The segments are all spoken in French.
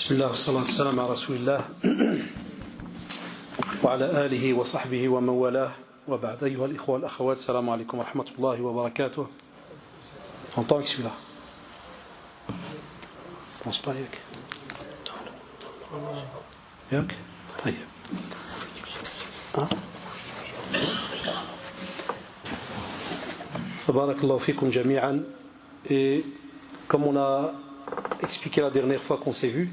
بسم الله والصلاة والسلام على رسول الله وعلى آله وصحبه ومن والاه وبعد. أيها الإخوة والأخوات، السلام عليكم ورحمة الله وبركاته. Entends celui-là? Pense pas ياك؟ ياك؟ طيب. بارك الله فيكم جميعا. Et comme on a expliqué la dernière fois qu'on s'est vu,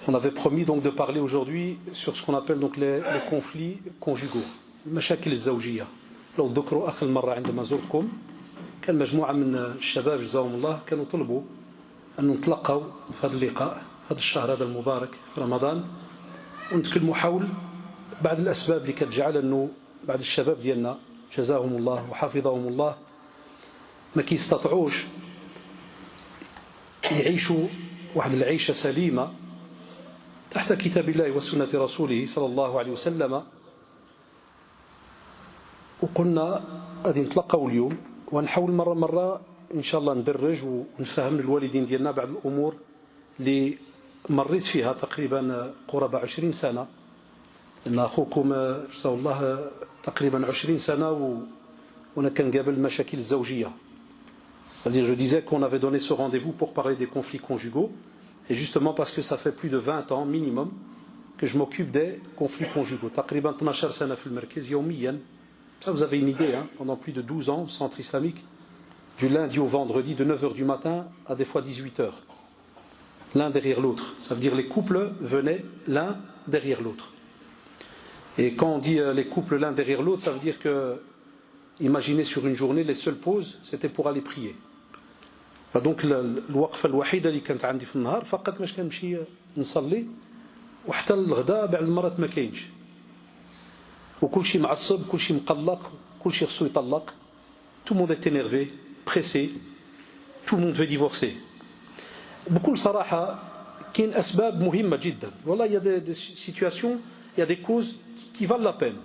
on avait promis donc de parler aujourd'hui sur ce qu'on appelle donc les conflits conjugaux, المشاكل الزوجية. لو ذكروا آخر مرة عندما زرتكم كان مجموعة من الشباب جزاهم الله كانوا طلبوا أن نتلقوا في هذا اللقاء هذا الشهر هذا المبارك في رمضان ونتكلموا حول بعض الأسباب اللي كتجعل أنه بعض الشباب ديالنا جزاهم الله وحفظهم الله ما كيستطيعوش يعيشوا واحد العيشة سليمة تحت كتاب الله وسنة رسوله صلى الله عليه وسلم. وقلنا غادي نتلاقاو اليوم ونحاول مرة إن شاء الله ندرج ونفهم للوالدين ديالنا بعض الأمور اللي مريت فيها تقريبا قرابة 20 سنة، لأن أخوكم جزاه الله تقريبا 20 سنة وأنا كنقابل المشاكل الزوجية. C'est-à-dire, je disais qu'on avait donné ce rendez-vous pour parler des conflits conjugaux, et justement parce que ça fait plus de 20 ans minimum que je m'occupe des conflits conjugaux. تقريبا 12 سنة في المركز يوميا. Ça, vous avez une idée, hein, pendant plus de 12 ans au centre islamique, du lundi au vendredi, de 9h du matin à des fois 18h, l'un derrière l'autre. Ça veut dire les couples venaient l'un derrière l'autre. Et quand on dit les couples l'un derrière l'autre, ça veut dire que, imaginez sur une journée, les seules pauses, c'était pour aller prier. فدونك الوقفة الوحيدة اللي كانت عندي في النهار فقط باش كنمشي نصلي، وحتى الغداء بعض المرات ما كاينش، وكل شيء معصب، كل شيء مقلق، كل شيء خصو يطلق. Tout le monde est énervé, pressé, tout le monde veut divorcer. بكل صراحة كاين أسباب مهمة جدا، والله il y a des situations, il y a des causes qui valent la peine،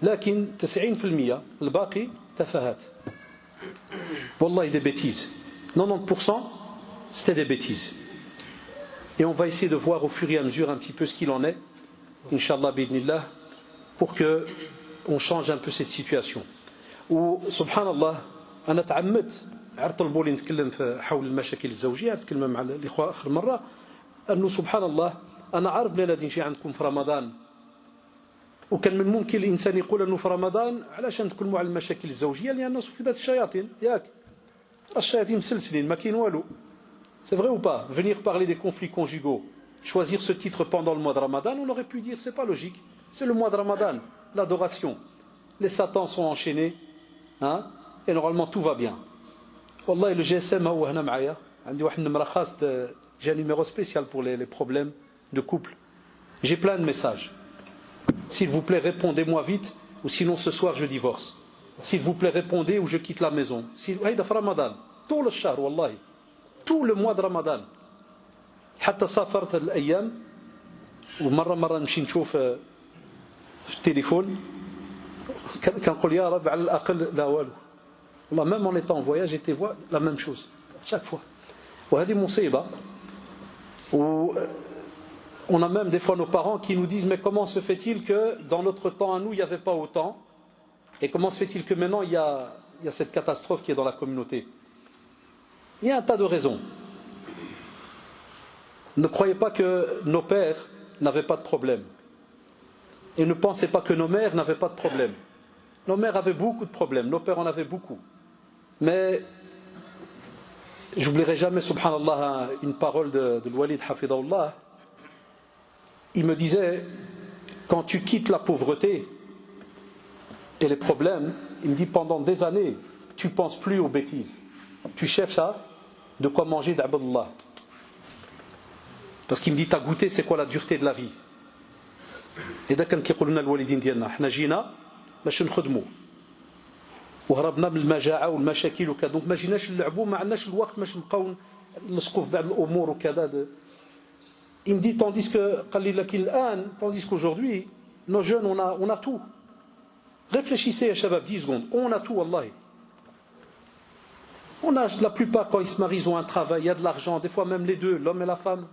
لكن 90% الباقي تفاهات، والله des bêtises. 90% c'était des bêtises. Et on va essayer de voir au fur et à mesure un petit peu ce qu'il en est, Inch'Allah bi'idhnillah, pour que on change un peu cette situation. وسبحان أنا تعمدت طلبوا لي نتكلم في حول المشاكل الزوجية، نتكلم مع الإخوة آخر مرة، أنه سبحان الله أنا عارف بلي غادي نجي عندكم في رمضان، وكان من ممكن الإنسان يقول أنه في رمضان علاش نتكلموا على المشاكل الزوجية، لأنه صفدت الشياطين، ياك الشياطين مسلسلين ما كاين والو. C'est vrai ou pas? Venir parler des conflits conjugaux, choisir ce titre pendant le mois de Ramadan, on aurait pu dire c'est pas logique, c'est le mois de Ramadan, l'adoration, les satans sont enchaînés, hein, et normalement tout va bien. والله le GSM هو هنا معايا، عندي واحد النمرة خاص، j'ai un numéro spécial pour les problèmes de couple. J'ai plein de messages. S'il vous plaît, répondez-moi vite, ou sinon ce soir je divorce. S'il vous plaît, répondez ou je quitte la maison. هيدا في رمضان طول الشهر، والله tout le mois de Ramadan. حتى سافرت هذه الأيام، ومرة نمشي نشوف في التليفون كنقول يا رب على الأقل لا والو. والله même en étant en voyage j'étais voir la même chose chaque fois. وهذه مصيبة. On a même des fois nos parents qui nous disent mais comment se fait-il que dans notre temps à nous il n'y avait pas autant, et comment se fait-il que maintenant il y a cette catastrophe qui est dans la communauté? Il y a un tas de raisons. Ne croyez pas que nos pères n'avaient pas de problème, et ne pensez pas que nos mères n'avaient pas de problème. Nos mères avaient beaucoup de problèmes, nos pères en avaient beaucoup. Mais j'oublierai jamais, subhanallah, une parole de Walid Hafidahullah. Il me disait, quand tu quittes la pauvreté et les problèmes, il me dit pendant des années, tu ne penses plus aux bêtises. Tu cherches à de quoi manger d'Abdullah. Parce qu'il me dit, tu as goûté c'est quoi la dureté de la vie. Et là, quand يقولوا لنا الوالدين ديالنا احنا جينا باش نخدموا وهربنا من المجاعة والمشاكل وكذا، دونك ما جيناش نلعبوا، ما عندناش الوقت باش نبقاو نلصقوا في بعض الأمور وكذا. Il me dit, tandis qu'aujourd'hui, nos jeunes, on a tout. Réfléchissez, Shabab, 10 secondes. On a tout, wallahi. On a, la plupart, quand ils se marient, ils ont un travail, il y a de l'argent, des fois même les deux, l'homme et la femme.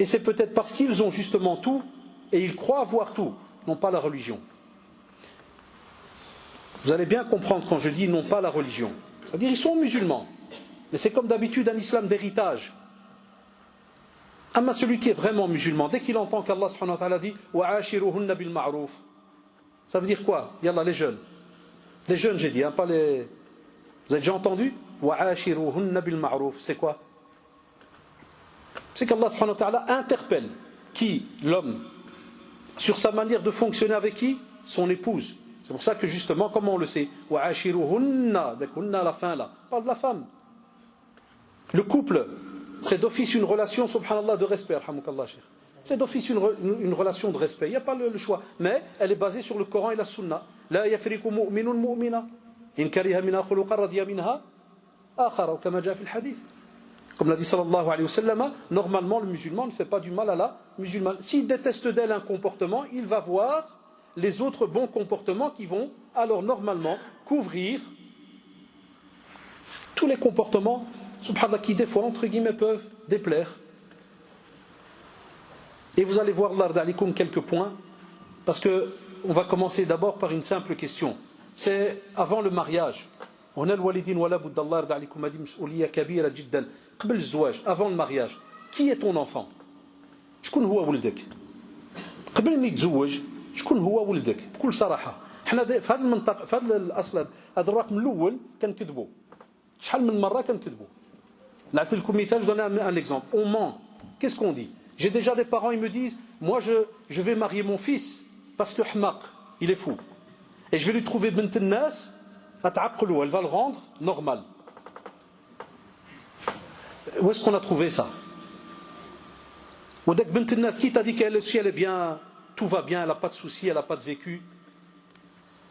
Et c'est peut-être parce qu'ils ont justement tout, et ils croient avoir tout, non pas la religion. Vous allez bien comprendre quand je dis non pas la religion. C'est-à-dire ils sont musulmans, mais c'est comme d'habitude un islam d'héritage. Amma celui qui est vraiment musulman, dès qu'il entend qu'Allah subhanahu wa ta'ala dit « Wa'ashiruhunna bil ma'ruf », ça veut dire quoi? Yallah, les jeunes. Les jeunes, j'ai dit, hein, pas les... Vous avez déjà entendu? « Wa'ashiruhunna bil ma'ruf », c'est quoi? C'est qu'Allah subhanahu wa ta'ala interpelle qui? L'homme. Sur sa manière de fonctionner avec qui? Son épouse. C'est pour ça que justement, comment on le sait? « Wa'ashiruhunna », avec hunna à la fin là, parle de la femme. Le couple, c'est d'office une relation, subhanallah, de respect. C'est d'office une relation de respect. Il n'y a pas le choix. Mais elle est basée sur le Coran et la Sunna. La yafriku mu'minun mu'mina. In kariha minha khuluqan radiya minha akhara, kama jaa fi al-hadith. Comme l'a dit sallallahu alayhi wa sallam, normalement le musulman ne fait pas du mal à la musulmane. S'il déteste d'elle un comportement, il va voir les autres bons comportements qui vont alors normalement couvrir tous les comportements, subhanallah, qui des fois entre guillemets peuvent déplaire. Et vous allez voir l'ard alikum quelques points, parce que on va commencer d'abord par une simple question. C'est avant le mariage. On a le walidin wala budda Allah ard alikum adi mas'ouliya kabira jiddan قبل الزواج, avant le mariage. Qui est ton enfant? شكون هو ولدك؟ قبل ما يتزوج شكون هو ولدك؟ بكل صراحة. احنا في هذه المنطقة في هذا الأصل هذا الرقم الأول كنكذبوا. شحال من مرة كنكذبوا. نعطي لكم مثال, je donne un exemple. On ment. Qu'est-ce qu'on dit? J'ai déjà des parents, ils me disent, moi je vais marier mon fils parce que hmaq, il est fou. Et je vais lui trouver bint الناس at'aqlu, elle va le rendre normal. Où est-ce qu'on a trouvé ça? Ou bint الناس, qui t'a dit qu'elle aussi elle est bien, tout va bien, elle n'a pas de soucis, elle n'a pas de vécu?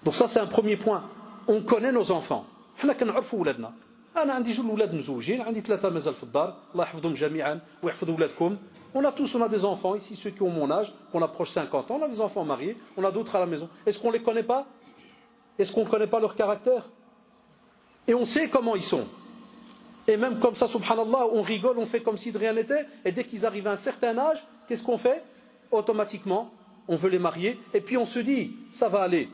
Donc ça c'est un premier point. On connaît nos enfants. احنا كنعرفوا ولادنا. أنا عندي جوج ولاد مزوجين, عندي 3 مازال في الدار, الله يحفظهم جميعا ويحفظ ولادكم. On a des enfants ici, ceux qui ont mon âge, on approche 50 ans, on a des enfants mariés, on a d'autres à la maison. Est-ce qu'on ne les connaît pas? Est-ce qu'on ne connaît pas leur caractère? Et on sait comment ils sont. Et même comme ça, subhanallah, on rigole, on fait comme si de rien n'était, et dès qu'ils arrivent à un certain âge, qu'est-ce qu'on fait? Automatiquement, on veut les marier, et puis on se dit, ça va aller.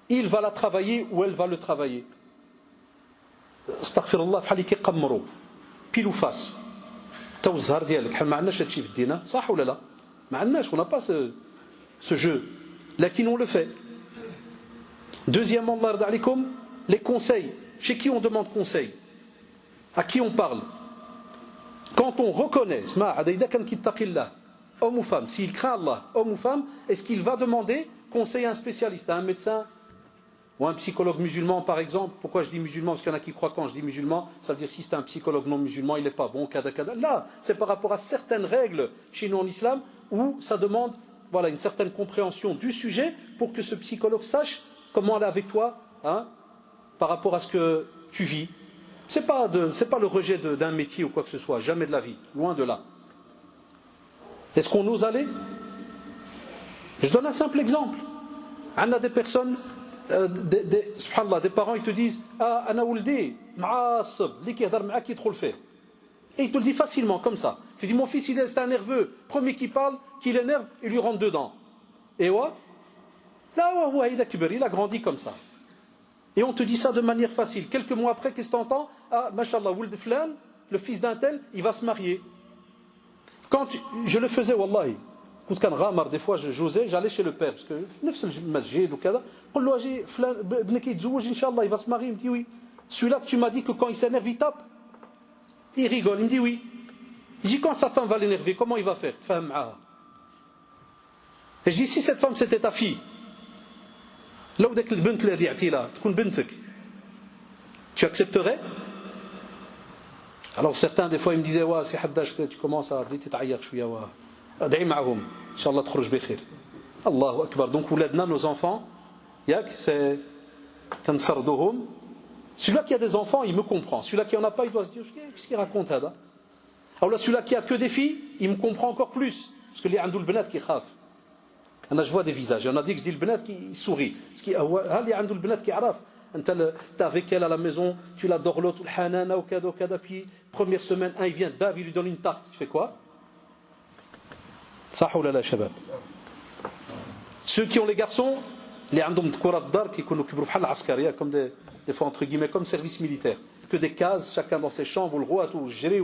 Il va la travailler ou elle va le travailler. Astaghfirullah, bhal ki yqammrou, pile ou face. تا والزهر ديالك, حنا ما عندناش هادشي في الدين, صح ولا لا؟ ما عندناش, on n'a pas ce jeu. لكن on le fait. Deuxièmement, Allah yarda alaykoum, les conseils. Chez qui on demande conseil? À qui on parle? Quand on reconnaît, homme ou femme, s'il craint Allah, homme ou femme, est-ce qu'il va demander conseil à un spécialiste, à un médecin ou un psychologue musulman par exemple? Pourquoi je dis musulman? Parce qu'il y en a qui croient quand je dis musulman, ça veut dire si c'est un psychologue non musulman, il n'est pas bon, kada kada. Là, c'est par rapport à certaines règles chez nous en islam où ça demande, voilà, une certaine compréhension du sujet pour que ce psychologue sache comment aller avec toi, hein, par rapport à ce que tu vis. C'est pas le rejet d'un métier ou quoi que ce soit, jamais de la vie, loin de là. Est-ce qu'on ose aller? Je donne un simple exemple. On a des personnes, subhanallah, des parents, ils te disent, ah, ana wuldi, ma'asab, li ki yahdar ma'ak yidkhul fih. Et il te le dit facilement, comme ça. Tu dis, mon fils, c'est un nerveux. Premier qui parle, qui l'énerve, il lui rentre dedans. Et ouais, là, il a grandi comme ça. Et on te dit ça de manière facile. Quelques mois après, qu'est-ce que tu entends? Ah, mashallah, Wuld Flan, le fils d'un tel, il va se marier. Quand je le faisais, wallahi, des fois j'osais, j'allais chez le père, parce que il va se marier. Il me dit oui. Celui-là que tu m'as dit que quand il s'énerve, il tape. Il rigole, il me dit oui. Il dit quand sa femme va l'énerver, comment il va faire? Et je dis si cette femme c'était ta fille, لو داك البنت اللي رضيعتي لها تكون بنتك, tu accepterais? Alors certains des fois ils me disaient ouais c'est حداش tu commences à بديتي تعيط شويه ادعي معهم ان شاء الله تخرج بخير. الله اكبر. Donc ولادنا, nos enfants, ياك, c'est كنصردوهم. Celui-là qui a des enfants, il me comprend. Celui-là qui en a pas, il doit se dire qu'est-ce qu'il raconte هذا? Alors là celui-là qui a que des filles, il me comprend encore plus, parce que les عندو البنات كيخاف. أنا je vois des visages. Il y en a dit que je dis le benat qui sourit. Parce qu'il y a un le benat qui araf. Tu es avec elle à la maison, tu la dorlotes, le hanana ou kada, puis première semaine, il vient, Dave, il lui donne une tarte. Tu fais quoi? صح ولا لا شباب؟ Ceux qui ont les garçons, les عندهم كرة في الدار كيكونوا كبروا بحال العسكرية comme des fois entre guillemets comme service militaire. Que des cases, chacun dans ses chambres, le roi, tout gérer.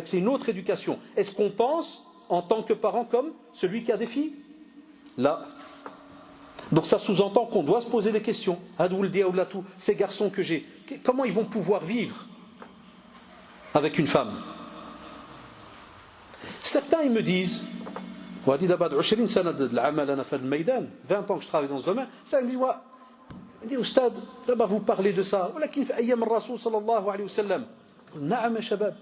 C'est une autre éducation. Est-ce qu'on pense en tant que parent comme celui qui a des filles? Là. Donc ça sous-entend qu'on doit se poser des questions. Ces garçons que j'ai, comment ils vont pouvoir vivre avec une femme? Certains ils me disent, 20 ans que je travaille dans ce domaine, ça me dit, dit Oustad, là-bas vous parlez de ça, ولكن في أيام الرسول صلى الله عليه وسلم. نعم يا شباب،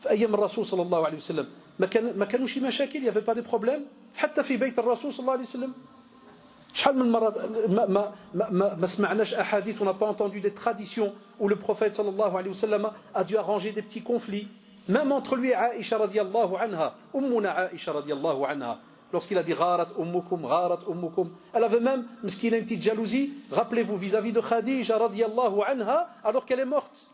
في أيام الرسول صلى الله عليه وسلم ما كانوش مشاكل, il n'y avait pas de problème. حتى في بيت الرسول صلى الله عليه وسلم. شحال من مرة ما سمعناش أحاديث, on n'a pas entendu des traditions où le prophète صلى الله عليه وسلم a dû arranger des petits conflits, même entre lui et Aïcha radiallahu anha, Ummuna Aïcha radiallahu anha. Lorsqu'il a dit gharat ummukum, elle avait même une petite jalousie, rappelez-vous, vis-à-vis de Khadija radiallahu anha, alors qu'elle est morte.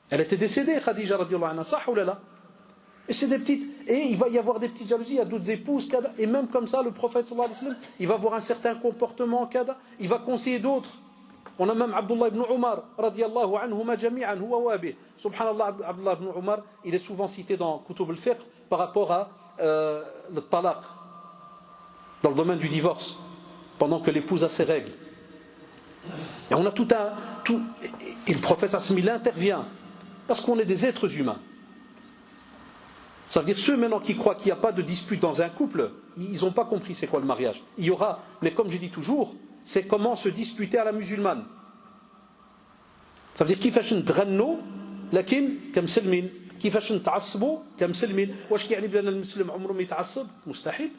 Elle était décédée, Khadija radiallahu anha, sah ou là. Et c'est des petites, et il va y avoir des petites jalousies, il y a d'autres épouses, et même comme ça, le prophète sallallahu alayhi wa sallam, il va avoir un certain comportement, il va conseiller d'autres. On a même Abdullah ibn Umar radiallahu anhuma jami'an huwa wabih. Subhanallah, Abdullah ibn Umar, il est souvent cité dans Kutub al-Fiqh par rapport à le talaq, dans le domaine du divorce, pendant que l'épouse a ses règles. Et on a et le prophète sallallahu intervient, parce qu'on est des êtres humains. Ça veut dire ceux maintenant qui croient qu'il n'y a pas de dispute dans un couple, ils n'ont pas compris c'est quoi le mariage. Il y aura, mais comme je dis toujours, c'est comment se disputer à la musulmane. Ça veut dire كيفاش نتغنوا لكن كمسلمين, كيفاش نتعصبوا كمسلمين. واش كيعني بلي المسلم عمره ما يتعصب؟ مستحيل.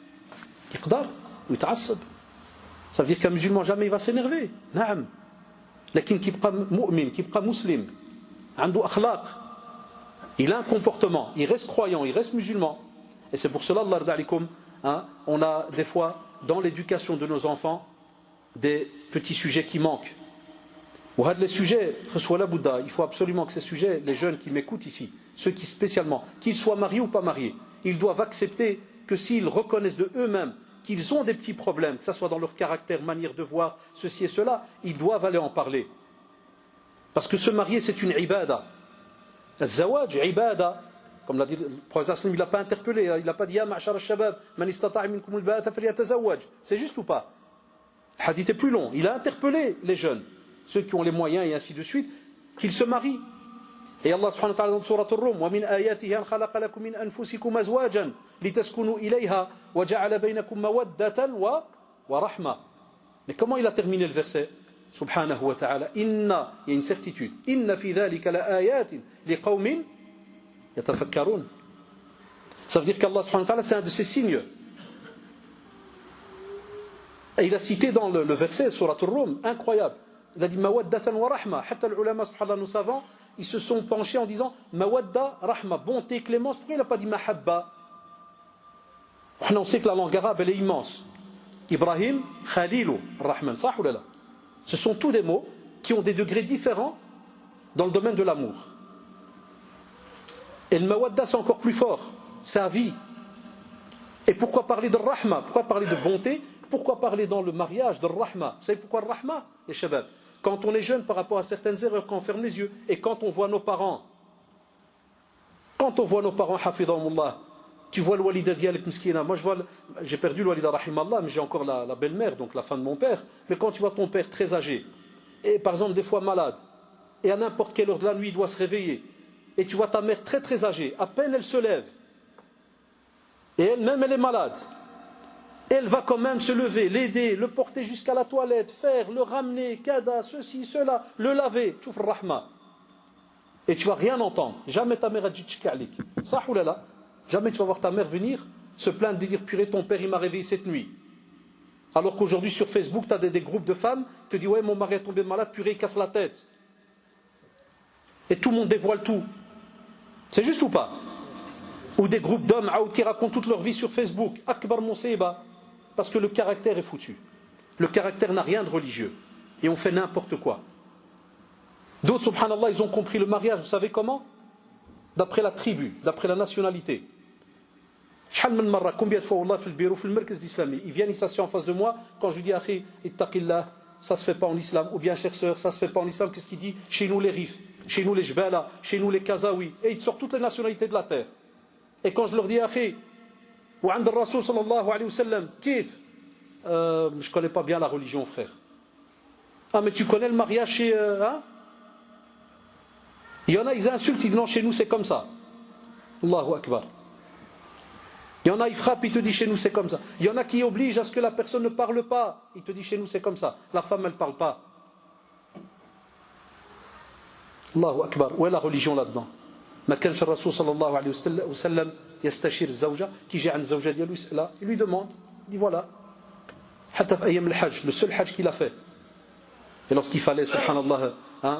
يقدر ويتعصب. Ça veut dire qu'un musulman jamais il va s'énerver. نعم. لكن كيبقى مؤمن, كيبقى مسلم, عنده أخلاق. Il a un comportement, il reste croyant, il reste musulman. Et c'est pour cela, Allah yarda alaykoum, on a des fois dans l'éducation de nos enfants des petits sujets qui manquent. Ou les sujets, il faut absolument que ces sujets, les jeunes qui m'écoutent ici, ceux qui spécialement, qu'ils soient mariés ou pas mariés, ils doivent accepter que s'ils reconnaissent de eux-mêmes qu'ils ont des petits problèmes, que ce soit dans leur caractère, manière de voir, ceci et cela, ils doivent aller en parler. Parce que se marier, c'est une ibada. الزواج عبادة, comme l'a dit le prophète, il ne l'a pas interpellé, il n'a pas dit يا معشر الشباب من استطاع منكم الباءة فليتزوج. C'est juste ou pas? Le hadith est plus long. Il a interpellé les jeunes, ceux qui ont les moyens et ainsi de suite, qu'ils se marient. Et Allah subhanahu wa ta'ala dans Surat Ar-Rum, وَمِنْ آيَاتِهِ أَنْ خَلَقَ لَكُم مِنْ أَنفُسِكُمْ أَزْوَاجًا لِتَسْكُنُوا إِلَيْهَا وَجَعَلَ بَيْنَكُم مَوَدَّةً وَرَحْمَةً. Mais comment il a terminé le verset? Subhanahu wa ta'ala, inna, il y a une certitude, inna fi dhalika la ayatin li qawmin yatafakkarun. Ça veut dire qu'Allah subhanahu wa ta'ala, c'est un de ses signes. Et il a cité dans le verset Surat Ar-Rum, incroyable, il a dit mawaddatan wa rahma. Hatta l'ulama subhanallah, nos savants, ils se sont penchés en disant mawadda rahma, bonté, clémence. Pourquoi il n'a pas dit mahabba? On sait que la langue arabe elle est immense. Ibrahim Khalilu Rahman, sah ou là? Ce sont tous des mots qui ont des degrés différents dans le domaine de l'amour. Et le mawadda, c'est encore plus fort. C'est à vie. Et pourquoi parler de rahma? Pourquoi parler de bonté? Pourquoi parler dans le mariage de rahma? Vous savez pourquoi le rahma, les shabab? Quand on est jeune par rapport à certaines erreurs, quand on ferme les yeux, et quand on voit nos parents, hafidahumullah, tu vois le walida dialek miskina. Moi, j'ai perdu le walida rahimallah, mais j'ai encore la belle-mère, donc la femme de mon père. Mais quand tu vois ton père très âgé, et par exemple des fois malade, et à n'importe quelle heure de la nuit, il doit se réveiller, et tu vois ta mère très très âgée, à peine elle se lève, et elle-même elle est malade, elle va quand même se lever, l'aider, le porter jusqu'à la toilette, faire, le ramener, kada, ceci, cela, le laver, chouf rahma. Et tu vas rien entendre. Jamais ta mère a dit tchikalik. Ça ou là. Jamais tu vas voir ta mère venir se plaindre de dire purée ton père il m'a réveillé cette nuit. Alors qu'aujourd'hui sur Facebook tu as des groupes de femmes qui te disent ouais mon mari est tombé malade, purée il casse la tête. Et tout le monde dévoile tout. C'est juste ou pas? Ou des groupes d'hommes qui racontent toute leur vie sur Facebook. Akbar Mousseiba. Parce que le caractère est foutu. Le caractère n'a rien de religieux. Et on fait n'importe quoi. D'autres subhanallah ils ont compris le mariage, vous savez comment? D'après la tribu, d'après la nationalité. شحال من مرة combien de fois والله في البيرو في المركز الإسلامي ils viennent ils s'assiedent en face de moi quand je lui dis أخي ittaqillah ça se fait pas en islam ou bien chère sœur ça se fait pas en islam qu'est-ce qu'il dit chez nous les rifs chez nous les jbala chez nous les kazaouis et il sort toutes les nationalités de la terre et quand je leur dis أخي وعند الرسول صلى الله عليه وسلم كيف je connais pas bien la religion frère ah mais tu connais le mariage chez hein il y en a ils insultent ils disent non chez nous c'est comme ça Allahu Akbar. Il y en a, il frappe, il te dit chez nous c'est comme ça. Il y en a qui obligent à ce que la personne ne parle pas. Il te dit chez nous c'est comme ça. La femme elle ne parle pas. Allahu Akbar. Où est la religion là-dedans? ما كانش الرسول صلى الله عليه وسلم يستشير الزوجة كي جاء عند الزوجة ديالو يسألها il lui demande il dit voilà حتى في أيام الحج le seul hajj qu'il a fait et lorsqu'il fallait subhanallah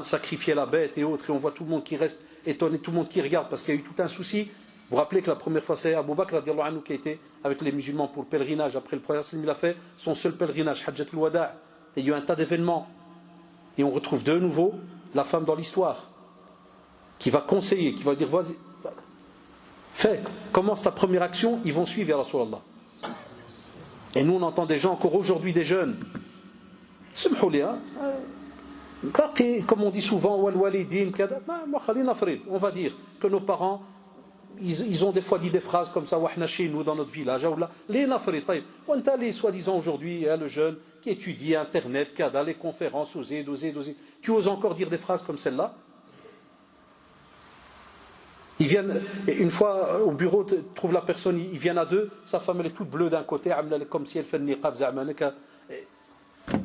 sacrifier la bête et autres et on voit tout le monde qui reste étonné tout le monde qui regarde parce qu'il y a eu tout un souci. Vous vous rappelez que la première fois c'est Abu Bakr radiallahu anhu qui a été avec les musulmans pour le pèlerinage après le prophète il a fait son seul pèlerinage Hajjat al-Wada' et il y a eu un tas d'événements et on retrouve de nouveau la femme dans l'histoire qui va conseiller, qui va dire vas-y fais, commence ta première action ils vont suivre ya Rasulallah et nous on entend des gens encore aujourd'hui des jeunes comme on dit souvent on va dire que nos parents ils ont des fois dit des phrases comme ça chez nous dans notre village les soi-disant aujourd'hui le jeune qui étudie internet les conférences tu oses encore dire des phrases comme celle-là. Ils viennent une fois au bureau trouve la personne ils viennent à deux sa femme elle est toute bleue d'un côté comme si elle fait le niqab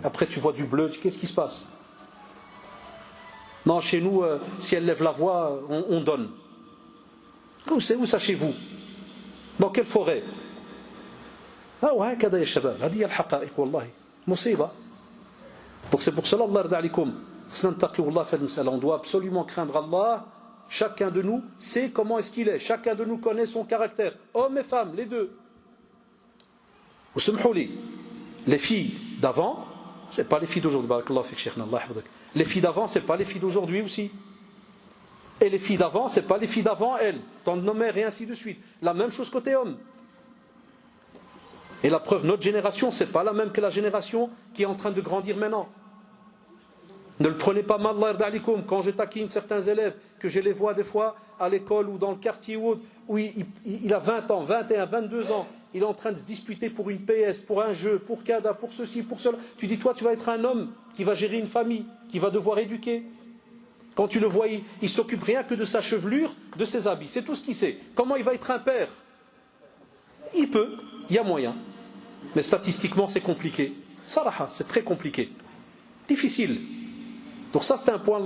après tu vois du bleu qu'est-ce qui se passe? Non chez nous si elle lève la voix on donne. C'est où ça chez vous? Dans quelle forêt? Ah ouais, كذا يا شباب هذه الحقائق والله مصيبة. Donc c'est pour cela Allah yarda alikum on doit absolument craindre Allah. Chacun de nous sait comment est-ce qu'il est. Chacun de nous connaît son caractère. Hommes et femmes, les deux. Les filles d'avant, c'est pas les filles d'aujourd'hui. Les filles d'avant, c'est pas les filles d'aujourd'hui aussi. Et les filles d'avant, c'est pas les filles d'avant elles. Tant de nos mères et ainsi de suite. La même chose côté homme. Et la preuve, notre génération, c'est pas la même que la génération qui est en train de grandir maintenant. Ne le prenez pas mal, quand je taquine certains élèves, que je les vois des fois à l'école ou dans le quartier où il a 20 ans, 21, 22 ans, il est en train de se disputer pour une PS, pour un jeu, pour Kada, pour ceci, pour cela. Tu dis, toi, tu vas être un homme qui va gérer une famille, qui va devoir éduquer. Quand tu le vois, il s'occupe rien que de sa chevelure, de ses habits. C'est tout ce qu'il sait. Comment il va être un père? Il peut, il y a moyen. Mais statistiquement, c'est compliqué. Saraha, c'est très compliqué. Difficile. Donc ça c'est un point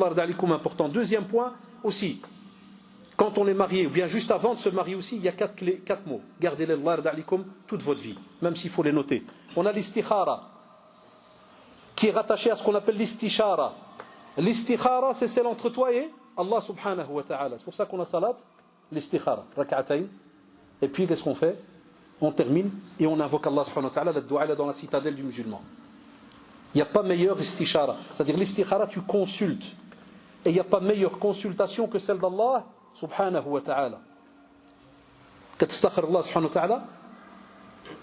important. Deuxième point aussi, quand on est marié ou bien juste avant de se marier aussi, il y a quatre mots. Gardez-les toute votre vie, même s'il faut les noter. On a l'istikhara qui est rattaché à ce qu'on appelle l'istishara. L'istikhara c'est celle entre toi et Allah subhanahu wa ta'ala. C'est pour ça qu'on a salat, l'istikhara, rak'atayn. Et puis qu'est-ce qu'on fait? On termine et on invoque Allah subhanahu wa ta'ala, le dua dans la citadelle du musulman. Il n'y a pas meilleure istishara. C'est-à-dire l'istikhara, tu consultes. Et il n'y a pas meilleure consultation que celle d'Allah subhanahu wa ta'ala. كتستخر الله سبحانه وتعالى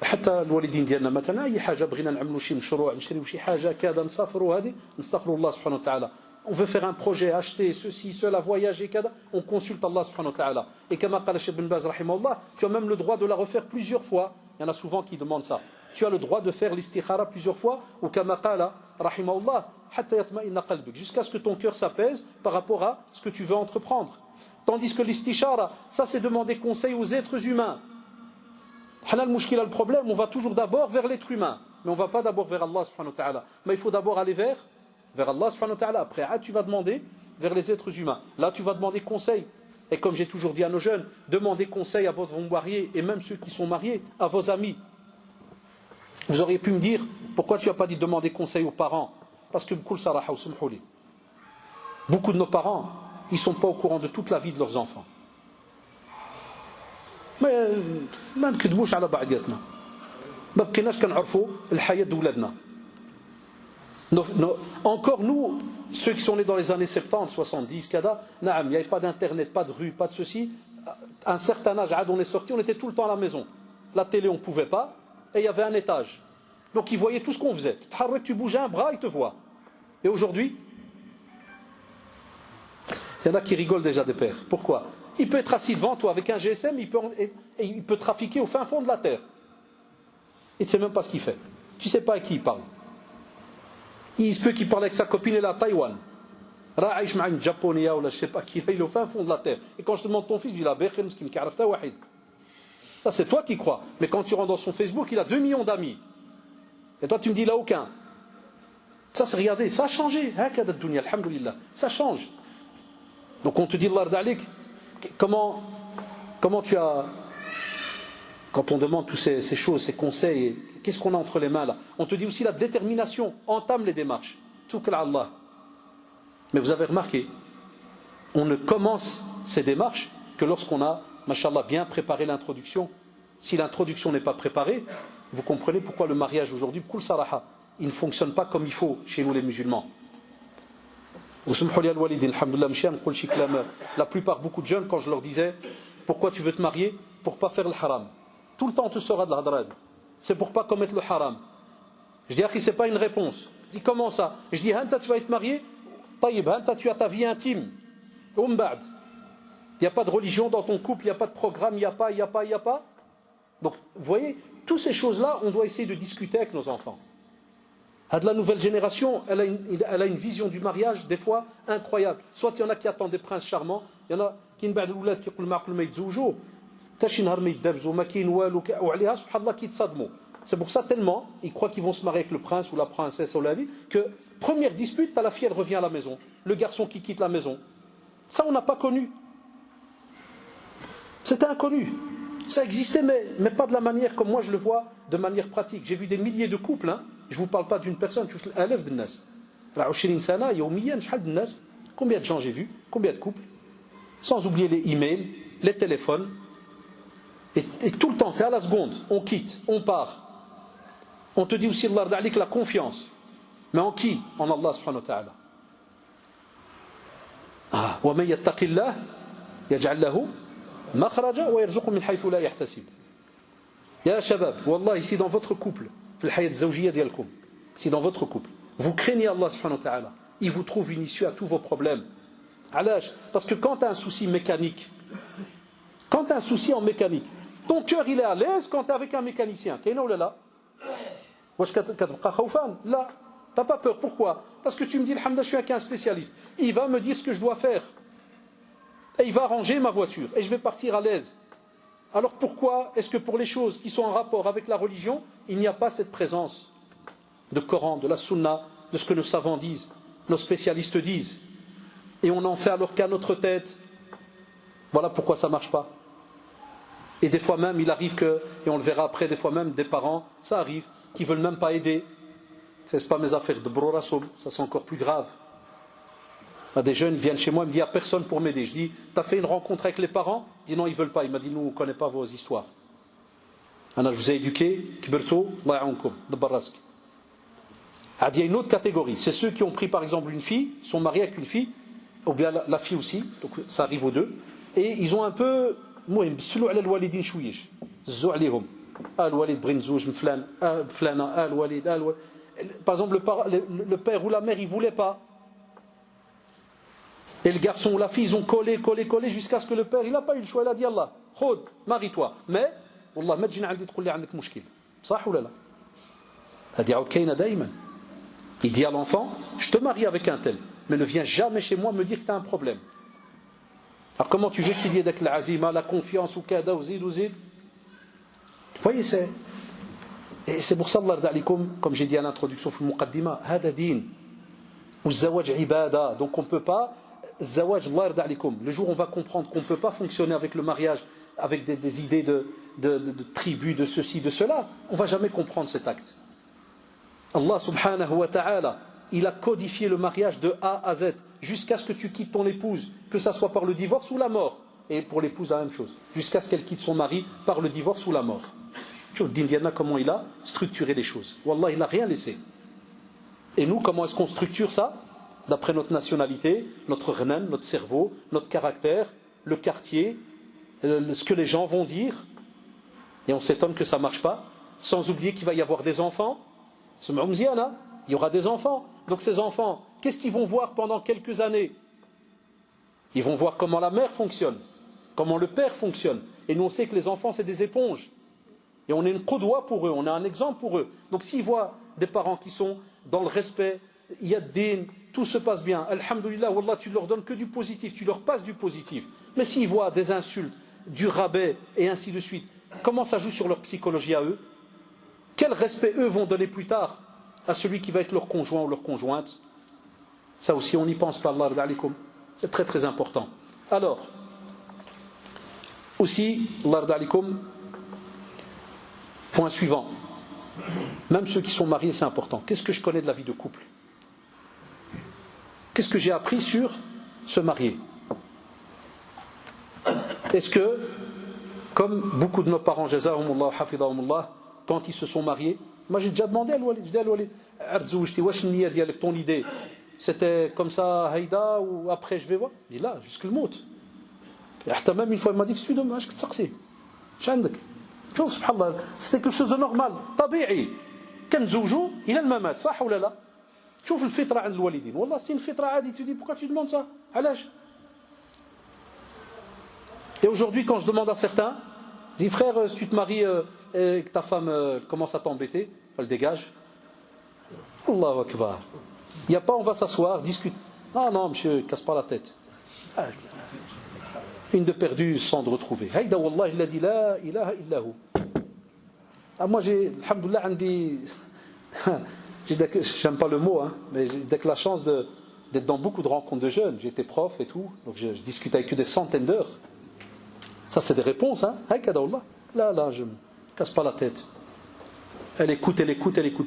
حتى الوالدين ديالنا مثلا أي حاجة بغينا نعملوا شي مشروع نشريو شي حاجة كذا نسافروا هذه نستغفر الله سبحانه وتعالى. On veut faire un projet, acheter ceci, cela, voyager, كذا, on consulte Allah subhanahu wa ta'ala. Et comme a dit Cheikh Ibn Baz rahimahullah, tu as même le droit de la refaire plusieurs fois. Il y en a souvent qui demandent ça. Tu as le droit de faire l'istikhara plusieurs fois ou kama qala rahimahullah hatta yatma'inna qalbik jusqu'à ce que ton cœur s'apaise par rapport à ce que tu veux entreprendre. Tandis que l'istishara, ça c'est demander conseil aux êtres humains. Hana al-mushkil a le problème, on va toujours d'abord vers l'être humain, mais on ne va pas d'abord vers Allah subhanahu wa ta'ala. Mais il faut d'abord aller vers Allah subhanahu wa ta'ala. Après, tu vas demander vers les êtres humains. Là, tu vas demander conseil. Et comme j'ai toujours dit à nos jeunes, demandez conseil à votre marié et même ceux qui sont mariés, à vos amis. Vous auriez pu me dire, pourquoi tu n'as pas dit demander conseil aux parents? Parce que beaucoup de nos parents, ils ne sont pas au courant de toute la vie de leurs enfants. Mais ما نكذبوش على بعضياتنا. ما بقيناش كنعرفوا الحياة د ولادنا. Encore nous, ceux qui sont nés dans les années 70, 70, il n'y avait pas d'internet, pas de rue, pas de ceci. À un certain âge, on est sorti, on était tout le temps à la maison. la télé on ne pouvait pas, et il y avait un étage. Donc ils voyaient tout ce qu'on faisait. Tu bougeais un bras, ils te voient. Et aujourd'hui, il y en a qui rigolent déjà des pères. Pourquoi? Il peut être assis devant toi avec un GSM, il peut trafiquer au fin fond de la terre. Et tu ne sais même pas ce qu'il fait. Tu ne sais pas à qui il parle. Il se peut qu'il parle avec sa copine, elle est à Taïwan. Raïch m'a une japonaise ou je ne sais pas qui, il est au fin fond de la terre. Et quand je te demande ton fils, il dit la Bekhir, ce qui me carafte wahid. Ça c'est toi qui crois. Mais quand tu rentres dans son Facebook, il a 2 millions d'amis. Et toi tu me dis il n'a aucun. Ça c'est regardez, ça a changé. Ça change. Donc on te dit Allah d'alik, comment tu as, quand on demande toutes ces choses, ces conseils, qu'est-ce qu'on a entre les mains là? On te dit aussi la détermination, entame les démarches. Toukal Allah. Mais vous avez remarqué, on ne commence ces démarches que lorsqu'on a, mashallah, bien préparé l'introduction. Si l'introduction n'est pas préparée, vous comprenez pourquoi le mariage aujourd'hui, kul saraha, il ne fonctionne pas comme il faut chez nous les musulmans. La plupart, beaucoup de jeunes, quand je leur disais pourquoi tu veux te marier, pour ne pas faire le haram. Tout le temps on te sera de la hadrad. C'est pour ne pas commettre le haram. Je dis, ce n'est pas une réponse. Je dis, comment ça? Je dis, Hanta, tu vas être marié, Taïb, Hanta, tu as ta vie intime. Il n'y a pas de religion dans ton couple, il n'y a pas de programme, il n'y a pas. Donc, vous voyez, toutes ces choses-là, on doit essayer de discuter avec nos enfants. De la nouvelle génération, elle a une vision du mariage, des fois, incroyable. Soit il y en a qui attendent des princes charmants, il y en a qui ne بعد qui يقول معقول ما يتزوجوا حتى شي نهار ما يتدابزوا ما كاين والو وعليها سبحان الله كيتصدموا. C'est pour ça tellement ils croient qu'ils vont se marier avec le prince ou la princesse ou la vie que première dispute, la fille elle revient à la maison, le garçon qui quitte la maison. Ça on n'a pas connu. C'était inconnu. Ça existait mais pas de la manière comme moi je le vois, de manière pratique. J'ai vu des milliers de couples, hein. Je ne vous parle pas d'une personne, je vous parle de nas. Combien de gens j'ai vu, combien de couples, sans oublier les emails, les téléphones, et tout le temps, c'est à la seconde, on quitte, on part. On te dit aussi Allah d'alik la confiance. Mais en qui? En Allah subhanahu wa ta'ala. وَمَنْ يَتَّقِ اللَّهِ يَجْعَلْ لَهُ مَخْرَجًا وَيَرْزُقْهُ مِنْ حَيْثُ لَا يَحْتَسِبُ. Ya shabab, wallah, ici dans votre couple, si dans votre couple, vous craignez Allah subhanahu wa ta'ala, il vous trouve une issue à tous vos problèmes. Parce que quand tu as un souci mécanique, quand tu as un souci en mécanique, ton cœur il est à l'aise quand tu es avec un mécanicien. Là, t'as pas peur. Pourquoi? Parce que tu me dis, alhamdoulilah, je suis avec un spécialiste. Il va me dire ce que je dois faire. Et il va ranger ma voiture. Et je vais partir à l'aise. Alors pourquoi est-ce que pour les choses qui sont en rapport avec la religion, il n'y a pas cette présence de Coran, de la Sunna, de ce que nos savants disent, nos spécialistes disent? Et on en fait alors qu'à notre tête. Voilà pourquoi ça ne marche pas. Et des fois même, il arrive que, et on le verra après, des fois même, des parents, ça arrive, qui ne veulent même pas aider. Ce n'est pas mes affaires de brorasoum, ça c'est encore plus grave. Des jeunes viennent chez moi, ils me disent, il n'y a personne pour m'aider. Je dis, tu as fait une rencontre avec les parents? Il dit, non, ils ne veulent pas. Il m'a dit, nous, on ne connaît pas vos histoires. Je vous ai éduqué, kibirtou, Allah ya'ounkoum, de barask. Il y a une autre catégorie, c'est ceux qui ont pris par exemple une fille, sont mariés avec une fille, ou bien la fille aussi, donc ça arrive aux deux, et ils ont un peu, moi, ils me ala al-walidin chouyish, zou alayhum, al-walid brinzouj, mflan, flana, al-walid, al-walid. Par exemple, le père ou la mère, ils ne voulaient pas. Et le garçon ou la fille, ils ont collé jusqu'à ce que le père, il n'a pas eu le choix. Il a dit Allah, khod, marie-toi. Mais, Wallah, ma tjina andi tqoul li عندك مشكل. صح ولا لا؟ هذه عود كاينه دائما. Il dit à l'enfant, je te marie avec un tel, mais ne viens jamais chez moi me dire que tu as un problème. Alors comment tu veux qu'il y ait avec l'azima, la confiance, ou kada, ou zid. Vous voyez, c'est pour ça, Allah d'alikum, comme j'ai dit à l'introduction, في المقدمة, هذا دين. والزواج عبادة. Donc on ne peut pas, الزواج الله يرضى عليكم. Le jour où on va comprendre qu'on ne peut pas fonctionner avec le mariage, avec des idées de tribus, de ceci, de cela, on ne va jamais comprendre cet acte. Allah subhanahu wa ta'ala, il a codifié le mariage de A à Z, jusqu'à ce que tu quittes ton épouse, que ça soit par le divorce ou la mort. Et pour l'épouse, la même chose. Jusqu'à ce qu'elle quitte son mari par le divorce ou la mort. Tu vois, Dindiana, comment il a structuré les choses. Wallah, il n'a rien laissé. Et nous, comment est-ce qu'on structure ça? D'après notre nationalité, notre renan, notre cerveau, notre caractère, le quartier, ce que les gens vont dire. Et on s'étonne que ça ne marche pas, sans oublier qu'il va y avoir des enfants. Il y aura des enfants. Donc ces enfants, qu'est-ce qu'ils vont voir pendant quelques années? Ils vont voir comment la mère fonctionne, comment le père fonctionne. Et nous on sait que les enfants c'est des éponges. Et on est une qudwa pour eux, on a un exemple pour eux. Donc s'ils voient des parents qui sont dans le respect, il y a din, tout se passe bien, alhamdoulilah, wallah, tu leur donnes que du positif, tu leur passes du positif. Mais s'ils voient des insultes, du rabais et ainsi de suite, comment ça joue sur leur psychologie à eux? Quel respect eux vont donner plus tard à celui qui va être leur conjoint ou leur conjointe? Ça aussi on n'y pense pas, Allah rada'alikum. C'est très très important. Alors, aussi, Allah rada'alikum, point suivant. Même ceux qui sont mariés, c'est important. Qu'est-ce que je connais de la vie de couple? Qu'est-ce que j'ai appris sur se marier? Est-ce que, comme beaucoup de nos parents, jazahumullah, hafidahumullah, quand ils se sont mariés, moi j'ai déjà demandé à Walid, ton idée, c'était comme ça, haïda, ou après je vais voir? Il dit là, jusqu'à le mot. Et même une fois, il m'a dit, qu'est-ce que tu demandes? Je t'saqsi. شوف سبحان الله c'était quelque chose de normal طبيعي كنزوجوا الى الممات صح ولا لا شوف الفطره عند الوالدين والله c'est une fitra عادي tu dis pourquoi tu demandes ça علاش et aujourd'hui quand je demande à certains je dis frère si tu te maries et que ta femme commence à t'embêter elle dégage Allahu Akbar il n'y a pas on va s'asseoir discute ah non monsieur casse pas la tête une de perdue, 100 de retrouvée. Haïda wallah, il a dit la ilaha illahu. Ah, moi j'ai, alhamdoulilah, j'aime pas le mot, hein, mais j'ai dès que la chance d'être dans beaucoup de rencontres de jeunes. J'étais prof et tout, donc je discute avec eux des centaines d'heures. Ça c'est des réponses, hein. Haïda wallah. Là, je me casse pas la tête. Elle écoute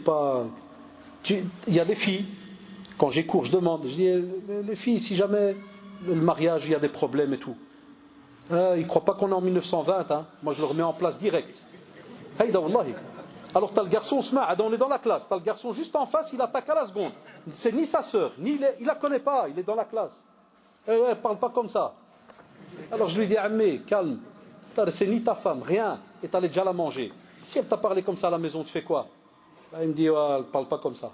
pas. Il y a des filles, quand j'ai cours, je demande, je dis, les filles, si jamais le mariage, il y a des problèmes et tout. Ils ne croient pas qu'on est en 1920, hein. Moi je le remets en place direct. Haïda wallahi. Alors tu as le garçon, on est dans la classe, tu as le garçon juste en face, il attaque à la seconde. C'est ni sa sœur, ni il la connaît pas, il est dans la classe. Parle pas comme ça. Alors je lui dis, Ammé, calme, c'est ni ta femme, rien, et tu allais déjà la manger. Si elle t'a parlé comme ça à la maison, tu fais quoi? Il me dit, elle ne parle pas comme ça.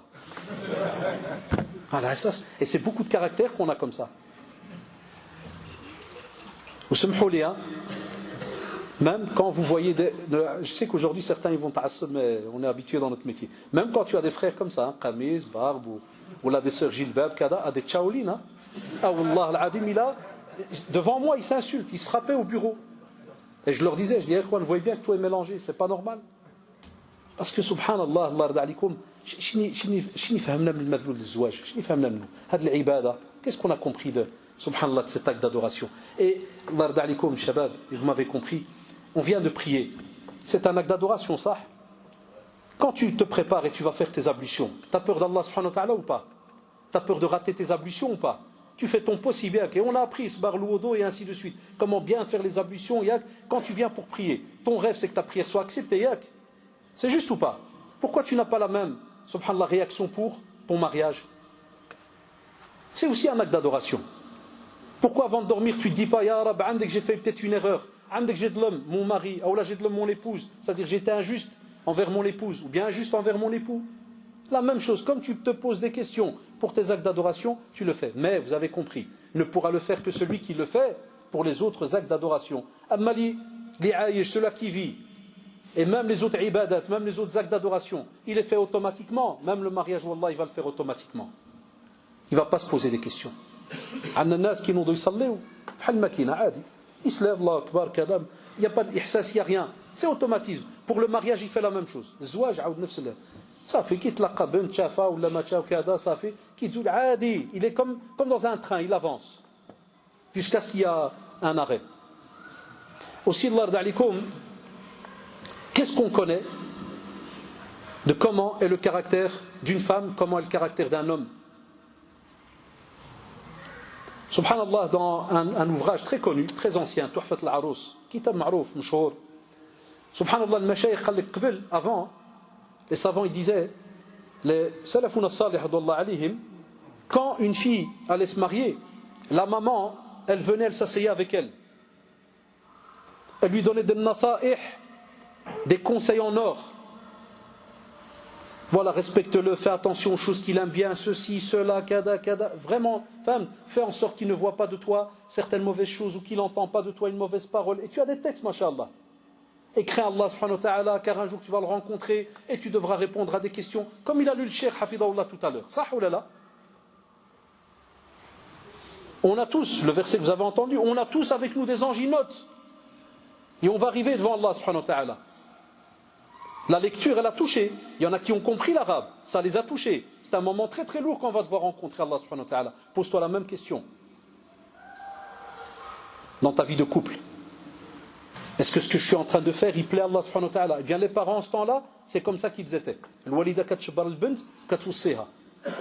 Voilà, et c'est beaucoup de caractères qu'on a comme ça. Même quand vous voyez je sais qu'aujourd'hui certains ils vont t'asser, mais on est habitué dans notre métier. Même quand tu as des frères comme ça, Qamis, Barbe, ou là des sœurs Gilbab, Kada, à des Tchaoulines, ah Wallah al-Adim, devant moi ils s'insultent, ils se frappaient au bureau. Et je leur disais, je dis, vous voyez bien que tout est mélangé, c'est pas normal. Parce que subhanallah, Allah rda alikum, شنو فهمنا من المذلول للزواج؟ شنو فهمنا منه؟ هذه العبادة، qu'est-ce qu'on a compris de subhanallah de cet acte d'adoration? Et Allah rda alikum, shabab, vous m'avez compris, on vient de prier. C'est un acte d'adoration, ça. Quand tu te prépares et tu vas faire tes ablutions, tu as peur d'Allah subhanahu wa ta'ala ou pas? Tu as peur de rater tes ablutions ou pas? Tu fais ton possible, et on a appris isbar l'oudo et ainsi de suite. Comment bien faire les ablutions, quand tu viens pour prier. Ton rêve c'est que ta prière soit acceptée, c'est juste ou pas? Pourquoi tu n'as pas la même, subhanallah, réaction pour ton mariage? C'est aussi un acte d'adoration. Pourquoi avant de dormir tu ne te dis pas, Ya Rab, que j'ai fait peut-être une erreur, que j'ai de l'homme, mon mari, ou là j'ai de l'homme, mon épouse, c'est-à-dire j'ai été injuste envers mon épouse, ou bien injuste envers mon époux. La même chose, comme tu te poses des questions pour tes actes d'adoration, tu le fais. Mais vous avez compris, ne pourra le faire que celui qui le fait pour les autres actes d'adoration. Ammali, cela qui vit, et même les autres ibadat, même les autres actes d'adoration, il est fait automatiquement. Même le mariage, wallah, il va le faire automatiquement. Il ne va pas se poser des questions. Annanas qui n'ont de yusalléou, il se lève, Allah akbar, kadam, il n'y a pas d'ihsas, il n'y a rien. C'est automatisme. Pour le mariage, il fait la même chose. Zouaj, aoud nafs ça fait qu'il tlaqa bint chafa ou la macha ou kada, ça fait qu'il zoul adi. Il est comme dans un train, il avance jusqu'à ce qu'il y a un arrêt. Aussi, Allah d'alikum, qu'est-ce qu'on connaît de comment est le caractère d'une femme, comment est le caractère d'un homme? Subhanallah, dans un ouvrage très connu, très ancien, Tuhfat al-Arous, kitab ma'rouf, mshhour. Subhanallah, le mashayikh qbel, avant, les savants ils disaient, les salafun as-salih radallahu alayhim, quand une fille allait se marier, la maman, elle venait, elle s'asseyait avec elle. Elle lui donnait des nasaih des conseils en or. Voilà, respecte-le, fais attention aux choses qu'il aime bien, ceci, cela, kada, kada. Vraiment, femme, fais en sorte qu'il ne voit pas de toi certaines mauvaises choses ou qu'il n'entend pas de toi une mauvaise parole. Et tu as des textes, mashallah. Et crains Allah subhanahu wa ta'ala, car un jour tu vas le rencontrer et tu devras répondre à des questions, comme il a lu le cheikh Hafidahullah tout à l'heure. Ça ou là. On a tous, le verset que vous avez entendu, on a tous avec nous des anges, ils notent. Et on va arriver devant Allah subhanahu wa ta'ala. La lecture, elle a touché. Il y en a qui ont compris l'arabe, ça les a touchés. C'est un moment très très lourd qu'on va devoir rencontrer Allah subhanahu wa ta'ala. Pose-toi la même question. Dans ta vie de couple. Est-ce que ce que je suis en train de faire, il plaît à Allah subhanahu wa ta'ala? Eh bien les parents en ce temps-là, c'est comme ça qu'ils étaient. الوالدة كتشبر البنت كتوصيها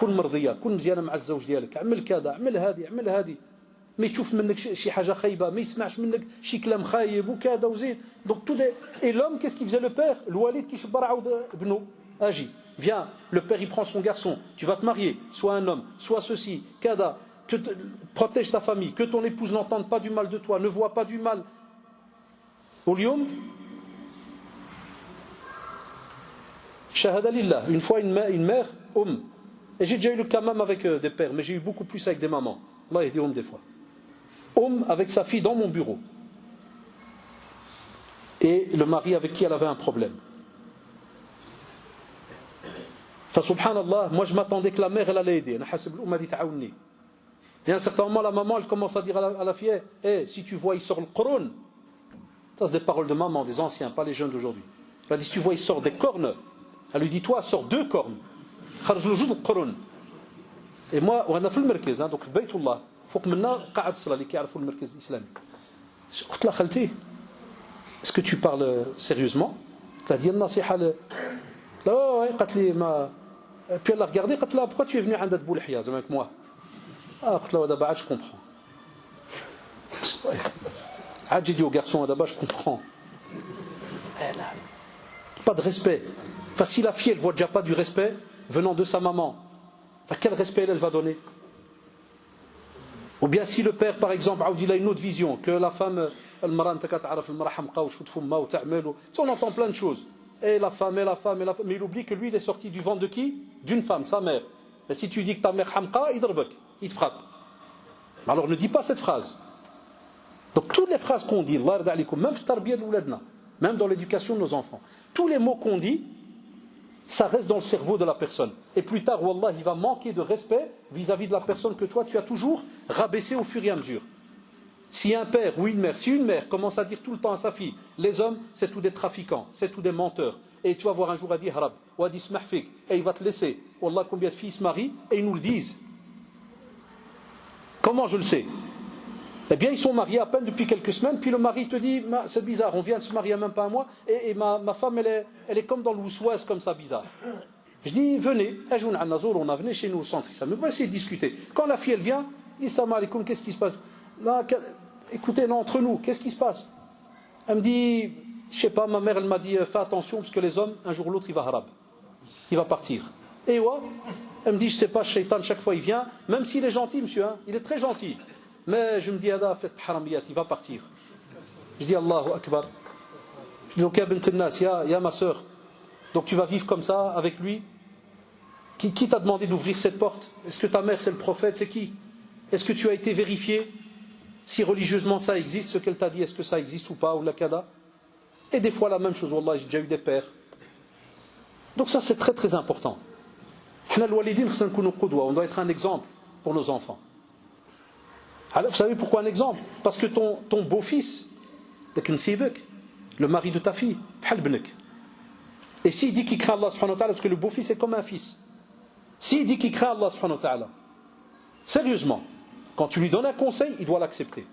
كن مرضية كن مزيانة مع الزوج ديالك اعمل كذا اعمل هذه اعمل هذه ما يشوف منك شي حاجة خايبة ما يسمعش منك شي كلام خايب وكذا وزيد. Donc tout des... Et l'homme, qu'est-ce qu'il faisait le père? الوالد كيشبر عاود ابنه agit. Viens, le père il prend son garçon, tu vas te marier, sois un homme, sois ceci, kada, protège ta famille, que ton épouse n'entende pas du mal de toi, ne voit pas du mal. Au Lyon, Shahada lillah, une fois une mère, et j'ai déjà eu le cas même avec des pères, mais j'ai eu beaucoup plus avec des mamans. Allah dit des fois. Avec sa fille dans mon bureau. Et le mari avec qui elle avait un problème. Subhanallah, moi je m'attendais que la mère elle allait aider. Et à un certain moment, la maman elle commence à dire à la fille, hey, si tu vois, il sort le Coran. Ça, c'est des paroles de maman, des anciens, pas les jeunes d'aujourd'hui. Elle dit, si tu vois, il sort des cornes. Elle lui dit, toi, sors 2 cornes. Et moi, on a fait le merkez, donc le Baytullah. Il faut que maintenant, قاعد الصلاة اللي كيعرفوا المركز الإسلامي. قلت لها خالتي, est-ce que tu parles sérieusement? Elle a dit, النصيحة لا, ouais, قالت لي ما. Puis elle a regardé, قالت لها, pourquoi tu es venu عند Boulhia, avec moi? Ah, قالت لها, d'abord, je comprends. J'ai dit au garçon, d'abord, je comprends. Pas de respect. Enfin, si la fille, elle ne voit déjà pas du respect venant de sa maman, enfin, quel respect elle va donner? Ou bien si le père, par exemple, il a une autre vision, que la femme, on entend plein de choses. Et la femme, mais il oublie que lui, il est sorti du ventre de qui? D'une femme, sa mère. Et si tu dis que ta mère hamqa, il te frappe. Alors ne dis pas cette phrase. Donc toutes les phrases qu'on dit, même dans l'éducation de nos enfants, tous les mots qu'on dit, ça reste dans le cerveau de la personne. Et plus tard, wallah, il va manquer de respect vis-à-vis de la personne que toi, tu as toujours rabaissé au fur et à mesure. Si un père ou une mère commence à dire tout le temps à sa fille, les hommes, c'est tous des trafiquants, c'est tous des menteurs. Et tu vas voir un jour, à dire harab, ou à dire smahfik, et il va te laisser. Wallah, combien de filles se marient, et ils nous le disent. Comment je le sais? Eh bien, ils sont mariés à peine depuis quelques semaines, puis le mari te dit, c'est bizarre, on vient de se marier même pas un mois, et ma femme, elle est comme dans le ousouaz, comme ça, bizarre. Je dis, venez, on a venu chez nous au centre, on va essayer de discuter. Quand la fille, elle vient, il dit, salam alaikum, qu'est-ce qui se passe? Écoutez, non, entre nous, qu'est-ce qui se passe? Elle me dit, je sais pas, ma mère, elle m'a dit, fais attention, parce que les hommes, un jour ou l'autre, il va harab. Il va partir. Et ouais, elle me dit, je sais pas, Shaitan, chaque fois il vient, même s'il est gentil, monsieur, hein, il est très gentil. Mais je me dis, Ada, faites haramiyat, il va partir. Je dis, Allahu Akbar. Je dis, donc, ya ma soeur. Donc tu vas vivre comme ça, avec lui. Qui t'a demandé d'ouvrir cette porte? Est-ce que ta mère, c'est le prophète? C'est qui? Est-ce que tu as été vérifié si religieusement ça existe, ce qu'elle t'a dit, est-ce que ça existe ou pas, ou la kada? Et des fois la même chose, wallah, j'ai déjà eu des pères. Donc ça, c'est très très important. On doit être un exemple pour nos enfants. Alors, vous savez pourquoi un exemple? Parce que ton beau-fils, le mari de ta fille, et s'il dit qu'il craint Allah subhanahu wa ta'ala, parce que le beau-fils est comme un fils, s'il dit qu'il craint Allah subhanahu wa ta'ala, sérieusement, quand tu lui donnes un conseil, il doit l'accepter.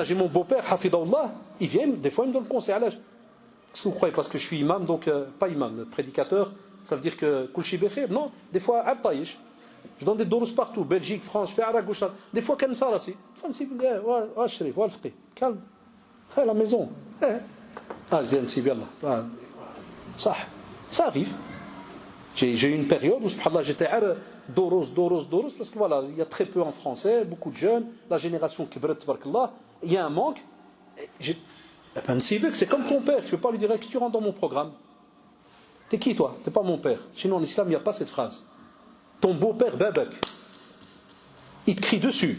J'ai mon beau-père, Hafidahullah, il vient, des fois il me donne conseil. Qu'est-ce que vous croyez? Parce que je suis imam, donc pas imam, prédicateur, ça veut dire que kulshi bekhir? Non, des fois, abtaïch. Je donne des doros partout, Belgique, France, je fais à gauche. Des fois, comme ça, là, c'est. Calme. À la maison. Je dis, ça arrive. J'ai eu une période où, subhanallah, j'étais doros, parce que voilà, il y a très peu en français, beaucoup de jeunes, la génération qui brette, il y a un manque. Eh ben, c'est comme ton père, tu ne peux pas lui dire que tu rentres dans mon programme. T'es qui toi? T'es pas mon père. Sinon en islam, il n'y a pas cette phrase. Ton beau-père, babak, il te crie dessus,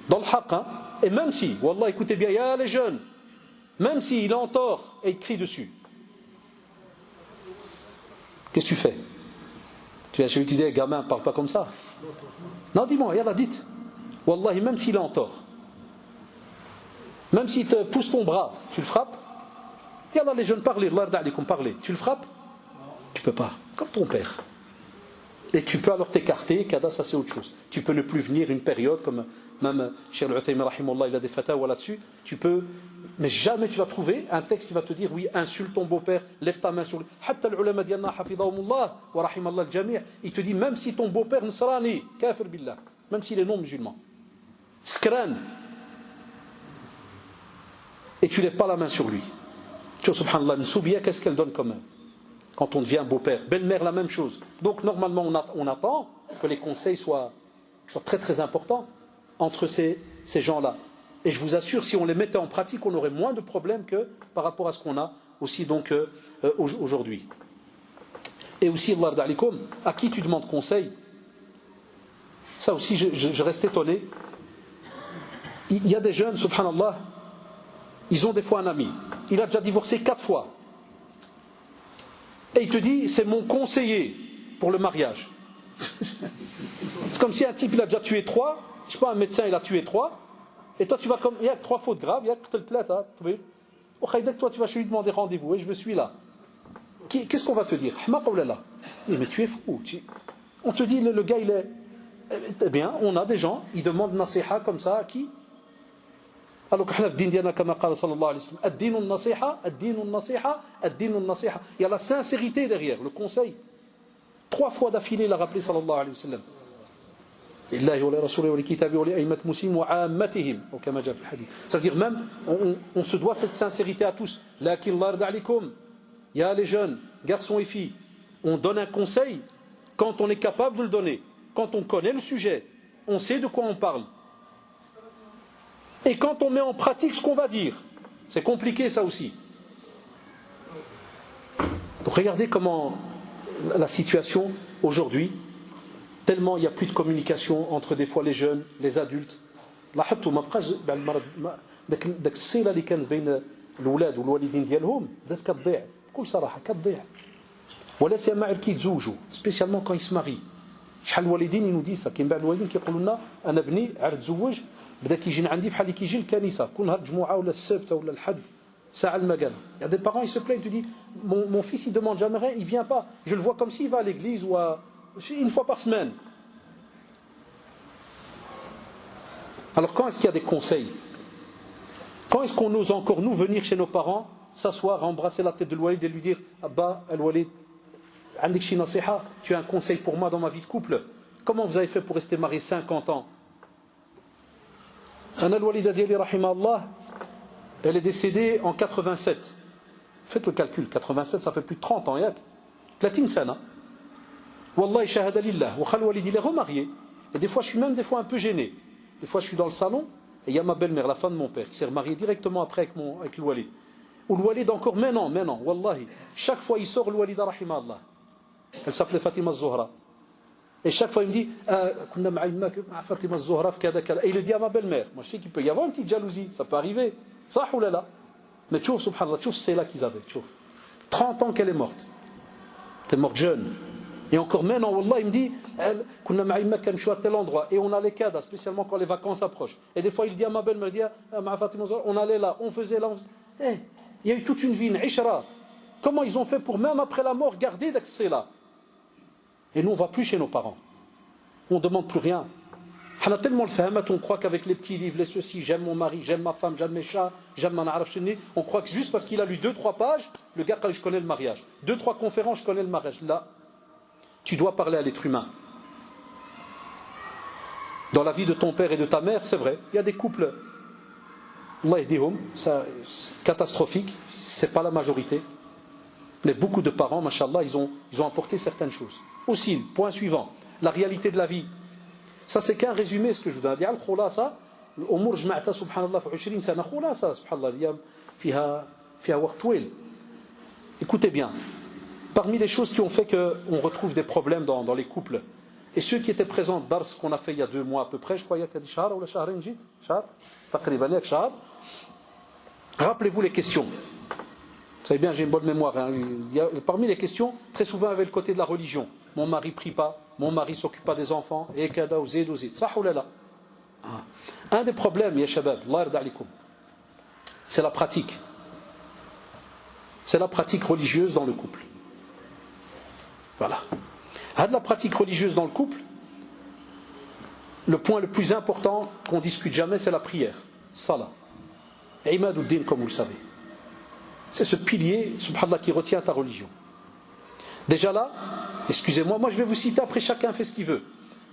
dans le haqq, hein? Et même si, wallah, écoutez bien, il y a les jeunes, même s'il est en tort et il te crie dessus, qu'est-ce que tu fais? Tu as dit, les gamins, parle pas comme ça. Non, dis-moi, yallah, dites. Wallahi, même s'il est en tort, même s'il te pousse ton bras, tu le frappes. Yallah, les jeunes, parlez, parlez. Tu le frappes? Tu peux pas, comme ton père. Et tu peux alors t'écarter, kada, ça c'est autre chose. Tu peux ne plus venir une période, comme même Cheikh Al-Uthaymin rahimahullah, il a des fatawa là-dessus. Tu peux, mais jamais tu vas trouver un texte qui va te dire, oui, insulte ton beau-père, lève ta main sur lui. Hatta l'ulama diyanna hafidahumullah wa rahimallah al-jami', il te dit, même si ton beau-père nasrani, kafir billah, même s'il est non musulman, skran, et tu lèves pas la main sur lui. Tu vois, subhanallah, une soubia, qu'est-ce qu'elle donne quand même? Quand on devient beau-père, belle-mère, la même chose. Donc normalement on attend que les conseils soient très très importants entre ces gens-là. Et je vous assure, si on les mettait en pratique, on aurait moins de problèmes que par rapport à ce qu'on a aussi donc aujourd'hui. Et aussi, Allah d'alikum, à qui tu demandes conseil? Ça aussi, je reste étonné. Il y a des jeunes, subhanallah, ils ont des fois un ami. Il a déjà divorcé 4 fois. Et il te dit, c'est mon conseiller pour le mariage. C'est comme si un type, il a déjà tué 3, je sais pas, un médecin, il a tué 3, et toi, tu vas comme, il y a 3 fautes graves, il y a toi, tu vas chez lui demander rendez-vous, et je me suis là. Qu'est-ce qu'on va te dire? Mais tu es fou. On te dit, le gars, il est... Eh bien, on a des gens, ils demandent nasiha comme ça, à qui? Alors que le din diana comme قال صلى الله عليه وسلم الدين النصيحة الدين النصيحة الدين النصيحة. Il y a la sincérité derrière le conseil. 3 fois d'affilée il a rappelé صلى الله عليه وسلم لله ولرسوله ولكتابه ولأئمة المسلمين وعامتهم أو كما جاء في الحديث. C'est-à-dire même on se doit cette sincérité à tous. لكن الله يرضى عليكم, il y a les jeunes garçons et filles, on donne un conseil quand on est capable de le donner, quand on connaît le sujet, on sait de quoi on parle. Et quand on met en pratique ce qu'on va dire, c'est compliqué ça aussi. Donc regardez comment la situation aujourd'hui, tellement il n'y a plus de communication entre des fois les jeunes, les adultes. لاحظتوا ما بقاش داك الصله اللي كانت بين الاولاد والوالدين ديالهم بدات كتضيع بكل صراحه كتضيع. ولا سيما كي يتزوجوا سبيسيالمون كون يسماري. شحال الوالدين ينودي سا كاين بعض الوالدين كيقولوا لنا انا بني عاد تزوج بدا كيجي عندي بحال اللي كيجي للكنيسه كل نهار الجمعه ولا السبت ولا الحد ساعه المكان. Il y a des parents ils se plaignent, tu dis mon fils il demande jamais rien, il vient pas. Je le vois comme s'il va à l'église ou une fois par semaine. Alors quand est-ce qu'il y a des conseils? Quand est-ce qu'on ose encore nous venir chez nos parents, s'asseoir, embrasser la tête de l'Walid et lui dire Abba, Al-Walid, عندك شي نصيحة, tu as un conseil pour moi dans ma vie de couple? Comment vous avez fait pour rester marié 50 ans? Anna Al-Walida Diali Rahimahullah, elle est décédée en 87. Faites le calcul, 87 ça fait plus de 30 ans, yak 30 sana. Wallahi shahada lillah, wa khal Walid il est remarié. Et des fois je suis même un peu gêné. Des fois je suis dans le salon et il y a ma belle-mère, la femme de mon père, qui s'est remariée directement après avec le Walid. Ou le Walid encore maintenant, wallahi. Chaque fois il sort le Walida Rahimahullah. Elle s'appelait Fatima Zohra. Et chaque fois il me dit كنا مع فاطمة الزهراء في كذا كذا. Et il le dit à ma belle-mère. Moi je sais qu'il peut y avoir une petite jalousie, ça peut arriver. صح ولا لا? Mais tu vois, subhanallah, tu vois, c'est là qu'ils avaient. 30 ans qu'elle est morte. Elle est morte jeune. Et encore maintenant, wallah, il me dit كنا مع يمك كنمشيو à tel endroit. Et on allait kada, spécialement quand les vacances approchent. Et des fois il dit à ma belle-mère, il dit مع فاطمة الزهراء, on allait là, on faisait là. Il y a eu toute une vie, une ishra. Comment ils ont fait pour même après la mort garder d'accès là? Et nous on ne va plus chez nos parents. On ne demande plus rien. On a tellement le fahamat, on croit qu'avec les petits livres, les ceci, j'aime mon mari, j'aime ma femme, j'aime mes chats, j'aime ma naraf chenni, on croit que juste parce qu'il a lu 2-3 pages, le gars, je connais le mariage. 2-3 conférences, je connais le mariage. Là, tu dois parler à l'être humain. Dans la vie de ton père et de ta mère, c'est vrai, il y a des couples, Allah yahdihum, catastrophiques, c'est pas la majorité. Mais beaucoup de parents, mashallah, ils ont apporté certaines choses. Aussi, point suivant, la réalité de la vie. Ça c'est qu'un résumé ce que je vous donne. Al-khulasa, l'umur jma'ta subhanallah fi 20 sana khulasa subhanallah. فيها وقت طويل. Écoutez bien, parmi les choses qui ont fait qu'on retrouve des problèmes dans les couples, et ceux qui étaient présents dans ce qu'on a fait il y a 2 mois à peu près, je crois il y a qu'à شهر ou شهرين جيت شهر تقريبا ياك شهر. Rappelez-vous les questions. Vous savez bien, j'ai une bonne mémoire. Parmi les questions, très souvent, il y avait le côté de la religion. Mon mari ne prie pas, mon mari ne s'occupe pas des enfants, et kada ou zid ou zid. Ça ou là. Un des problèmes, ya shabab, Allah yarda alikoum, c'est la pratique. C'est la pratique religieuse dans le couple. Voilà. La pratique religieuse dans le couple, le point le plus important qu'on discute jamais, c'est la prière. Salah. Imaduddin, comme vous le savez. C'est ce pilier, subhanallah, qui retient ta religion. Déjà là, excusez-moi, moi je vais vous citer, après chacun fait ce qu'il veut.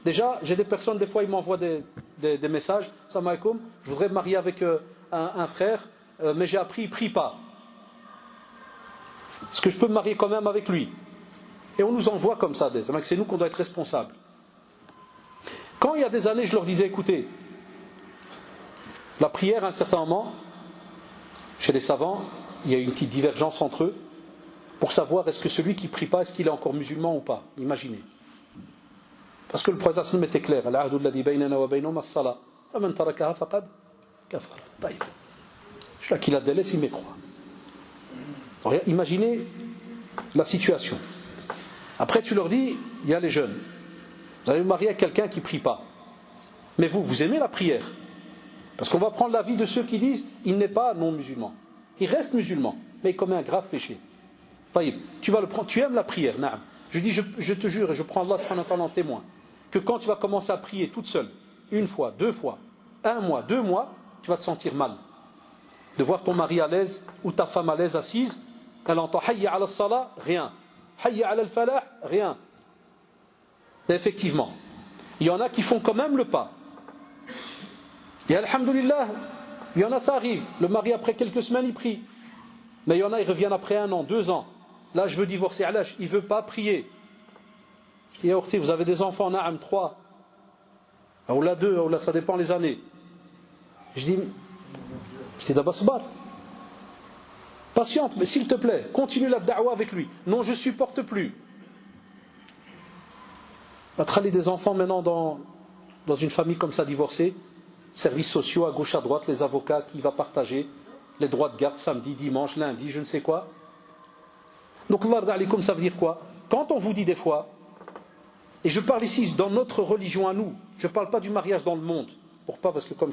Déjà, j'ai des personnes, des fois ils m'envoient des messages, salam alaikum, je voudrais me marier avec un frère, mais j'ai appris, il ne prie pas. Est-ce que je peux me marier quand même avec lui? Et on nous envoie comme ça, c'est nous qu'on doit être responsables. Quand il y a des années, je leur disais, écoutez, la prière à un certain moment, chez les savants, il y a une petite divergence entre eux pour savoir est-ce que celui qui ne prie pas, est-ce qu'il est encore musulman ou pas. Imaginez. Parce que le prophète sallam était clair. Celui qui la délaisse, il mécroit. Alors, imaginez la situation. Après, tu leur dis, il y a les jeunes. Vous allez vous marier avec quelqu'un qui ne prie pas. Mais vous aimez la prière. Parce qu'on va prendre l'avis de ceux qui disent, il n'est pas non-musulman. Il reste musulman, mais il commet un grave péché. Tu vas le prendre, tu aimes la prière, na'am. Je dis, je te jure, et je prends Allah subhanahu wa ta'ala en témoin, que quand tu vas commencer à prier toute seule, 1 fois, 2 fois, 1 mois, 2 mois, tu vas te sentir mal. De voir ton mari à l'aise, ou ta femme à l'aise assise, elle entend hayya ala salah, rien. Hayya ala al-falah, rien. Et effectivement, il y en a qui font quand même le pas. Et alhamdoulilah, il y en a, ça arrive. Le mari, après quelques semaines, il prie. Mais il y en a, ils reviennent après 1 an, 2 ans. Là, je veux divorcer. Il ne veut pas prier. Je dis, Orti, vous avez des enfants, na'am, 3. Ou là 2, ou là, ça dépend les années. Je dis, d'abasbar. Patiente, mais s'il te plaît, continue la da'wa avec lui. Non, je ne supporte plus. Attraler des enfants maintenant dans une famille comme ça, divorcée. Services sociaux à gauche à droite, les avocats qui va partager les droits de garde samedi, dimanche, lundi, je ne sais quoi. Donc Allah alikum, ça veut dire quoi? Quand on vous dit des fois, et je parle ici dans notre religion à nous, je ne parle pas du mariage dans le monde, pourquoi? Parce que comme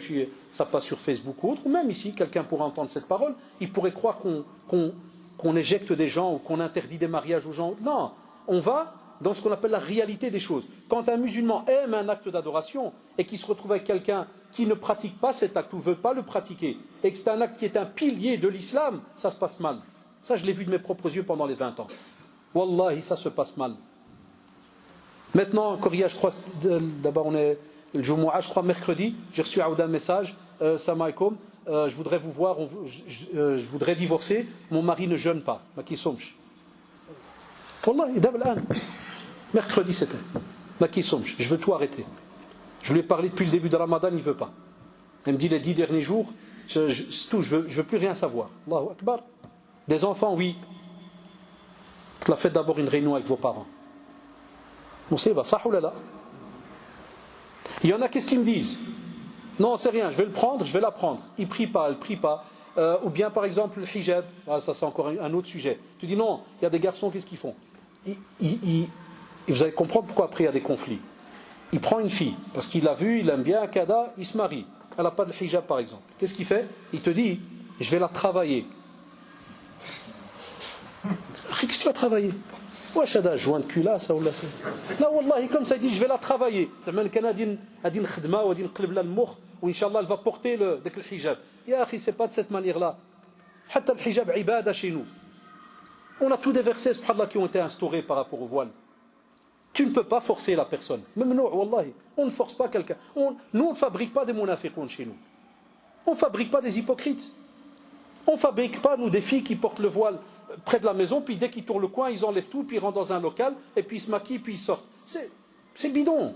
ça passe sur Facebook ou autre, ou même ici, quelqu'un pourrait entendre cette parole, il pourrait croire qu'on éjecte des gens ou qu'on interdit des mariages aux gens. Non, on va dans ce qu'on appelle la réalité des choses. Quand un musulman aime un acte d'adoration et qu'il se retrouve avec quelqu'un qui ne pratique pas cet acte ou ne veut pas le pratiquer, et que c'est un acte qui est un pilier de l'islam, ça se passe mal. Ça, je l'ai vu de mes propres yeux pendant les 20 ans. Wallahi, ça se passe mal. Maintenant, Korea, je crois, d'abord on est le Jumu'ah, je crois mercredi, j'ai reçu un message, Salam alaikum, je voudrais vous voir, je voudrais divorcer, mon mari ne jeûne pas. Maki somch. Wallahi, mercredi c'était. Maki somch, je veux tout arrêter. Je lui ai parlé depuis le début de Ramadan, il ne veut pas. Il me dit les 10 derniers jours, c'est tout, je veux plus rien savoir. Allahu Akbar. Des enfants, oui. Faites d'abord une réunion avec vos parents. On sait, ça ou là. Il y en a, qu'est-ce qu'ils me disent? Non, c'est rien, je vais le prendre, je vais l'apprendre. Il ne prie pas, elle ne prie pas. Ou bien, par exemple, le hijab. Ah, ça, c'est encore un autre sujet. Tu dis non, il y a des garçons, qu'est-ce qu'ils font? Vous allez comprendre pourquoi après il y a des conflits. Il prend une fille, parce qu'il l'a vue, il aime bien, Kada, il se marie. Elle n'a pas de hijab, par exemple. Qu'est-ce qu'il fait? Il te dit, je vais la travailler. Qu'est-ce que tu vas travailler? واش هذا جوان كولاسه ولا لا والله comme ça il dit je vais la travailler زعما كان غادي نخدمها وغادي نقلب لها المخ وان شاء الله elle va porter داك الحجاب يا اخي c'est pas de cette manière là حتى الحجاب عباده chez nous on a tous des versets subhanallah qui ont été instaurés par rapport au voile. Tu ne peux pas forcer la personne. ممنوع والله. On ne force pas quelqu'un. Nous on ne fabrique pas des munafiqoun chez nous. On ne fabrique pas des hypocrites. On ne fabrique pas nous des filles qui portent le voile près de la maison, puis dès qu'ils tournent le coin, ils enlèvent tout, puis ils rentrent dans un local, et puis ils se maquillent, puis ils sortent. C'est bidon.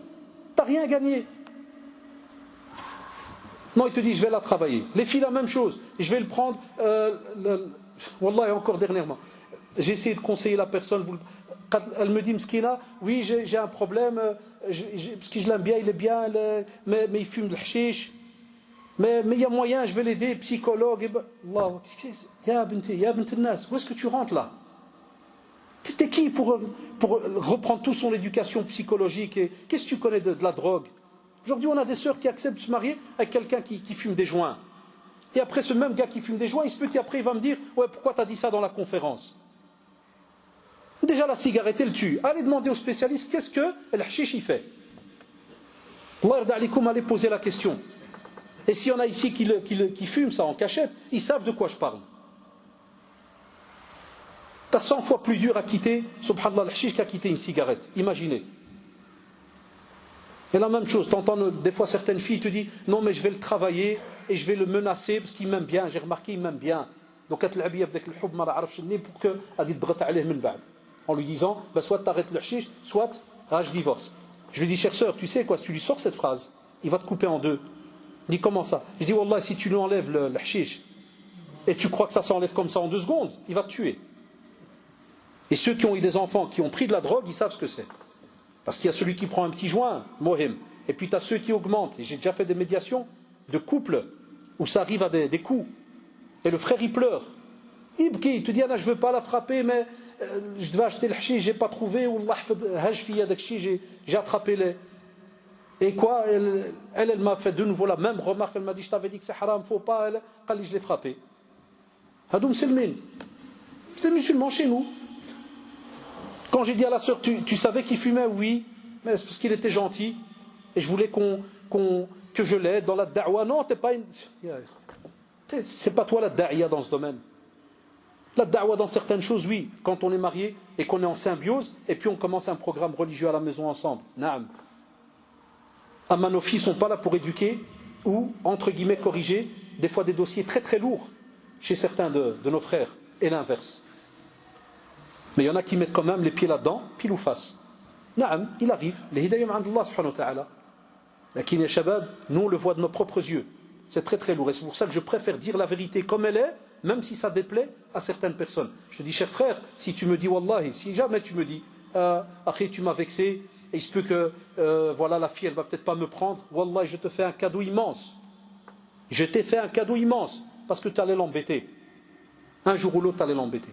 T'as rien gagné. Non, il te dit, je vais la travailler. Les filles, la même chose. Je vais le prendre. Wallah, encore dernièrement. J'ai essayé de conseiller la personne. Elle me dit, Mskina, oui, j'ai un problème. Parce que je l'aime bien, il est bien, mais il fume le hashish. Mais il y a moyen, je vais l'aider, psychologue. Allah, ya bint al-nas, où est-ce que tu rentres là? T'es qui pour reprendre tout son éducation psychologique? Qu'est-ce que tu connais de la drogue? Aujourd'hui, on a des sœurs qui acceptent de se marier avec quelqu'un qui fume des joints. Et après, ce même gars qui fume des joints, il se peut qu'après, il va me dire, ouais, pourquoi tu as dit ça dans la conférence? Déjà, la cigarette, elle tue. Allez demander aux spécialistes, qu'est-ce que le hashish il fait? Allah yarda alikoum, allez poser la question. Et s'il y en a ici qui fument ça en cachette, ils savent de quoi je parle. T'as 100 fois plus dur à quitter, subhanallah, le hashish qu'à quitter une cigarette. Imaginez. Et la même chose, t'entends des fois certaines filles te disent, non mais je vais le travailler et je vais le menacer parce qu'il m'aime bien, j'ai remarqué il m'aime bien. Donc pour que en lui disant, soit tu arrêtes le hashish, soit je divorce. Je lui dis, chère sœur, tu sais quoi, si tu lui sors cette phrase, il va te couper en deux. Il dit, comment ça? Je dis, wallah, si tu lui enlèves le hashish et tu crois que ça s'enlève comme ça en 2 secondes, il va te tuer. Et ceux qui ont eu des enfants qui ont pris de la drogue, ils savent ce que c'est. Parce qu'il y a celui qui prend un petit joint, mohim, et puis tu as ceux qui augmentent. Et j'ai déjà fait des médiations de couples où ça arrive à des coups. Et le frère il pleure. Il te dit, je ne veux pas la frapper, mais je devais acheter le hashish, je n'ai pas trouvé, ou j'ai attrapé les. Et quoi, elle m'a fait de nouveau la même remarque, elle m'a dit, je t'avais dit que c'est haram, faut pas, je l'ai frappé. Hadoum Selmin. C'est musulman chez nous. Quand j'ai dit à la sœur, tu savais qu'il fumait? Oui, mais c'est parce qu'il était gentil. Et je voulais que je l'aide dans la da'wa. Non, t'es pas une... C'est pas toi la da'ia dans ce domaine. La da'wa dans certaines choses, oui. Quand on est marié et qu'on est en symbiose, et puis on commence un programme religieux à la maison ensemble. Naam. Amma, nos filles ne sont pas là pour éduquer ou, entre guillemets, corriger des fois des dossiers très très lourds chez certains de nos frères. Et l'inverse. Mais il y en a qui mettent quand même les pieds là-dedans, pile ou face. Naam, il arrive. Les hidayam and Allah subhanahu wa ta'ala. Lakin ya shabab, nous on le voit de nos propres yeux. C'est très très lourd. Et c'est pour ça que je préfère dire la vérité comme elle est, même si ça déplaît à certaines personnes. Je te dis, cher frère, si tu me dis, wallahi, si jamais tu me dis, après tu m'as vexé, et il se peut que, voilà, la fille, elle va peut-être pas me prendre, wallahi, je te fais un cadeau immense. Je t'ai fait un cadeau immense, parce que tu allais l'embêter. Un jour ou l'autre, tu allais l'embêter.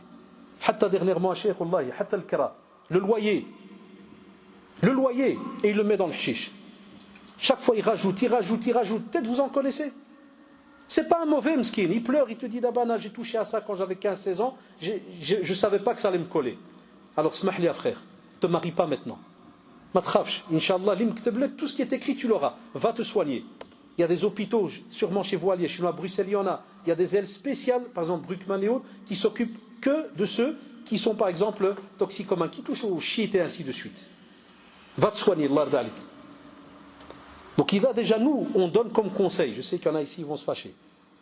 Hatta dernièrement, Cheikh Wallahi, hatta al-kara, le loyer, et il le met dans le hashish. Chaque fois, il rajoute. Peut-être vous en connaissez. C'est pas un mauvais mskin. Il pleure, il te dit, d'abana, j'ai touché à ça quand j'avais 15-16 ans, je ne savais pas que ça allait me coller. Alors, smahli, frère, te marie pas maintenant. Matrafsh, Inch'Allah, tout ce qui est écrit, tu l'auras. Va te soigner. Il y a des hôpitaux, sûrement chez vous, chez nous à Bruxelles, il y en a. Il y a des ailes spéciales, par exemple Bruckmann et autres, qui s'occupent que de ceux qui sont, par exemple, toxicomanes, qui touchent aux chiites et ainsi de suite. Va te soigner, Allah d'alik. Donc il va déjà, nous, on donne comme conseil. Je sais qu'il y en a ici, ils vont se fâcher.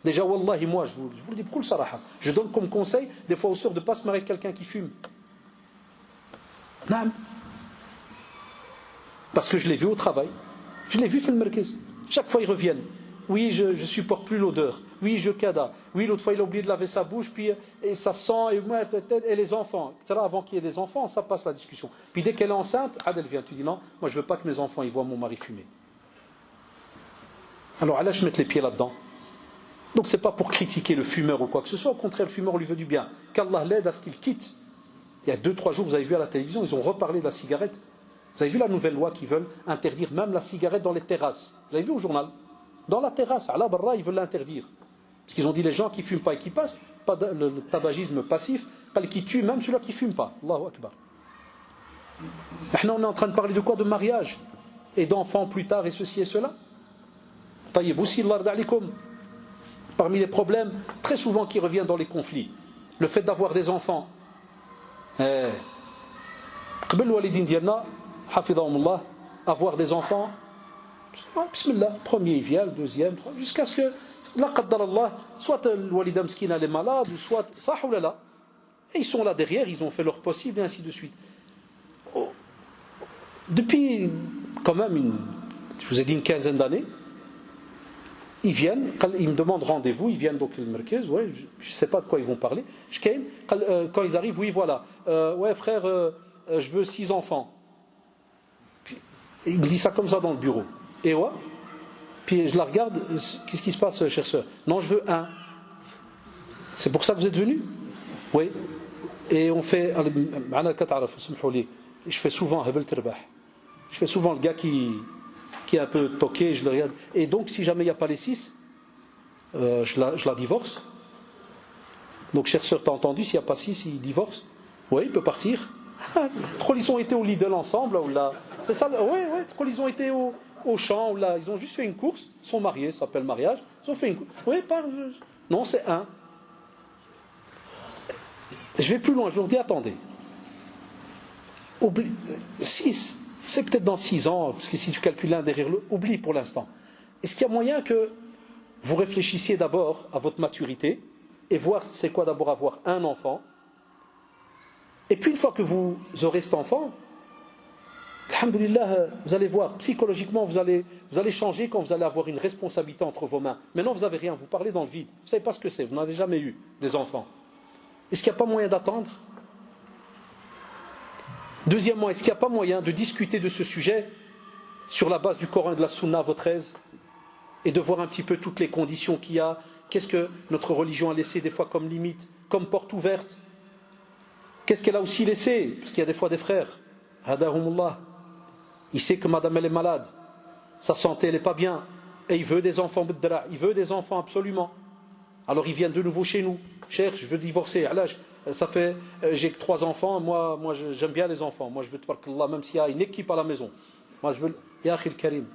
Déjà, wallahi, moi, je vous le dis, pour saraha. Je donne comme conseil, des fois aux sœurs, de ne pas se marier avec quelqu'un qui fume. Naam. Parce que je l'ai vu au travail. Je l'ai vu faire le merkez. Chaque fois, ils reviennent. Oui, je ne supporte plus l'odeur. Oui, je cada. Oui, l'autre fois, il a oublié de laver sa bouche, puis et ça sent, et les enfants. Avant qu'il y ait des enfants, ça passe la discussion. Puis dès qu'elle est enceinte, elle vient. Tu dis non, moi, je ne veux pas que mes enfants ils voient mon mari fumer. Alors, allez, je mets les pieds là-dedans. Donc, ce n'est pas pour critiquer le fumeur ou quoi que ce soit. Au contraire, le fumeur lui veut du bien. Qu'Allah l'aide à ce qu'il quitte. Il y a 2-3 jours, vous avez vu à la télévision, ils ont reparlé de la cigarette. Vous avez vu la nouvelle loi qui veulent interdire même la cigarette dans les terrasses. Vous avez vu au journal? Dans la terrasse, à la barra, ils veulent l'interdire. Parce qu'ils ont dit les gens qui ne fument pas et qui passent, pas le tabagisme passif, qui tue même celui-là qui ne fume pas. Allahu Akbar. Maintenant, on est en train de parler de quoi? De mariage. Et d'enfants plus tard et ceci et cela. Taïeb aussi, Allah d'alikum. Parmi les problèmes, très souvent qui reviennent dans les conflits, le fait d'avoir des enfants. Avoir des enfants, bismillah, premier il vient, le deuxième, jusqu'à ce que, la qaddar soit le walida mskina est malade, ou soit, ça ou là. Et ils sont là derrière, ils ont fait leur possible, et ainsi de suite. Depuis, quand même, je vous ai dit une quinzaine d'années, ils viennent, ils me demandent rendez-vous, ils viennent donc le merkez, ouais, je ne sais pas de quoi ils vont parler. Quand ils arrivent, oui voilà, ouais frère, je veux 6 enfants. Puis, il me dit ça comme ça dans le bureau. Et ouais, puis je la regarde, qu'est-ce qui se passe, chère sœur? Non, je veux 1. C'est pour ça que vous êtes venus? Oui. Et on fait, je fais souvent je fais souvent le gars qui est un peu toqué, je le regarde. Et donc, si jamais il n'y a pas les 6, je la divorce. Donc, chère sœur, t'as entendu, s'il n'y a pas 6, il divorce. Oui, il peut partir. Ils ont été au Lidl ensemble, ou là. C'est ça, oui, ils ont été au champ, ou là. Ils ont juste fait une course, ils sont mariés, ça s'appelle mariage. Ils ont fait une course. Oui, non, c'est 1. Je vais plus loin, je leur dis, attendez. 6. C'est peut-être dans 6 ans, parce que si tu calcules l'un derrière l'autre, oublie pour l'instant. Est-ce qu'il y a moyen que vous réfléchissiez d'abord à votre maturité et voir c'est quoi d'abord avoir un enfant, et puis une fois que vous aurez cet enfant, alhamdoulilah, vous allez voir, psychologiquement vous allez changer quand vous allez avoir une responsabilité entre vos mains. Maintenant vous n'avez rien, vous parlez dans le vide, vous ne savez pas ce que c'est, vous n'avez jamais eu des enfants. Est-ce qu'il n'y a pas moyen d'attendre? Deuxièmement, est-ce qu'il n'y a pas moyen de discuter de ce sujet sur la base du Coran et de la Sunna à votre aise, et de voir un petit peu toutes les conditions qu'il y a, qu'est-ce que notre religion a laissé des fois comme limite, comme porte ouverte, qu'est-ce qu'elle a aussi laissé, parce qu'il y a des fois des frères, hadahumullah, il sait que madame elle est malade, sa santé elle n'est pas bien, et il veut des enfants, il veut des enfants absolument, alors ils viennent de nouveau chez nous, cher, je veux divorcer, ça fait, j'ai que 3 enfants, moi j'aime bien les enfants, moi je veux tabarakallah, même s'il y a une équipe à la maison, moi je veux, ya akhil karim,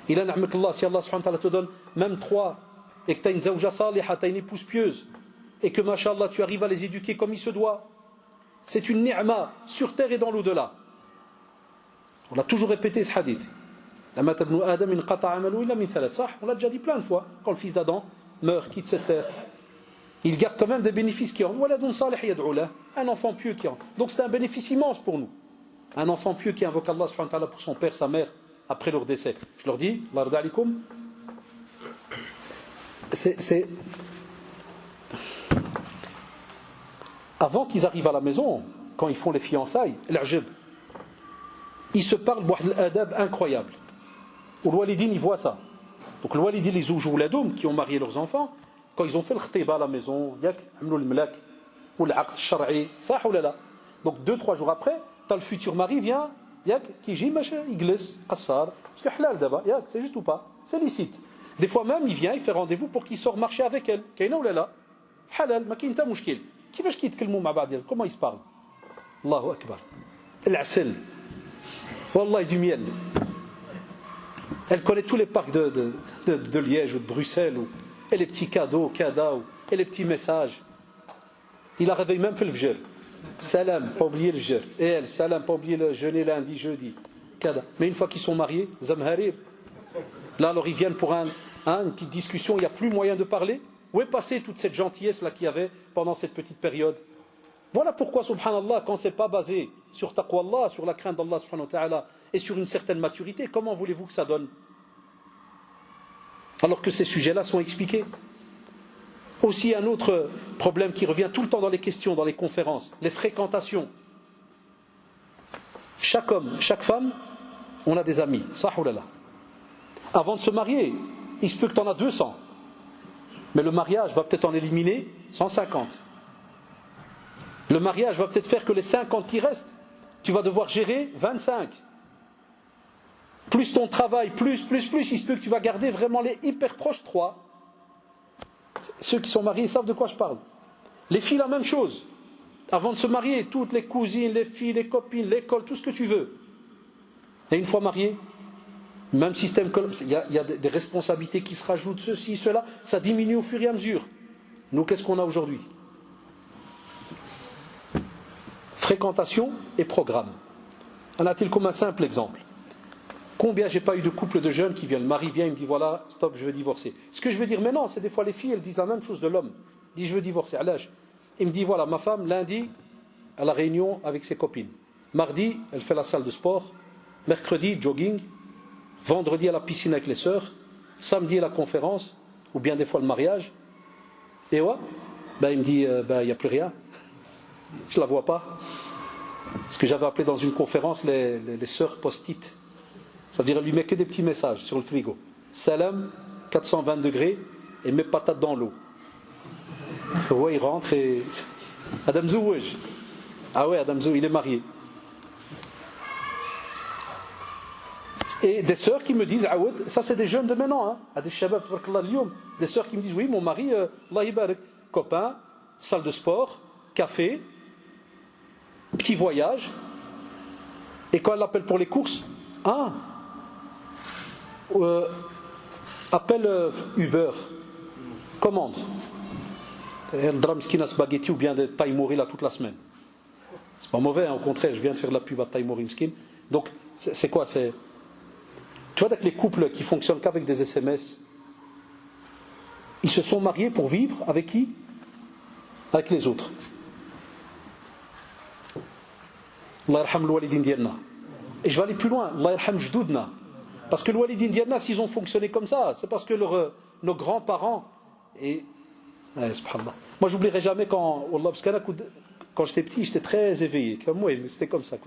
il a na'makallah, si Allah subhanahu wa ta'ala te donne même 3, et que tu as une zawja saliha, tu as une épouse pieuse, et que mashallah tu arrives à les éduquer comme il se doit, c'est une ni'ma sur terre et dans l'au-delà. On a toujours répété ce hadith, on l'a déjà dit plein de fois, quand le fils d'Adam meurt, quitte cette terre, il garde quand même des bénéfices qui ont. Un enfant pieux qui ont. Donc c'est un bénéfice immense pour nous. Un enfant pieux qui invoque Allah subhanahu wa ta'ala pour son père, sa mère, après leur décès. Je leur dis, c'est avant qu'ils arrivent à la maison, quand ils font les fiançailles, ils se parlent d'adab incroyable. Ou le walidin, ils voient ça. Donc le walidin, les oujouladum qui ont marié leurs enfants, quand ils ont fait le khtiba à la maison, ou l'aqd shar'i, ça ou là. Donc 2-3 jours après, t'as le futur mari vient, qui il glisse, qassar, parce que halal d'abord, c'est juste ou pas, c'est licite. Des fois même, il vient, il fait rendez-vous pour qu'il sorte marcher avec elle. Kayna ou là, halal, ma kinta mouchkil. Qui va-je quitter le mot ma ba'd, comment ils se parlent? Allahu akbar. L'asel. Wallah, du miel. Elle connaît tous les parcs de Liège ou de Bruxelles, et les petits cadeaux, et les petits messages. Il a réveillé même fait le fjr. Salam, pas oublier le fjr. Et elle, salam, pas oublier le jeûner lundi, jeudi. Mais une fois qu'ils sont mariés, zamharir. Là, alors ils viennent pour une petite discussion, il n'y a plus moyen de parler. Où est passée toute cette gentillesse là qu'il y avait pendant cette petite période? Voilà pourquoi, subhanallah, quand ce n'est pas basé sur taqwa Allah, sur la crainte d'Allah subhanahu wa ta'ala, et sur une certaine maturité, comment voulez-vous que ça donne? Alors que ces sujets-là sont expliqués. Aussi un autre problème qui revient tout le temps dans les questions, dans les conférences, les fréquentations. Chaque homme, chaque femme, on a des amis. Sahoulala. Avant de se marier, il se peut que tu en as 200. Mais le mariage va peut-être en éliminer 150. Le mariage va peut-être faire que les 50 qui restent, tu vas devoir gérer 25. Plus ton travail, plus, il se peut que tu vas garder vraiment les hyper proches 3. Ceux qui sont mariés savent de quoi je parle. Les filles, la même chose. Avant de se marier, toutes les cousines, les filles, les copines, l'école, tout ce que tu veux. Et une fois marié, même système, il y a des responsabilités qui se rajoutent, ceci, cela, ça diminue au fur et à mesure. Nous, qu'est-ce qu'on a aujourd'hui? Fréquentation et programme. En a-t-il comme un simple exemple? Combien j'ai pas eu de couples de jeunes qui viennent, le mari vient, il me dit voilà, stop, je veux divorcer. Ce que je veux dire, mais non, c'est des fois les filles, elles disent la même chose de l'homme. Il dit je veux divorcer, à l'âge. Il me dit voilà, ma femme, lundi, à la réunion avec ses copines. Mardi, elle fait la salle de sport. Mercredi, jogging. Vendredi, à la piscine avec les sœurs. samedi la conférence, ou bien des fois le mariage. Et ouais, il me dit, il n'y a plus rien. Je ne la vois pas. Ce que j'avais appelé dans une conférence les sœurs post-it. C'est-à-dire, elle lui met que des petits messages sur le frigo. Salam, 420 degrés, et mes patates dans l'eau. Ouais, il rentre et... Adam Zouwej. Ah ouais, Adam Zou, il est marié. Et des sœurs qui me disent, Aoud, ça c'est des jeunes de maintenant, des shabab, des sœurs qui me disent, oui, mon mari, Allah ibarak, copain, salle de sport, café, petit voyage, et quand elle l'appelle pour les courses, appelle Uber, commande. Elle dramskina spaghetti ou bien des taïmouri là toute la semaine. C'est pas mauvais, au contraire, je viens de faire de la pub à taïmouri mskin. Donc, c'est quoi? Tu vois, avec les couples qui fonctionnent qu'avec des SMS, ils se sont mariés pour vivre avec qui? Avec les autres. Allah yarham l'walidin dialna. Et je vais aller plus loin. Allah yarham jdoudna. Parce que l'walidin dialna, s'ils ont fonctionné comme ça, c'est parce que nos grands-parents. Subhanallah. Moi, j'oublierai jamais quand j'étais petit, j'étais très éveillé. Comme moi, c'était comme ça.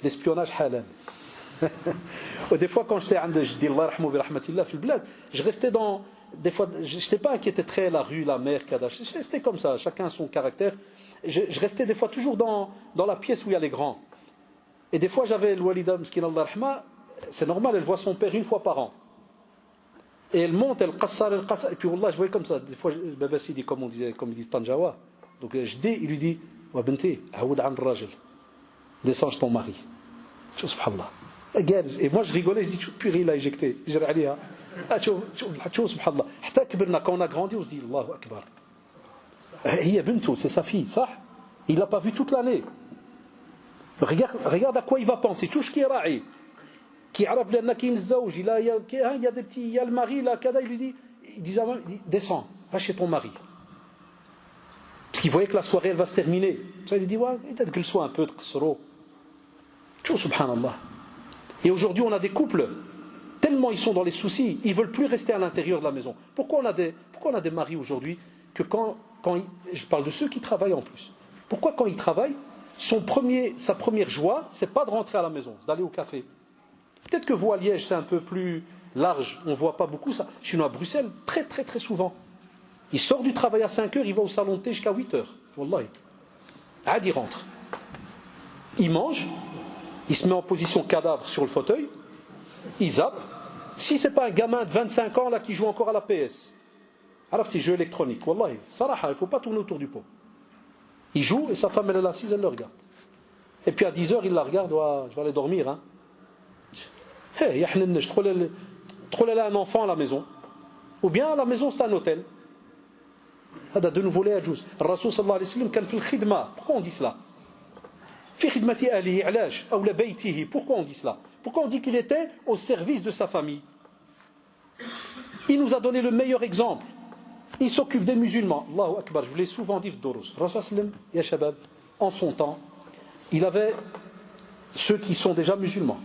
L'espionnage halal. Des fois, quand j'étais je restais dans. Des fois, je n'étais pas inquiété très la rue, la mer, c'était comme ça, chacun son caractère. Je restais des fois toujours dans la pièce où il y a les grands. Et des fois, j'avais le walida mskin Allah rahma, c'est normal, elle voit son père une fois par an. Et elle monte, elle qassar, et puis wallah, je voyais comme ça. Des fois, Baba Sidi, comme il dit Tanjawa. Donc je dis, il lui dit, wa binti, aoud an rajul. Descends ton mari. Subhanallah. Et moi je rigolais, je dis, purée, il a éjecté. Je dirais, allez, subhanallah. Quand on a grandi, on se dit, Allahu Akbar. C'est sa fille, ça. Il ne l'a pas vu toute l'année. Regarde à quoi il va penser. Tout ce qui est ra'i. Qui arabe il y a des petits, il y a le mari là, il lui dit, descends, va chez ton mari. Parce qu'il voyait que la soirée elle va se terminer. Ça il lui dit, ouais, peut-être qu'il soit un peu de ksro. Tout subhanallah. Et aujourd'hui on a des couples, tellement ils sont dans les soucis, ils ne veulent plus rester à l'intérieur de la maison. Pourquoi on a des maris aujourd'hui que quand je parle de ceux qui travaillent en plus. Pourquoi quand ils travaillent, sa première joie, c'est pas de rentrer à la maison, c'est d'aller au café. Peut-être que vous à Liège c'est un peu plus large, on ne voit pas beaucoup ça. Chez nous à Bruxelles, très très très souvent. Il sort du travail à 5h, il va au salon de thé jusqu'à 8h. Wallahi. Il rentre. Il mange, il se met en position cadavre sur le fauteuil, il zappe. Si c'est pas un gamin de 25 ans là qui joue encore à la PS, alors petit jeu électronique, wallahi, saraha, il ne faut pas tourner autour du pot. Il joue et sa femme elle est assise, elle le regarde. Et puis à 10h il la regarde, je vais aller dormir. Hey, je trouve un enfant à la maison. Ou bien à la maison c'est un hôtel. De nouveau les ajouz. Rasoul sallallahu alayhi wa sallam kan fil khidma. Pourquoi on dit cela? Fi khidmati alihi alaj ou la baytihi. Pourquoi on dit cela? Pourquoi on dit qu'il était au service de sa famille? Il nous a donné le meilleur exemple. Il s'occupe des musulmans. Allahu Akbar, je vous l'ai souvent dit Fdorus. Rasoul sallam, ya shabab, en son temps, il avait ceux qui sont déjà musulmans.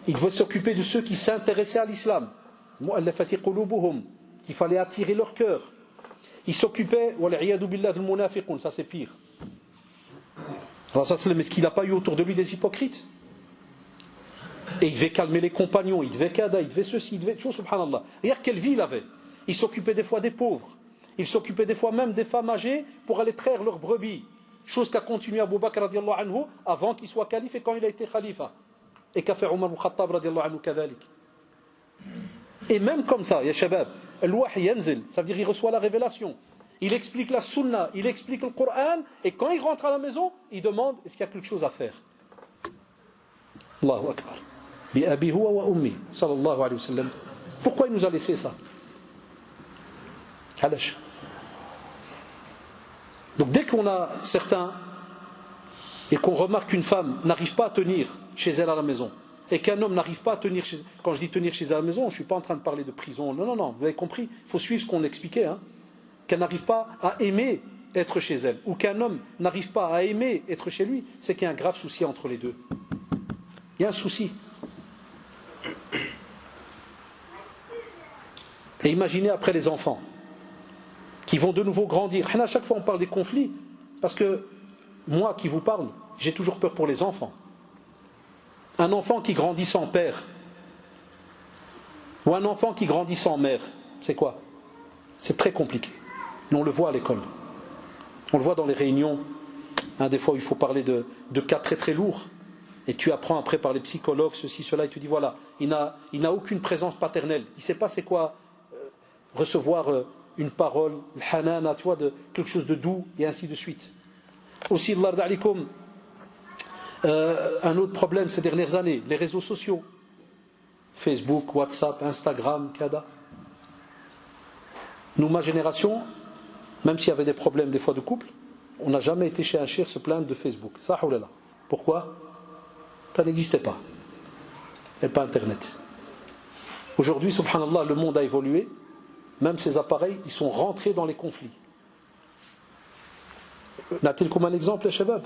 Il devait s'occuper de ceux qui s'intéressaient à l'islam. Mu'allafati qulubuhum, qu'il fallait attirer leur cœur. Il s'occupait, wal'iyadu billah, del munafiqun, ça c'est pire. Est-ce qu'il n'a pas eu autour de lui des hypocrites? Et il devait calmer les compagnons, il devait kada, il devait ceci, il devait tout, subhanallah. Regarde quelle vie il avait. Il s'occupait des fois des pauvres. Il s'occupait des fois même des femmes âgées pour aller traire leurs brebis. Chose qu'a continué Abu Bakr radiallahu anhu avant qu'il soit calife et quand il a été khalifa. Et qu'a fait Omar al-Khattab radiallahu anhu kadhalik. Et même comme ça, ya shabab, al-wahy yanzil, ça veut dire il reçoit la révélation. Il explique la sunna, il explique le Coran, et quand il rentre à la maison, il demande est-ce qu'il y a quelque chose à faire. Allahu Akbar. Bi abi huwa wa ummi, sallallahu alayhi wa sallam. Pourquoi il nous a laissé ça? Halash. Donc dès qu'on a certains, et qu'on remarque qu'une femme n'arrive pas à tenir chez elle à la maison, et qu'un homme n'arrive pas à tenir chez elle, quand je dis tenir chez elle à la maison, je ne suis pas en train de parler de prison, non, vous avez compris, il faut suivre ce qu'on expliquait, qu'elle n'arrive pas à aimer être chez elle, ou qu'un homme n'arrive pas à aimer être chez lui, c'est qu'il y a un grave souci entre les deux. Il y a un souci. Et imaginez après les enfants qui vont de nouveau grandir. À chaque fois on parle des conflits, parce que moi qui vous parle, j'ai toujours peur pour les enfants. Un enfant qui grandit sans père, ou un enfant qui grandit sans mère, c'est quoi? C'est très compliqué. Mais on le voit à l'école. On le voit dans les réunions. Des fois où il faut parler de cas très très lourds. Et tu apprends après par les psychologues, ceci, cela, et tu dis voilà, il n'a aucune présence paternelle. Il ne sait pas c'est quoi recevoir une parole, le hanana, tu vois, quelque chose de doux, et ainsi de suite. Aussi, Allah alaikum, un autre problème ces dernières années, les réseaux sociaux. Facebook, WhatsApp, Instagram, Kada. Nous, ma génération, même s'il y avait des problèmes des fois de couple, on n'a jamais été chez un cheikh se plaindre de Facebook. Ça, oulala. Pourquoi? Ça n'existait pas. Et pas Internet. Aujourd'hui, subhanallah, le monde a évolué. Même ces appareils, ils sont rentrés dans les conflits. N'a-t-il comme un exemple, les shabab?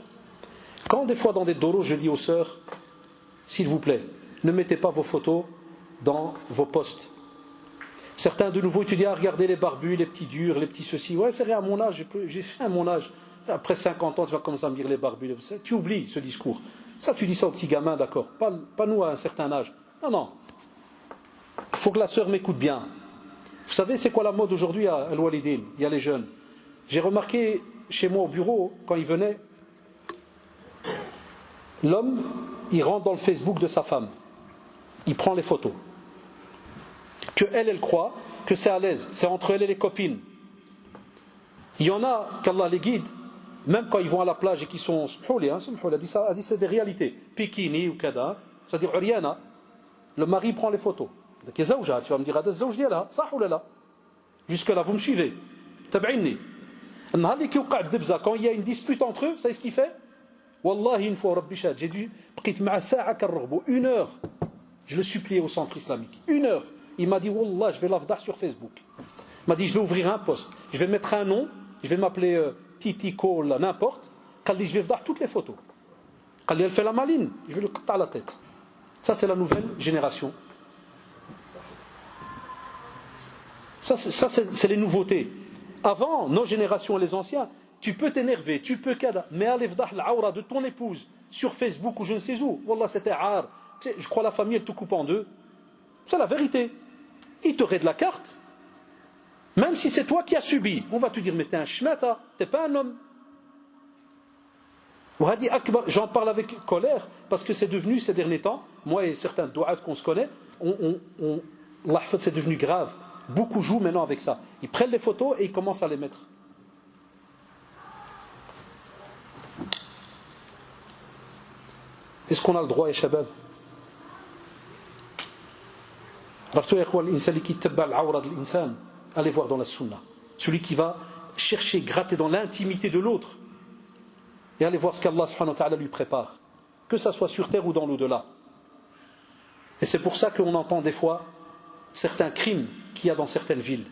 Quand des fois dans des doros, je dis aux sœurs, s'il vous plaît, ne mettez pas vos photos dans vos posts. Certains de nouveau étudiants, regardez les barbus, les petits durs, les petits ceci. Ouais, c'est rien à mon âge, j'ai fait à mon âge. Après 50 ans, tu vas commencer à me dire les barbus. Tu oublies ce discours. Ça, tu dis ça aux petits gamins, d'accord. Pas nous à un certain âge. Non, non. Il faut que la sœur m'écoute bien. Vous savez, c'est quoi la mode aujourd'hui à Al-Walidin? Il y a les jeunes. J'ai remarqué chez moi au bureau, quand ils venaient, l'homme, il rentre dans le Facebook de sa femme. Il prend les photos. Que elle croit que c'est à l'aise. C'est entre elle et les copines. Il y en a, qu'Allah les guide, même quand ils vont à la plage et qu'ils sont smhouli, a dit c'est des réalités. Pikini ou kada, c'est-à-dire Uriana. Le mari prend les photos. Tu vas me dire, jusque là, vous me suivez. Quand il y a une dispute entre eux, vous savez ce qu'il fait? Wallahi, une fois, j'ai dû, 1 heure, je le suppliais au centre islamique. 1 heure. Il m'a dit, Wallah, je vais l'afdar sur Facebook. Il m'a dit, je vais ouvrir un post. Je vais mettre un nom, je vais m'appeler Titi, Cole, n'importe. Il dit, je vais afdar toutes les photos. Il dit, elle fait la maline, je vais lui couper à la tête. Ça, c'est la nouvelle génération. Ça, c'est les nouveautés. Avant, nos générations et les anciens, tu peux t'énerver, tu peux kada, mais aller vdah l'aura de ton épouse sur Facebook ou je ne sais où, wallah, c'était rare. Tu sais, je crois la famille, elle te coupe en deux. C'est la vérité. Il te de la carte. Même si c'est toi qui as subi, on va te dire, mais t'es un shmata, t'es pas un homme. J'en parle avec colère, parce que c'est devenu ces derniers temps, moi et certains douat qu'on se connaît, c'est devenu grave. Beaucoup jouent maintenant avec ça. Ils prennent les photos et ils commencent à les mettre. Est-ce qu'on a le droit, shabab? Allez voir dans la sunna. Celui qui va chercher, gratter dans l'intimité de l'autre. Et allez voir ce qu'Allah subhanahu wa ta'ala lui prépare. Que ça soit sur terre ou dans l'au-delà. Et c'est pour ça qu'on entend des fois certains crimes qu'il y a dans certaines villes.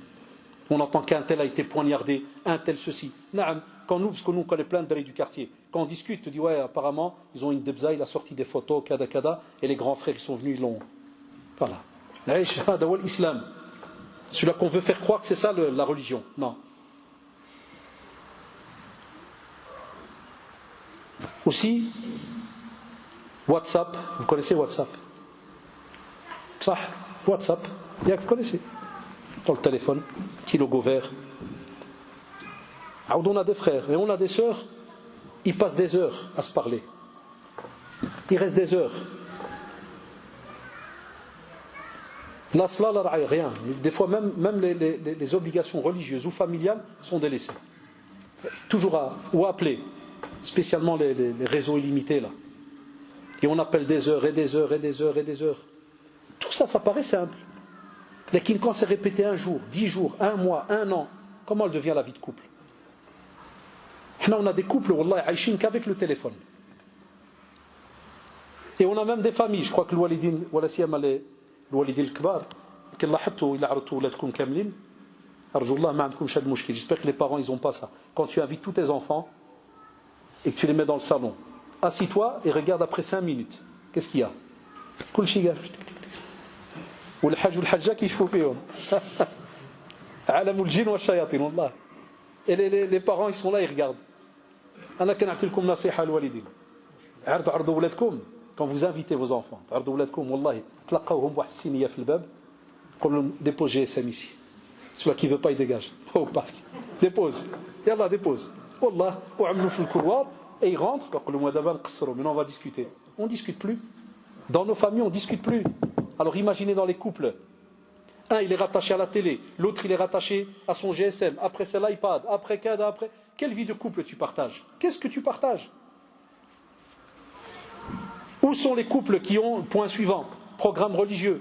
On entend qu'un tel a été poignardé, un tel ceci. Quand nous, parce que nous on connaît plein de du quartier, quand on discute, tu dis ouais, apparemment, ils ont une debza, il a sorti des photos, kada kada, et les grands frères qui sont venus, ils l'ont. Voilà. L'islam. Celui-là qu'on veut faire croire que c'est ça la religion. Non. Aussi, WhatsApp, vous connaissez WhatsApp? Ça, WhatsApp, vous connaissez? Dans le téléphone, petit logo vert. On a des frères et on a des sœurs, ils passent des heures à se parler. Il reste des heures. Là, cela, rien. Des fois, même les obligations religieuses ou familiales sont délaissées. Toujours ou appeler, spécialement les réseaux illimités là. Et on appelle des heures et des heures et des heures et des heures. Tout ça, ça paraît simple. Mais quand c'est répété un jour, 10 jours, 1 mois, 1 an, comment elle devient la vie de couple? On a des couples, wallah, aïchin qu'avec le téléphone. Et on a même des familles, je crois que le walidin, wala siyama le walidin al-kbar, qu'Allah habtou ila aratu ouladkoum kamlin, arjullah ma andkoum shad mouchkil. J'espère que les parents, ils n'ont pas ça. Quand tu invites tous tes enfants et que tu les mets dans le salon, assis-toi et regarde après 5 minutes. Qu'est-ce qu'il y a? Kul shiga. Ou le hajj ou le hajja qui faut faire. عالم الجن والشياطين والله. Et les parents ils sont là, ils regardent. أنا كنعطي لكم نصيحة للوالدين. عرضوا ولادكم quand vous invitez vos enfants. عرضوا ولادكم والله تلقاوهم بواحد السينية في الباب. قول لهم dépose GSM ici. Celui qui veut pas il dégage. Au parc. Dépose. يلا dépose. والله وعملوا في الكولوار et ils rentrent. يقولوا moi d'abord نقصروا. Maintenant on va discuter. On discute plus. Dans nos familles on discute plus. Alors imaginez dans les couples. Un, il est rattaché à la télé, l'autre, il est rattaché à son GSM, après c'est l'iPad, après CAD, après... Quelle vie de couple tu partages? Qu'est-ce que tu partages? Où sont les couples qui ont, point suivant, programme religieux?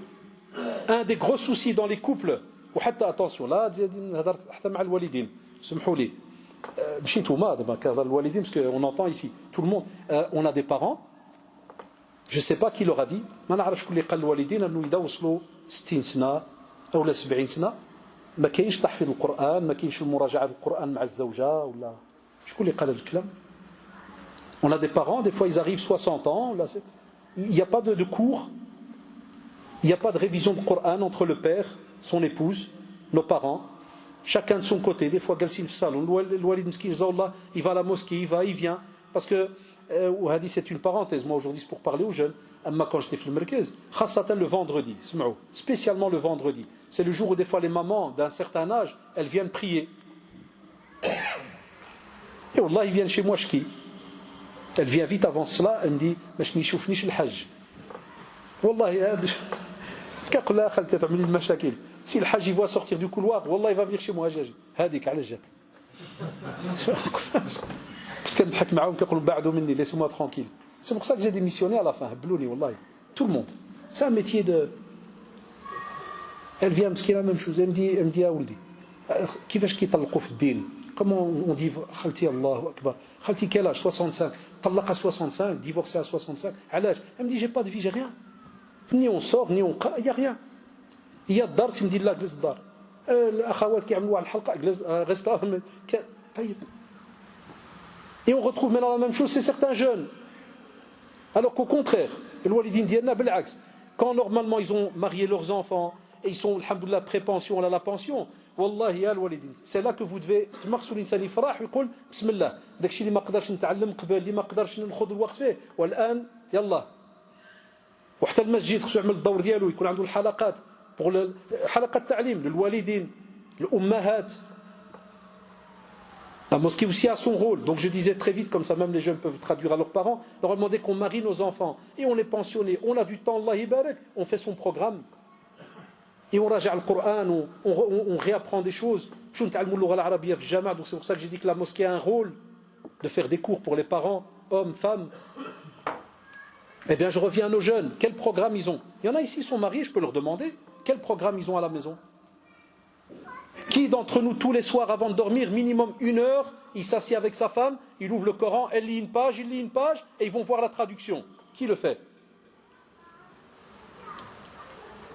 Un des gros soucis dans les couples, ou attention, là, parce qu'on entend ici, tout le monde, on a des parents, je ne sais pas qui leur a dit, ما نعرفش شكون اللي قال للوالدين انه اذا وصلوا 60 سنه أو 70 سنة ما كاينش تحفيظ القرآن ما كاينش المراجعة القرآن مع الزوجة ولا شكون اللي قال هذا الكلام. On a des parents, des fois ils arrivent 60 ans, là, il n'y a pas de cours, il n'y a pas de révision de Coran entre le père, son épouse, nos parents, chacun de son côté. Des fois جالسين في الصالون الوالد مسكين جزاه il va à la mosquée, il vient parce que وهذه c'est une parenthèse, moi aujourd'hui c'est pour parler aux jeunes. أما quand j'étais في المركز خاصة le vendredi, spécialement le vendredi, c'est le jour où des fois les mamans d'un certain âge elles viennent prier et wallah ils viennent chez moi شكي. Elle vient vite avant cela, elle me dit باش ما يشوفنيش الحج والله هذا كنقول لها خالتي تعمل لي المشاكل si le hajj il voit sortir du couloir والله il va venir chez moi هاجي هذيك على جات parce que كنضحك معاهم كنقول بعدوا مني laissez-moi tranquille. C'est pour ça que j'ai démissionné à la fin. Tout le monde. C'est un métier de... Elle vient me dire la même chose. Elle me dit, Aouldi, كيفاش كيطلقوا في الدين? Comment on dit, Khalti Allahu Akbar. Khalti quel âge? 65. طلق à 65, divorcé à 65. À l'âge. Elle me dit, j'ai pas de vie, j'ai rien. Ni on sort, ni on... Il n'y a rien. Il y a الدار, il me dit, là, جلس الدار. الأخوات كيعملوا واحد الحلقة, جلس reste là. طيب. Et on retrouve maintenant la même chose, c'est certains jeunes. Alors qu'au contraire, quand normalement ils ont marié leurs enfants et ils sont, alhamdoulilah, pré-pension, la pension, wallahi ya al-walidin, c'est là que vous devez تمارسوا الإنسان يفرح ويقول بسم الله داك الشيء اللي ما قدرش نتعلم قبل اللي ما قدرش ناخذ الوقت فيه والآن يلا. وحتى المسجد خصو يعمل الدور ديالو يكون عنده الحلقات حلقات التعليم للوالدين الأمهات. La mosquée aussi a son rôle. Donc je disais très vite, comme ça même les jeunes peuvent traduire à leurs parents, leur demander qu'on marie nos enfants. Et on est pensionné, on a du temps, Allah ibarak, on fait son programme. Et on raja le Coran, on réapprend des choses. Donc c'est pour ça que j'ai dit que la mosquée a un rôle de faire des cours pour les parents, hommes, femmes. Eh bien je reviens à nos jeunes, quel programme ils ont? Il y en a ici qui sont mariés, je peux leur demander, quel programme ils ont à la maison? Qui d'entre nous, tous les soirs avant de dormir, minimum 1 heure, il s'assied avec sa femme, il ouvre le Coran, elle lit une page, il lit une page, et ils vont voir la traduction? Qui le fait?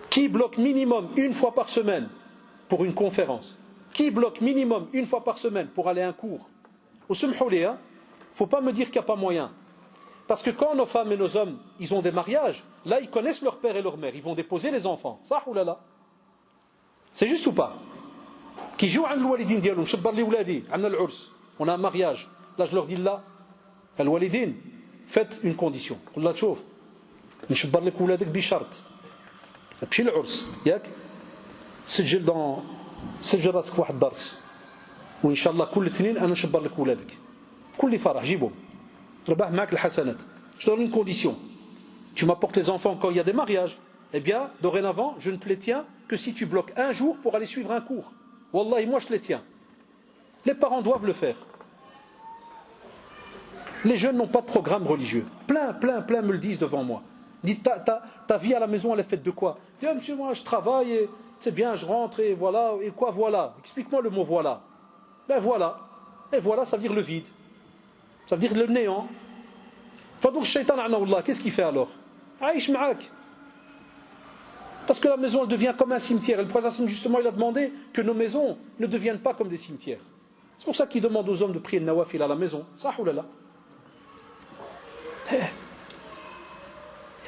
Qui bloque minimum 1 fois par semaine pour une conférence? Qui bloque minimum 1 fois par semaine pour aller à un cours? Au Sumhoulé, hein? Faut pas me dire qu'il n'y a pas moyen. Parce que quand nos femmes et nos hommes, ils ont des mariages, là ils connaissent leur père et leur mère, ils vont déposer les enfants. Ça ou là là? C'est juste ou pas? Qui jouent عند الوالدين ديالهم شبر لي ولادي عندنا العرس on a un mariage là je leur dis là الوالدين faites une condition قول لها شوف نشبر لك ولادك بشرط تمشي للعرس ياك سجل راسك في واحد الدرس وان شاء الله كل اثنين انا نشبر لك ولادك كل فرح جيبهم ربح معك الحسنات. Je donne une condition, tu m'apportes les enfants quand il y a des mariages, eh bien dorénavant je ne te les tiens que si tu bloques un jour pour aller suivre un cours. Wallahi, moi je les tiens. Les parents doivent le faire. Les jeunes n'ont pas de programme religieux. Plein me le disent devant moi. Dites, ta vie à la maison, elle est faite de quoi? Je dis, monsieur, moi je travaille, et c'est bien, je rentre, et voilà. Et quoi, voilà? Explique-moi le mot voilà. Ben voilà. Et voilà, ça veut dire le vide. Ça veut dire le néant. Donc, shaitan, qu'est-ce qu'il fait alors? Aïch ma'ak. Parce que la maison elle devient comme un cimetière. Et le prophète justement il a demandé que nos maisons ne deviennent pas comme des cimetières. C'est pour ça qu'il demande aux hommes de prier le nawafil à la maison. Ça ou là là.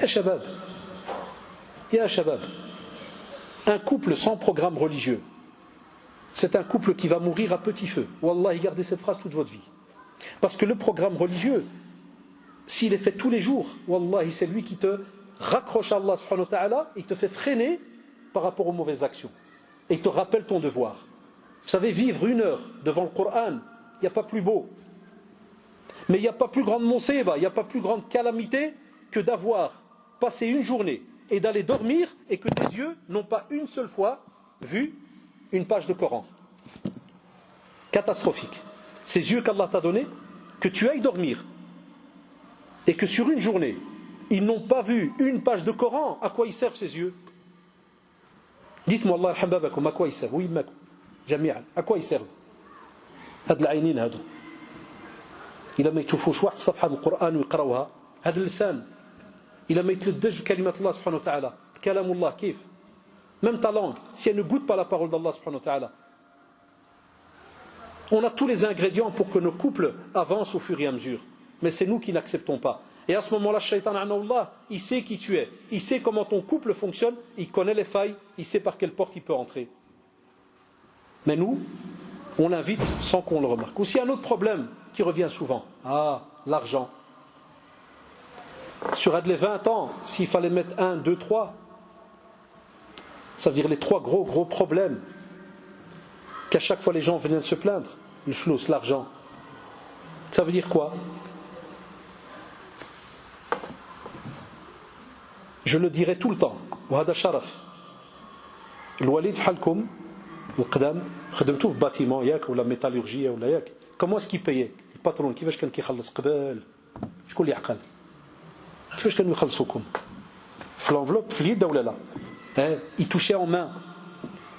Ya shabab. Ya shabab. Un couple sans programme religieux, c'est un couple qui va mourir à petit feu. Wallah, gardez cette phrase toute votre vie. Parce que le programme religieux, s'il est fait tous les jours, Wallah, c'est lui qui te raccroche à Allah subhanahu wa ta'ala et te fait freiner par rapport aux mauvaises actions. Et te rappelle ton devoir. Vous savez, vivre 1 heure devant le Coran, il n'y a pas plus beau. Mais il n'y a pas plus grande monséba, il n'y a pas plus grande calamité que d'avoir passé une journée et d'aller dormir et que tes yeux n'ont pas une seule fois vu une page de Coran. Catastrophique. Ces yeux qu'Allah t'a donnés, que tu ailles dormir et que sur une journée, ils n'ont pas vu une page de Coran, à quoi ils servent ces yeux? Dites-moi, Allah alhambabakum, à quoi ils servent? Oui, à quoi ils servent? هاد العينين هادو إلا ما يشوفوش واحد صفحة القرآن ويقراوها هذا اللسان إلا ما يتلدج بكلمة الله سبحانه وتعالى بكلام الله كيف même ta langue si elle ne goûte pas la parole d'Allah subhanahu wa ta'ala. On a tous les ingrédients pour que nos couples avancent au fur et à mesure, mais c'est nous qui n'acceptons pas. Et à ce moment-là, Shaitan, il sait qui tu es, il sait comment ton couple fonctionne, il connaît les failles, il sait par quelle porte il peut entrer. Mais nous, on l'invite sans qu'on le remarque. Aussi un autre problème qui revient souvent, l'argent. Sur les 20 ans, s'il fallait mettre 1, 2, 3, ça veut dire les 3 gros problèmes qu'à chaque fois les gens venaient se plaindre, le flous, l'argent. Ça veut dire quoi? Je le dirai tout le temps. وهذا شرف. الوليد بحالكم القدام خدمتوه في باتيمون ياك ولا ميتالورجيه ولا ياك. Comment est-ce qu'il payait? الباترون كيفاش كان كيخلص قبل؟ شكون اللي عقل؟ كيفاش كانوا يخلصوكم؟ في l'enveloppe في اليد ولا لا؟ Il touchait en main.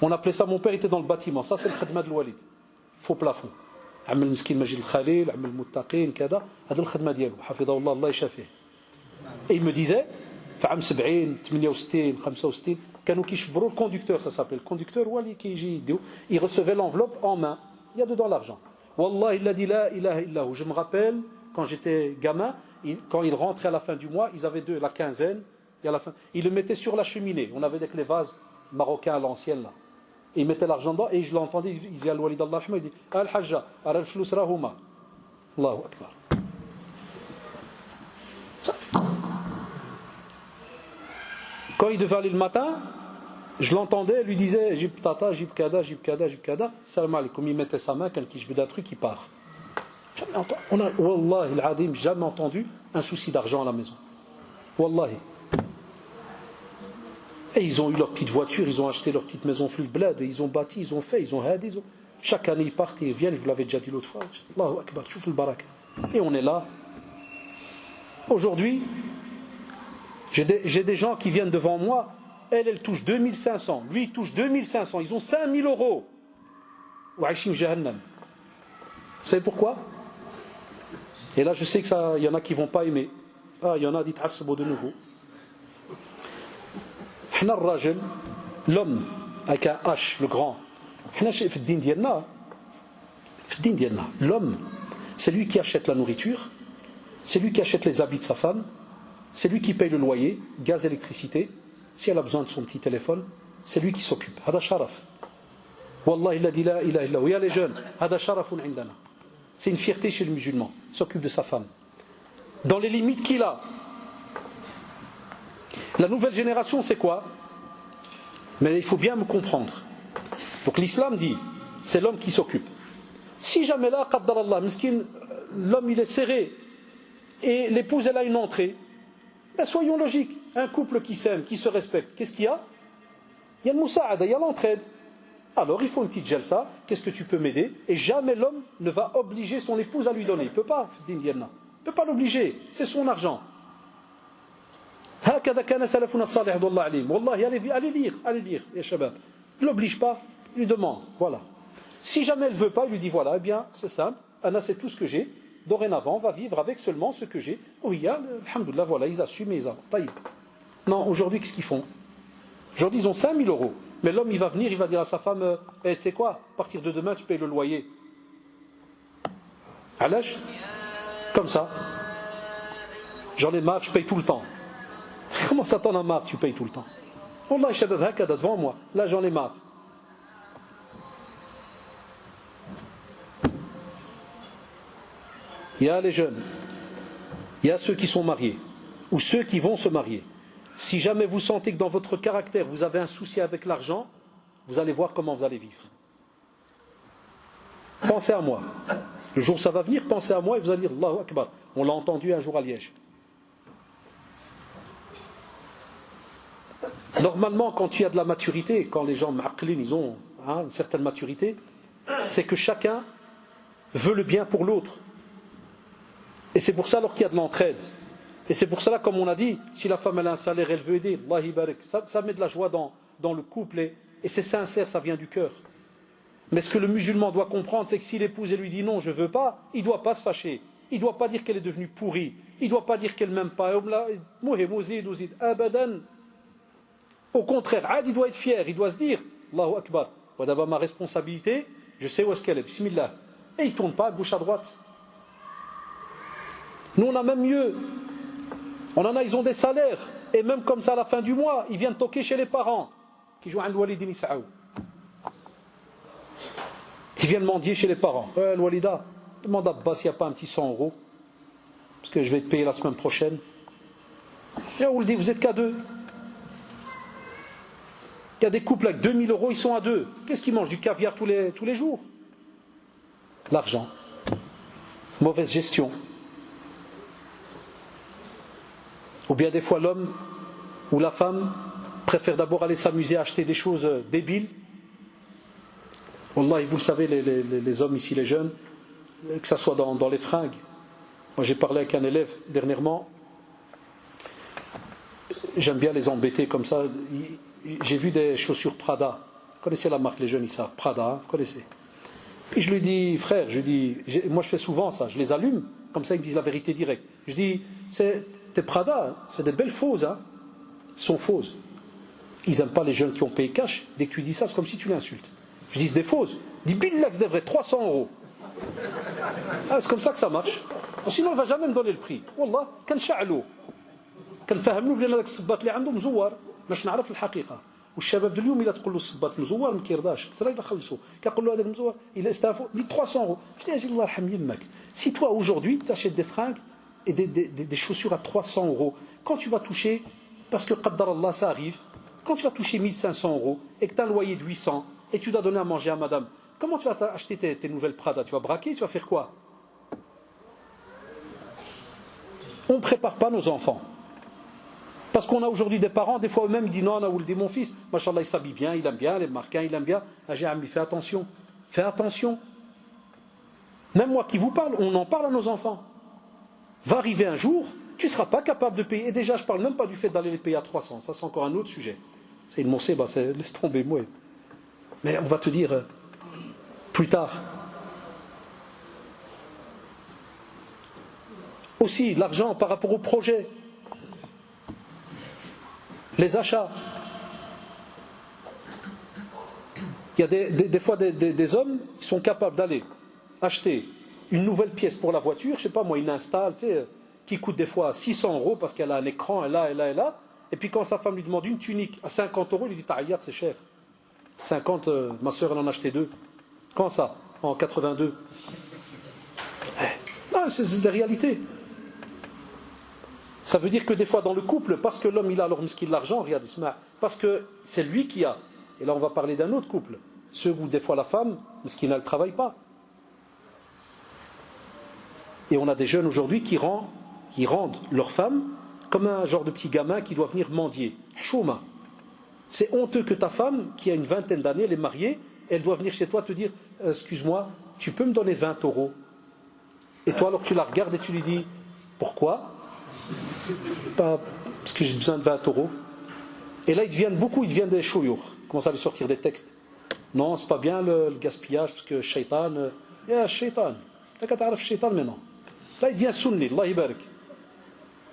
On appelait ça, mon père était dans le bâtiment. Ça c'est le khidma de Walid. Faux plafond. عمل مسكين مجيد الخليل, عمل المتقين كذا. هذا الخدمة ديالو. حفظه الله الله يشافيه. Et il me disait, في عام 70, 68, 65, كانوا كيشبروا le conducteur, ça s'appelle. Le conducteur هو اللي كيجي يديو. Il recevait l'enveloppe en main. Il y a dedans l'argent. Wallah, il a dit la ilaha illahu. Je me rappelle quand j'étais gamin, quand il rentrait à la fin du mois, ils avaient la quinzaine. Et à la fin, il le mettait sur la cheminée. On avait les vases marocains à l'ancienne là. Et il mettait l'argent dedans et je l'entendais, il disait à Walid Allah, il dit Al-Hajja, Al-Flous Rahuma. Allahu Akbar. Quand il devait aller le matin, je l'entendais, lui disait Jib Tata, Jib Kada, Jib Kada, Jib Kada. Salam alaikum. Il mettait sa main, quelqu'un qui d'un truc, il part. Jamais entendu, on a, Wallahi al-Adim, jamais entendu un souci d'argent à la maison. Wallahi. Et ils ont eu leur petite voiture, ils ont acheté leur petite maison fil bled, ils ont bâti, ils ont fait, ils ont hadi, chaque année ils partent et ils viennent, je vous l'avais déjà dit l'autre fois. Allahu Akbar, chouf le baraka. Et on est là. Aujourd'hui, j'ai des gens qui viennent devant moi, elle touche 2500, lui il touche 2500, ils ont 5000 €. Wa'ishim jahannam. Vous savez pourquoi? Et là je sais que il y en a qui ne vont pas aimer. Il y en a dit Hassabo de nouveau. L'homme avec un H, le grand, l'homme, c'est lui qui achète la nourriture, c'est lui qui achète les habits de sa femme, c'est lui qui paye le loyer, gaz, électricité. Si elle a besoin de son petit téléphone, c'est lui qui s'occupe. Hada sharaf. Wallah il a dit la ilaha illa. Il y a les jeunes. Hada sharafun indana. C'est une fierté chez le musulman. Il s'occupe de sa femme. Dans les limites qu'il a. La nouvelle génération, c'est quoi? Mais il faut bien me comprendre. Donc l'islam dit, c'est l'homme qui s'occupe. Si jamais là, qaddar Allah, miskin, l'homme il est serré et l'épouse elle a une entrée, ben soyons logiques. Un couple qui s'aime, qui se respecte, qu'est-ce qu'il y a? Il y a le moussa'ada, il y a l'entraide. Alors il faut une petite jalsa, qu'est-ce que tu peux m'aider? Et jamais l'homme ne va obliger son épouse à lui donner. Il ne peut pas, il ne peut pas l'obliger, c'est son argent. هكذا كان سلفنا الصالح والله عليهم والله allez lire يا شباب. Ne l'oblige pas, lui demande, voilà. Si jamais elle ne veut pas, il lui dit voilà, eh bien c'est simple, Anna c'est tout ce que j'ai, dorénavant on va vivre avec seulement ce que j'ai. Oui, alhamdoulilah, voilà, ils assument et ils avancent. Taïb. Non, aujourd'hui qu'est-ce qu'ils font? Aujourd'hui ils ont 5000 €, mais l'homme il va venir, il va dire à sa femme tu sais quoi, à partir de demain tu payes le loyer. À l'âge comme ça, j'en ai marre, je paye tout le temps. Comment ça t'en a marre, tu payes tout le temps? Wallah shabab hakada devant moi, là j'en ai marre. il y a les jeunes, il y a ceux qui sont mariés, ou ceux qui vont se marier. Si jamais vous sentez que dans votre caractère vous avez un souci avec l'argent, vous allez voir comment vous allez vivre. Pensez à moi. Le jour où ça va venir, pensez à moi et vous allez dire Allahu Akbar. On l'a entendu un jour à Liège. Normalement, quand tu as de la maturité, quand les gens ma'aqlin, ils ont une certaine maturité, c'est que chacun veut le bien pour l'autre. Et c'est pour ça alors qu'il y a de l'entraide. Et c'est pour cela, comme on a dit, si la femme elle a un salaire, elle veut aider, Allah barik, ça met de la joie dans le couple et c'est sincère, ça vient du cœur. Mais ce que le musulman doit comprendre, c'est que si l'épouse elle lui dit non, je ne veux pas, il ne doit pas se fâcher. Il ne doit pas dire qu'elle est devenue pourrie. Il ne doit pas dire qu'elle ne m'aime pas. Au contraire, il doit être fier, il doit se dire Allahu Akbar, d'abord ma responsabilité, je sais où est-ce qu'elle est, bismillah. Et il ne tourne pas à gauche à droite. Nous on a même mieux. On en a, ils ont des salaires. Et même comme ça à la fin du mois, ils viennent toquer chez les parents qui jouent à l'Walidini Sa'ou. Qui viennent mendier chez les parents. L'Walida, demande à Abbas s'il n'y a pas un petit 100 €. Parce que je vais te payer la semaine prochaine. Et on vous le dit, vous êtes qu'à deux. Il y a des couples avec 2000 €, ils sont à deux. Qu'est-ce qu'ils mangent? Du caviar tous les jours? L'argent. Mauvaise gestion. Ou bien des fois l'homme ou la femme préfère d'abord aller s'amuser à acheter des choses débiles. Wallah, vous le savez, les hommes ici, les jeunes, que ce soit dans les fringues. Moi j'ai parlé avec un élève dernièrement. J'aime bien les embêter comme ça. J'ai vu des chaussures Prada. Vous connaissez la marque, les jeunes ils savent, Prada, hein, vous connaissez. Puis je lui dis, frère, moi je fais souvent ça, je les allume, comme ça ils me disent la vérité directe. Je dis, tes Prada, c'est des belles fausses, hein. Ils sont fausses. Ils n'aiment pas les jeunes qui ont payé cash. Dès que tu dis ça, c'est comme si tu l'insultes. Je dis, c'est des fausses. Je dis, billah, c'est des vrais, 300 €. Ah, c'est comme ça que ça marche. Sinon, il ne va jamais me donner le prix. Wallah, kan sha'alou. Kan fahamnou بلي هذاك الصباط اللي عنده مزور باش نعرف الحقيقه. والشباب ديال اليوم الا تقول له الصباط مزور ما كيرضاش كثر يخلصوا كيقول له هذاك مزور il استافو 300 €. Je dis اجي الله يرحم يمك. Si toi aujourd'hui tu achètes des fringues et des chaussures à 300 €, quand tu vas toucher, parce que qaddar Allah ça arrive, quand tu vas toucher 1500 € et que tu as un loyer de 800 et tu dois donner à manger à madame, comment tu vas acheter tes nouvelles Prada? Tu vas braquer, tu vas faire quoi? On ne prépare pas nos enfants. Parce qu'on a aujourd'hui des parents, des fois eux-mêmes, ils disent non, on a dit mon fils, machallah, il s'habille bien, il aime bien, les marquins, il aime bien. Ah, j'ai ami, fais attention. Fais attention. Même moi qui vous parle, on en parle à nos enfants. Va arriver un jour, tu ne seras pas capable de payer. Et déjà, je ne parle même pas du fait d'aller les payer à 300. Ça, c'est encore un autre sujet. C'est une moncée, laisse tomber, moi. Mais on va te dire plus tard. Aussi, l'argent par rapport au projet. Les achats. Il y a des fois des hommes qui sont capables d'aller acheter une nouvelle pièce pour la voiture, je ne sais pas moi, une install, tu sais, qui coûte des fois 600 € parce qu'elle a un écran, elle a. Et puis quand sa femme lui demande une tunique à 50 €, il lui dit Ta'ayyat, c'est cher. 50, ma soeur elle en a acheté 2. Quand ça? En 82. Ah, c'est des réalités. Ça veut dire que des fois dans le couple, parce que l'homme il a alors miskin l'argent, regarde Isma, parce que c'est lui qui a. Et là on va parler d'un autre couple. Ceux où des fois la femme, miskin elle ne travaille pas. Et on a des jeunes aujourd'hui qui rendent leur femme comme un genre de petit gamin qui doit venir mendier. Chouma. C'est honteux que ta femme, qui a une vingtaine d'années, elle est mariée, elle doit venir chez toi te dire excuse-moi, tu peux me donner 20 €. Et toi alors tu la regardes et tu lui dis pourquoi? Pas parce que j'ai besoin de 20 €. Et là ils deviennent des chouyours. Commencent à lui sortir des textes. Non, c'est pas bien le gaspillage parce que shaitan, shaitan. T'as qu'à t'arrêter shaitan maintenant. Là il devient sunni, Allah ibarak.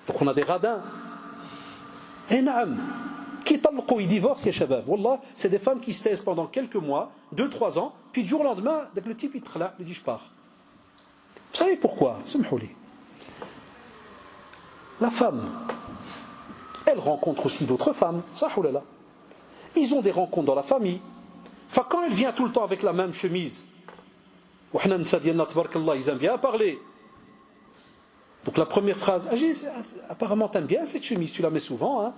Donc on a des radins. Et naam. Qui talqou, ils divorcent, ya shabab. Wallah, c'est des femmes qui se taisent pendant quelques mois, 2-3 ans, puis du jour au lendemain, dès que le type il tkhla, il dit je pars. Vous savez pourquoi? Samhouli. La femme, elle rencontre aussi d'autres femmes. Sahoulala. Ils ont des rencontres dans la famille. Enfin, quand elle vient tout le temps avec la même chemise, ils aiment bien parler. Donc la première phrase, apparemment t'aimes bien cette chemise, tu la mets souvent, hein.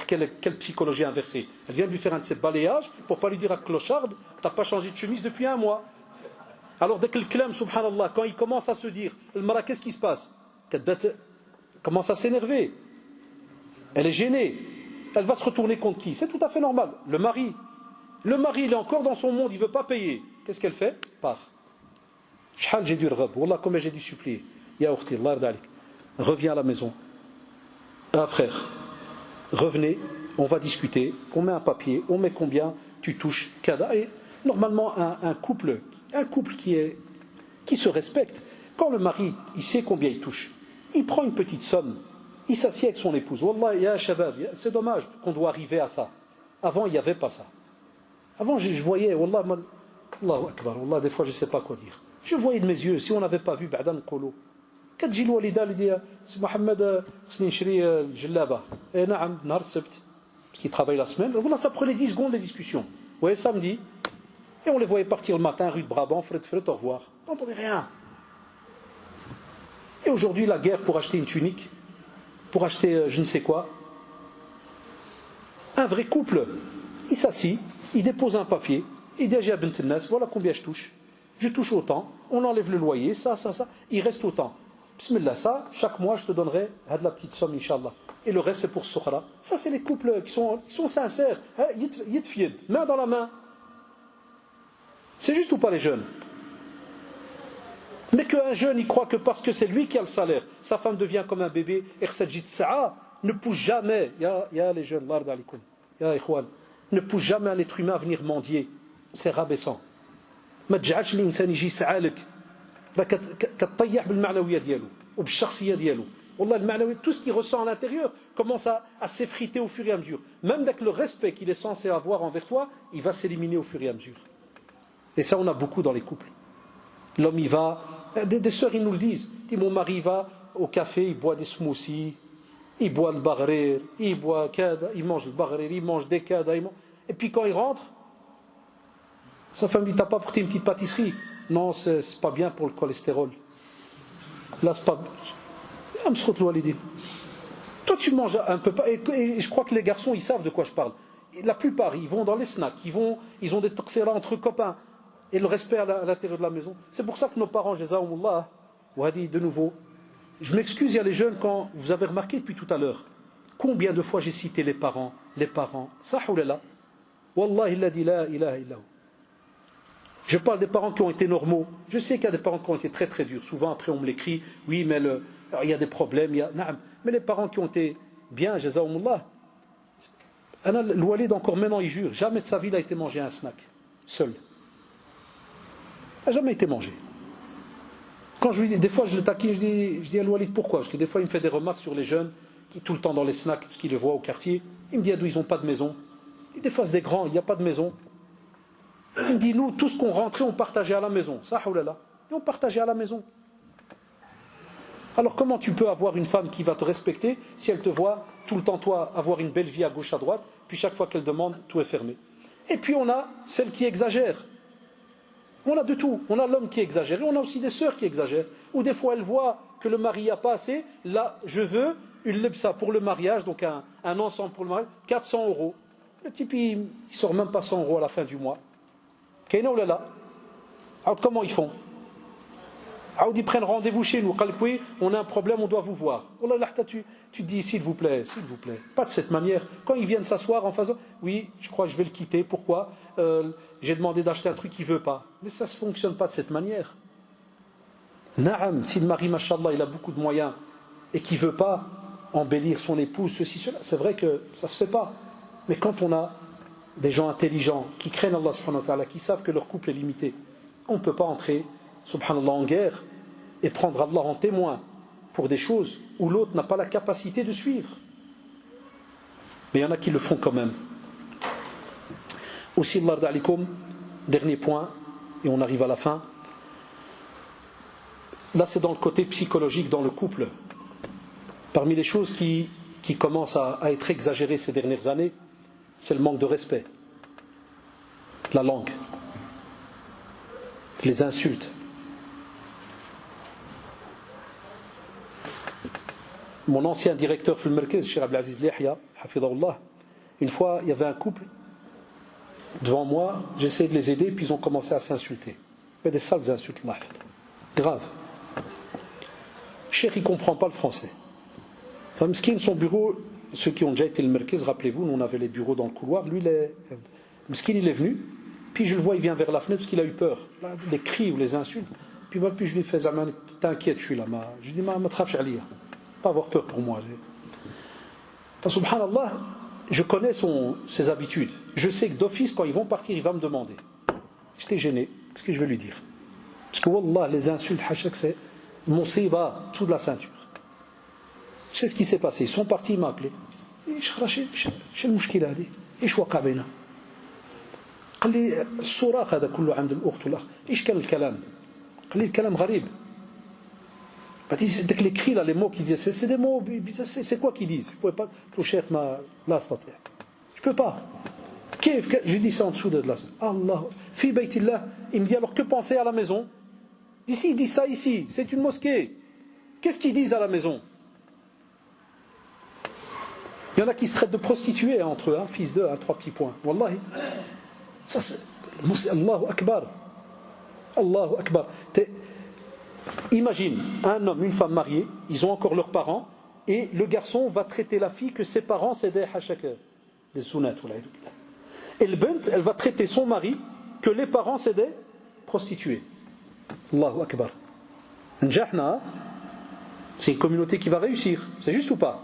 Quelle psychologie inversée. Elle vient de lui faire un de ses balayages pour pas lui dire à clocharde, t'as pas changé de chemise depuis un mois. Alors dès que le clam, subhanallah, quand il commence à se dire, le mara, qu'est-ce qui se passe? Elle commence à s'énerver. Elle est gênée. Elle va se retourner contre qui? C'est tout à fait normal. Le mari. Le mari, il est encore dans son monde, il ne veut pas payer. Qu'est-ce qu'elle fait? Part. J'ai dû le rab. Wallah, combien j'ai dû supplier. Ya ukhti, Allah yarda alik. Reviens à la maison. Ah frère, revenez, on va discuter, on met un papier, on met combien tu touches, kada. Et normalement, un couple qui se respecte, quand le mari, il sait combien il touche, il prend une petite somme, il s'assied avec son épouse. Wallah, ya shabab, c'est dommage qu'on doit arriver à ça. Avant, il n'y avait pas ça. Avant, je voyais, Wallah, Allahu Akbar, Wallah, des fois, je ne sais pas quoi dire. Je voyais de mes yeux, si on n'avait pas vu, Ba'dan Qolo. كتجي الوالده اللي دي سي محمد خصني نشري الجلابه اي نعم نهار السبت parce qu'il travaille la semaine voilà ça prenait 10 secondes les discussions ouais samedi et on les voyait partir le matin rue de Brabant fret au revoir on n'entendait rien et aujourd'hui la guerre pour acheter une tunique pour acheter je ne sais quoi un vrai couple il s'assit il dépose un papier il dit j'ai bint الناس voilà combien je touche autant on enlève le loyer ça il reste autant. Bismillah, ça, chaque mois je te donnerai de la petite somme, Inch'Allah. Et le reste c'est pour Sokhra. Ça, c'est les couples qui sont sincères. Yitfiyed, main dans la main. C'est juste ou pas les jeunes? Mais qu'un jeune, il croit que parce que c'est lui qui a le salaire, sa femme devient comme un bébé, ne pousse jamais, ya les jeunes, ya ikhwan, ne pousse jamais un être humain à venir mendier. C'est rabaissant. ما تجعلش الانسان يجي يسعالك كتطيح بالمعنويه ديالو وبالشخصيه ديالو والله المعنويه tout ce qu'il ressent à l'intérieur commence à s'effriter au fur et à mesure même dès que le respect qu'il est censé avoir envers toi il va s'éliminer au fur et à mesure et ça on a beaucoup dans les couples l'homme il va des sœurs ils nous le disent mon mari va au café il boit des smoothies il boit le baghrir il boit kada il mange le baghrir il mange des kada et puis quand il rentre sa femme dit t'as pas porté une petite pâtisserie? Non, c'est pas bien pour le cholestérol. Là, c'est pas. Toi, tu manges un peu pas. Et je crois que les garçons, ils savent de quoi je parle. Et la plupart, ils vont dans les snacks, ils ont des toxéras entre copains. Et le respect à l'intérieur de la maison. C'est pour ça que nos parents, Jazaoumullah, Wadi, de nouveau. Je m'excuse, il y a les jeunes, quand vous avez remarqué depuis tout à l'heure, combien de fois j'ai cité les parents. Sahoulala. Wallahi, il a dit la ilaha illahu. Je parle des parents qui ont été normaux. Je sais qu'il y a des parents qui ont été très très durs. Souvent après on me l'écrit, oui mais il y a des problèmes, mais les parents qui ont été bien, jazaoumullah. Le Walid encore maintenant il jure, jamais de sa vie il a été mangé un snack, seul. Il n'a jamais été mangé. Quand je lui dis, des fois je le taquine, je dis à Walid pourquoi? Parce que des fois il me fait des remarques sur les jeunes qui tout le temps dans les snacks, parce qu'il le voit au quartier. Il me dit d'où ils n'ont pas de maison. Et des fois c'est des grands, il n'y a pas de maison. Il me dit, nous, tout ce qu'on rentrait, on partageait à la maison. Et on partageait à la maison. Alors comment tu peux avoir une femme qui va te respecter si elle te voit tout le temps, toi, avoir une belle vie à gauche, à droite, puis chaque fois qu'elle demande, tout est fermé. Et puis on a celle qui exagère. On a de tout. On a l'homme qui exagère. Et on a aussi des sœurs qui exagèrent. Ou des fois, elle voit que le mari n'a pas assez. Là, je veux une lebsa pour le mariage, donc un ensemble pour le mariage, 400 €. Le type, il ne sort même pas 100 € à la fin du mois. Alors comment ils font? Ils prennent rendez-vous chez nous. On a un problème, on doit vous voir. Tu te dis s'il vous plaît, pas de cette manière. Quand ils viennent s'asseoir en face, oui, je crois que je vais le quitter. Pourquoi? J'ai demandé d'acheter un truc qu'il ne veut pas. Mais ça ne fonctionne pas de cette manière. Naam, si le mari, mashallah, il a beaucoup de moyens et qu'il ne veut pas embellir son épouse, ceci, cela, c'est vrai que ça ne se fait pas. Mais quand on a des gens intelligents qui craignent Allah subhanahu wa ta'ala, qui savent que leur couple est limité, on ne peut pas entrer subhanallah en guerre et prendre Allah en témoin pour des choses où l'autre n'a pas la capacité de suivre. Mais il y en a qui le font quand même. Aussi, Allah d'alikum, dernier point, et on arrive à la fin. Là, c'est dans le côté psychologique dans le couple. Parmi les choses qui commencent à être exagérées ces dernières années, c'est le manque de respect, la langue, les insultes. mon ancien directeur في المركز, Cheikh Abdelaziz Lihya, hafidahullah, une fois, il y avait un couple devant moi, j'essayais de les aider, puis ils ont commencé à s'insulter. Il y a des sales insultes, grave. Cheikh, il ne comprend pas le français. Enfin, Mskin, son bureau, ceux qui ont déjà été le Merkez, rappelez-vous, nous on avait les bureaux dans le couloir. Lui, Mskin, il est venu, puis je le vois, il vient vers la fenêtre parce qu'il a eu peur. Là, les cris ou les insultes. Puis moi, puis je lui fais, t'inquiète, je suis là. Je lui dis, ma trafche aliya. Pas avoir peur pour moi. Enfin, subhanallah, je connais ses habitudes. Je sais que d'office, quand ils vont partir, il va me demander. J'étais gêné. Qu'est-ce que je vais lui dire? Parce que wallah, les insultes, hachak, c'est mon seiba, tout de la ceinture. Tu sais ce qui s'est passé? Ils sont partis, ils m'ont appelé. شو المشكلة هذه؟ ايش وقع بيننا؟ قال لي الصراخ هذا كله عند الأخت والأخ، ايش كان الكلام؟ قال لي الكلام غريب. داك les cris là, les mots qu'ils disent, c'est des mots, c'est quoi qu'ils disent? Je pouvais pas, le chef m'a là استطيع. Je peux pas. Je dis ça en dessous de là. Allah, fi baytillah, il me dit alors que penser à la maison? D'ici, il dit ça ici, c'est une mosquée. Qu'est-ce qu'ils disent à la maison? Il y en a qui se traitent de prostituées entre eux, hein, fils d'eux, hein, 3 petits points. Wallahi. Ça, c'est Allahu Akbar. Allahu Akbar. Imagine un homme, une femme mariée, ils ont encore leurs parents, et le garçon va traiter la fille que ses parents c'est des hachak, des sunnat. Et le bint, elle va traiter son mari que les parents c'est des prostituées. Allahu Akbar. Njahna, c'est une communauté qui va réussir, c'est juste ou pas?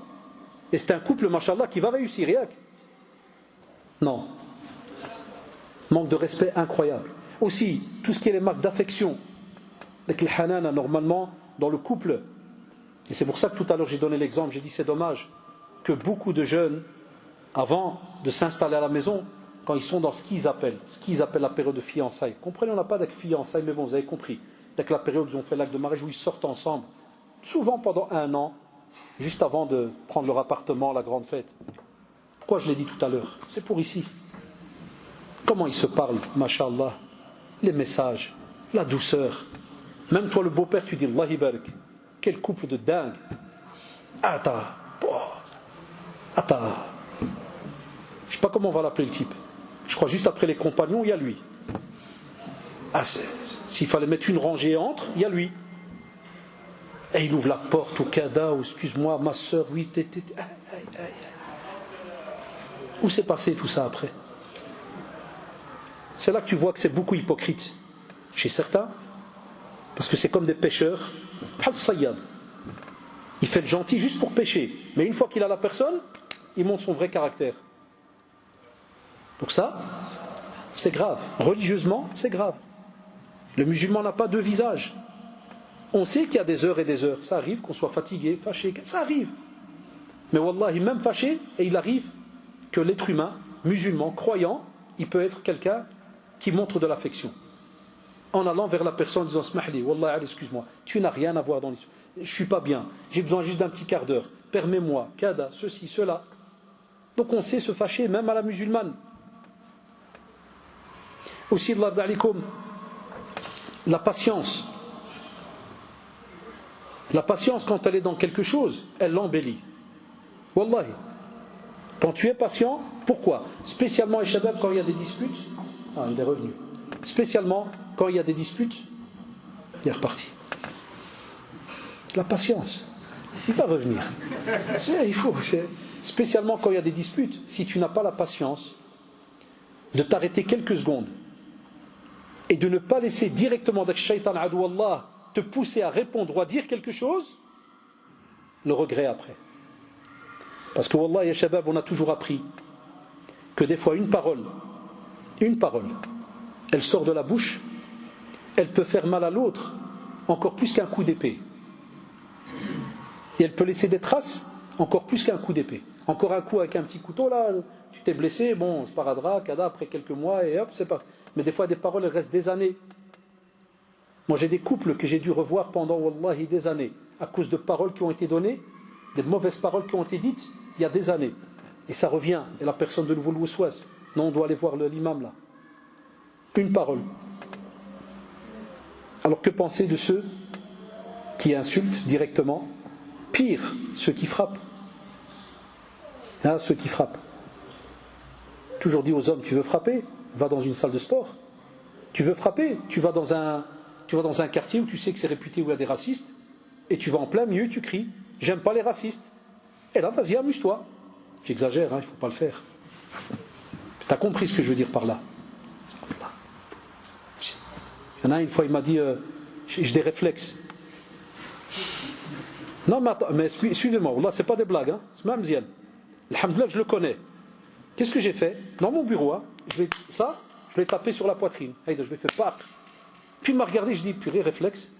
Et c'est un couple, mashallah, qui va réussir, yak. Non. Manque de respect incroyable. Aussi, tout ce qui est les marques d'affection. Avec le hanana, normalement, dans le couple. Et c'est pour ça que tout à l'heure j'ai donné l'exemple, j'ai dit c'est dommage que beaucoup de jeunes, avant de s'installer à la maison, quand ils sont dans ce qu'ils appellent la période de fiançailles. Comprenez, on n'a pas de fiançailles, mais bon, vous avez compris. Avec la période où ils ont fait l'acte de mariage, où ils sortent ensemble, souvent pendant 1 an, juste avant de prendre leur appartement, la grande fête. Pourquoi je l'ai dit tout à l'heure? C'est pour ici. Comment ils se parlent, mashallah, les messages, la douceur. Même toi le beau-père, tu dis Allah ibarak. Quel couple de dingue. Ata. Je sais pas comment on va l'appeler le type. Je crois juste après les compagnons, il y a lui. S'il fallait mettre une rangée entre, il y a lui. Et il ouvre la porte au kada, ou excuse-moi, ma soeur, oui, Où s'est passé tout ça après? C'est là que tu vois que c'est beaucoup hypocrite chez certains, parce que c'est comme des pêcheurs. Il fait le gentil juste pour pêcher, mais une fois qu'il a la personne, il montre son vrai caractère. Donc ça, c'est grave. Religieusement, c'est grave. Le musulman n'a pas 2 visages. On sait qu'il y a des heures et des heures. Ça arrive qu'on soit fatigué, fâché, ça arrive. Mais wallahi, même fâché, et il arrive que l'être humain, musulman, croyant, il peut être quelqu'un qui montre de l'affection. En allant vers la personne en disant Smahli, wallahi, excuse-moi, tu n'as rien à voir dans l'histoire. Je ne suis pas bien, j'ai besoin juste d'un petit quart d'heure. Permets-moi, kada, ceci, cela. Donc on sait se fâcher, même à la musulmane. Aussi, la patience. La patience, quand elle est dans quelque chose, elle l'embellit. Wallahi. Quand tu es patient, pourquoi? Spécialement, Shabab, quand il y a des disputes. Ah, il est revenu. Spécialement, quand il y a des disputes, il est reparti. La patience. Il va revenir. Il faut. Spécialement quand il y a des disputes, si tu n'as pas la patience de t'arrêter quelques secondes et de ne pas laisser directement avec shaitan adou Allah te pousser à répondre ou à dire quelque chose, le regret après. Parce que wallah ya shabab, on a toujours appris que des fois une parole, elle sort de la bouche, elle peut faire mal à l'autre encore plus qu'un coup d'épée. Et elle peut laisser des traces encore plus qu'un coup d'épée. Encore un coup avec un petit couteau, là, tu t'es blessé, bon, c'est paradra, kada, après quelques mois, et hop, c'est pas. Mais des fois, des paroles, elles restent des années. Moi, j'ai des couples que j'ai dû revoir pendant, wallahi, des années, à cause de paroles qui ont été données, des mauvaises paroles qui ont été dites, il y a des années. Et ça revient, et la personne de nouveau l'ousouas. Non, on doit aller voir l'imam, là. Une parole. Alors que penser de ceux qui insultent directement Pire, ceux qui frappent. Hein, ceux qui frappent. Toujours dit aux hommes, tu veux frapper? Va dans une salle de sport. Tu veux frapper? Tu vas dans un quartier où tu sais que c'est réputé où il y a des racistes, et tu vas en plein milieu et tu cries, j'aime pas les racistes. Et là, vas-y, amuse-toi. J'exagère, hein, il ne faut pas le faire. Tu as compris ce que je veux dire par là? Il y en a une fois, il m'a dit, j'ai des réflexes. Non, mais attends, mais suivez-moi, Wallah, c'est pas des blagues, hein, c'est même Zian. Alhamdoulilah, je le connais. Qu'est-ce que j'ai fait? Dans mon bureau, hein, je l'ai tapé sur la poitrine. Je l'ai fait pas. Puis il m'a regardé, je dis, purée, réflexe.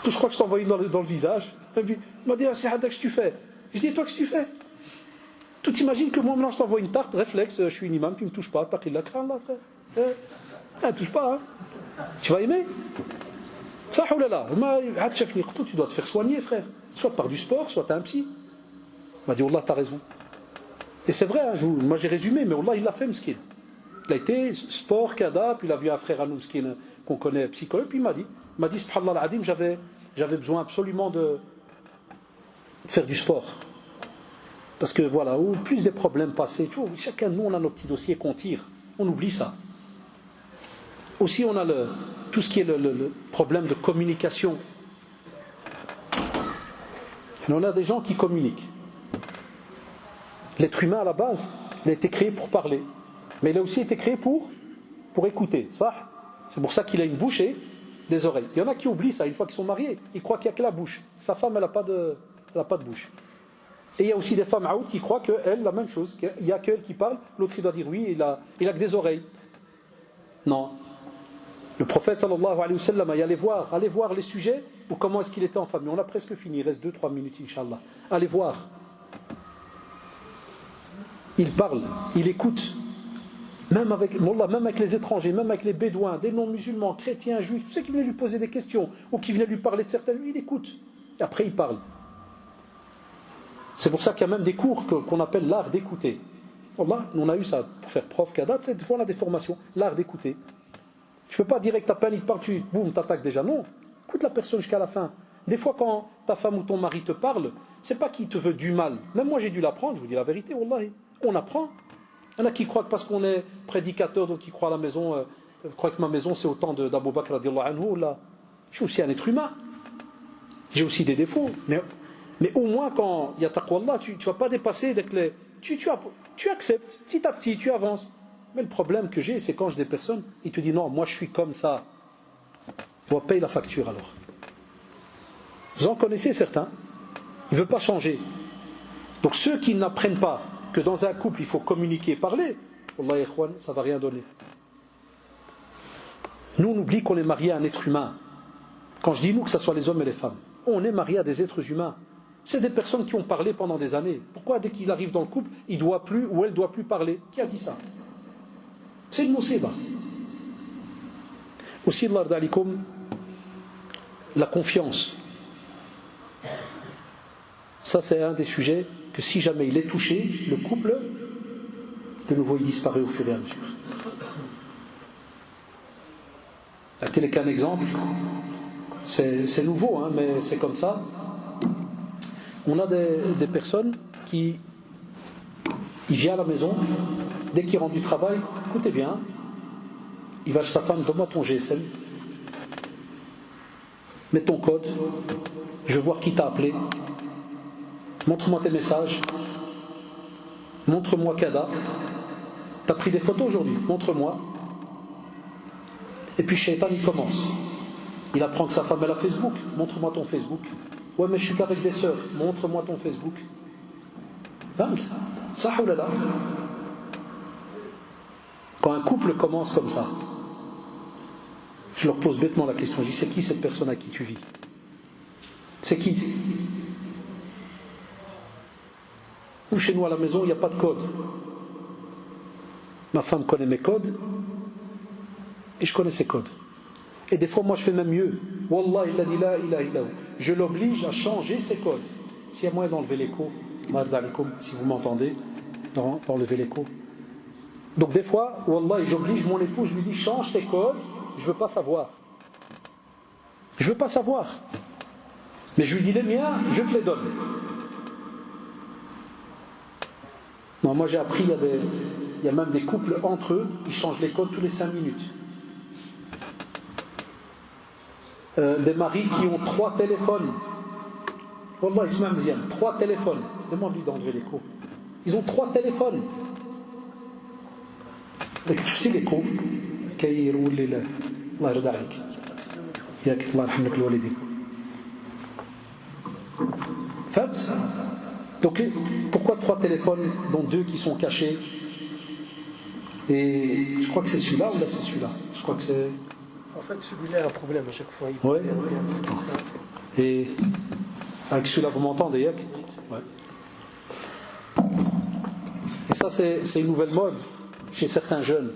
Je crois que je t'ai envoyé dans le visage. Et puis, il m'a dit, ah, c'est Hadak, qu'est-ce que tu fais? Je dis, toi, qu'est-ce que tu fais? Tout imagine que moi, maintenant, je t'envoie une tarte, réflexe, je suis une imam, tu ne me touches pas, t'as la crâne là, frère. Touche pas, hein. Tu vas aimer? Ça, oh là là, tu dois te faire soigner, frère. Soit par du sport, soit t'as un psy. Il m'a dit, Wallah, t'as raison. Et c'est vrai, hein, moi j'ai résumé, mais Wallah, il l'a fait, Mskin. Il a été sport, kada, puis il a vu un frère à nous, Mskin, qu'on connaît, psychologue, puis il m'a dit, subhanallah al-adim, j'avais besoin absolument de faire du sport. Parce que voilà, où plus des problèmes passés, tu vois, chacun de nous, on a nos petits dossiers qu'on tire. On oublie ça. Aussi, on a tout ce qui est le problème de communication. Et on a des gens qui communiquent. L'être humain, à la base, il a été créé pour parler. Mais il a aussi été créé pour écouter. Ça, c'est pour ça qu'il a une bouche et des oreilles. Il y en a qui oublient ça, une fois qu'ils sont mariés. Ils croient qu'il n'y a que la bouche. Sa femme, elle n'a pas de bouche. Et il y a aussi des femmes aout qui croient qu'elle, la même chose. Il n'y a qu'elle qui parle, l'autre il doit dire oui, il a que des oreilles. Non. Le prophète sallallahu alayhi wa sallam, allez voir les sujets ou comment est-ce qu'il était en famille. On a presque fini, il reste 2-3 minutes, Inch'Allah. Allez voir. Il parle, il écoute. Même avec les étrangers, même avec les bédouins, des non-musulmans, chrétiens, juifs, tous ceux qui venaient lui poser des questions ou qui venaient lui parler de certaines, lui il écoute. Et après il parle. C'est pour ça qu'il y a même des cours qu'on appelle l'art d'écouter. Wallah, on a eu ça pour faire prof, cadat, des fois on a des formations, l'art d'écouter. Tu ne peux pas direct à peine il te parle, tu boum, t'attaques déjà. Non, écoute la personne jusqu'à la fin. Des fois quand ta femme ou ton mari te parle, c'est pas qu'il te veut du mal. Même moi j'ai dû l'apprendre, je vous dis la vérité, wallahi. On apprend. Il y en a qui croient que parce qu'on est prédicateur, donc ils croient à la maison, croient que ma maison c'est autant d'Abu Bakr radiallahu anhu. Là. Je suis aussi un être humain. J'ai aussi des défauts. Mais au moins quand il y a taqwallah, tu ne vas pas dépasser avec les. Tu acceptes, petit à petit, tu avances. Mais le problème que j'ai, c'est quand j'ai des personnes, ils te disent non, moi je suis comme ça. On va payer la facture alors. Vous en connaissez certains. Ils ne veulent pas changer. Donc ceux qui n'apprennent pas que dans un couple il faut communiquer, parler, Wallah ikhwan, ça ne va rien donner. Nous on oublie qu'on est marié à un être humain. Quand je dis nous, que ce soit les hommes et les femmes, on est marié à des êtres humains. C'est des personnes qui ont parlé pendant des années. Pourquoi dès qu'il arrive dans le couple, il ne doit plus ou elle ne doit plus parler? Qui a dit ça? C'est une musiba. Aussi, la confiance. Ça, c'est un des sujets que si jamais il est touché, le couple, de nouveau, il disparaît au fur et à mesure. La télé qu'un exemple, c'est nouveau, hein, mais c'est comme ça. On a des personnes qui il vient à la maison, dès qu'il rentre du travail, écoutez bien, il va chez sa femme, donne-moi ton GSM, mets ton code, je veux voir qui t'a appelé, montre-moi tes messages, montre-moi Kada, t'as pris des photos aujourd'hui, montre-moi. Et puis Shaitan il commence, il apprend que sa femme elle a Facebook, montre-moi ton Facebook. Ouais mais je suis qu'avec des sœurs, montre-moi ton Facebook. Ça ou là. Quand un couple commence comme ça, je leur pose bêtement la question, je dis c'est qui cette personne à qui tu vis? C'est qui? Ou chez nous à la maison il n'y a pas de code. Ma femme connaît mes codes et je connais ses codes. Et des fois moi je fais même mieux. Wallah il a dit la ilaha illallah. Je l'oblige à changer ses codes. S'il y a moyen d'enlever l'écho, si vous m'entendez, d'enlever l'écho. Donc des fois, wallah, j'oblige mon époux, je lui dis change tes codes, je veux pas savoir. Je veux pas savoir. Mais je lui dis les miens, je te les donne. Non, moi j'ai appris, il y a même des couples entre eux qui changent les codes tous les 5 minutes. Des maris qui ont 3 téléphones. Wallah, Ismaël Mzian, 3 téléphones. Demande-lui d'enlever l'écho. Ils ont 3 téléphones. Tu sais l'écho كي يقول لي الله يرضى عليك ياك الله يرحم لك الوالدين. فهمت؟ Donc pourquoi 3 téléphones dont 2 qui sont cachés? Et je crois que c'est celui-là ou là c'est celui-là? Je crois que c'est. En fait, celui-là a un problème à chaque fois. Ouais. Et avec celui-là, vous m'entendez, Yak? Ouais. Et ça, c'est une nouvelle mode chez certains jeunes.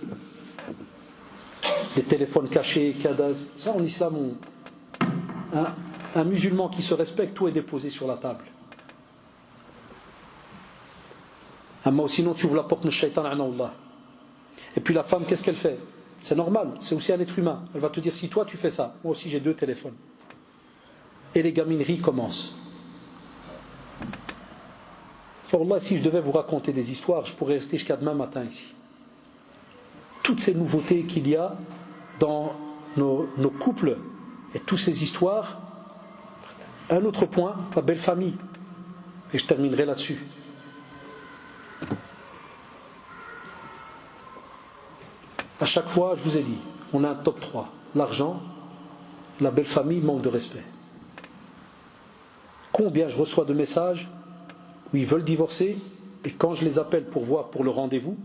Les téléphones cachés, cadas. Ça, en islam, un musulman qui se respecte, tout est déposé sur la table. Ou sinon, tu ouvres la porte de shaitan, Allah. Et puis la femme, qu'est-ce qu'elle fait? C'est normal, c'est aussi un être humain. Elle va te dire, si toi tu fais ça, moi aussi j'ai 2 téléphones. Et les gamineries commencent. Wallah, si je devais vous raconter des histoires, je pourrais rester jusqu'à demain matin ici. Toutes ces nouveautés qu'il y a dans nos couples et toutes ces histoires. Un autre point, la belle famille. Et je terminerai là-dessus. À chaque fois, je vous ai dit, on a un top 3. L'argent, la belle famille, manque de respect. Combien je reçois de messages où ils veulent divorcer, et quand je les appelle pour voir pour le rendez-vous,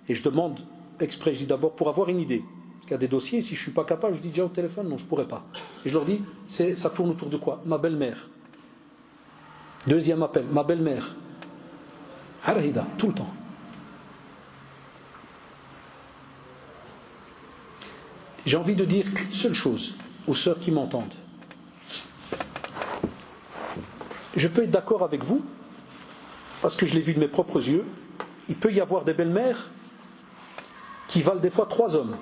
et je demande exprès, je dis d'abord pour avoir une idée. Parce qu'il y a des dossiers, si je ne suis pas capable, je dis déjà au téléphone, non, je ne pourrais pas. Et je leur dis, ça tourne autour de quoi? Ma belle-mère. Deuxième appel, ma belle-mère. Arahida, tout le temps. J'ai envie de dire qu'une seule chose aux sœurs qui m'entendent. Je peux être d'accord avec vous, parce que je l'ai vu de mes propres yeux, il peut y avoir des belles-mères qui valent des fois 3 hommes.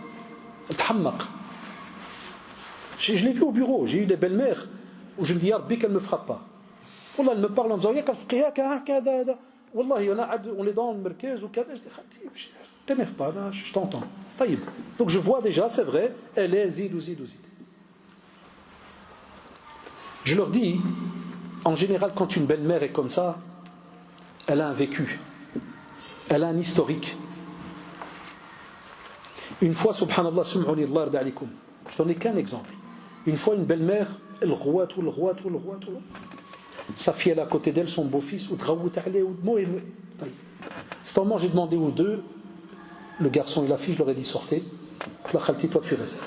Je l'ai vu au bureau, j'ai eu des belles-mères où je me dis, ya Rabbi, qu'elle ne me frappe pas. Wallah, elle me parle en me disant, Wallah, on est dans le merkez ou kada. Je dis, t'énerve pas, là, je t'entends. Donc je vois déjà, c'est vrai, elle est zid ou zid ou zid. Je leur dis, en général, quand une belle-mère est comme ça, elle a un vécu, elle a un historique. Une fois, subhanallah, sum'uni Allah arda alikum. Je n'en ai qu'un exemple. Une fois, une belle-mère, elle rouat. Sa fille, elle est à côté d'elle, son beau-fils, c'est au moment j'ai demandé aux 2, le garçon et la fille, je leur ai dit sortez. La khalti, toi tu restes.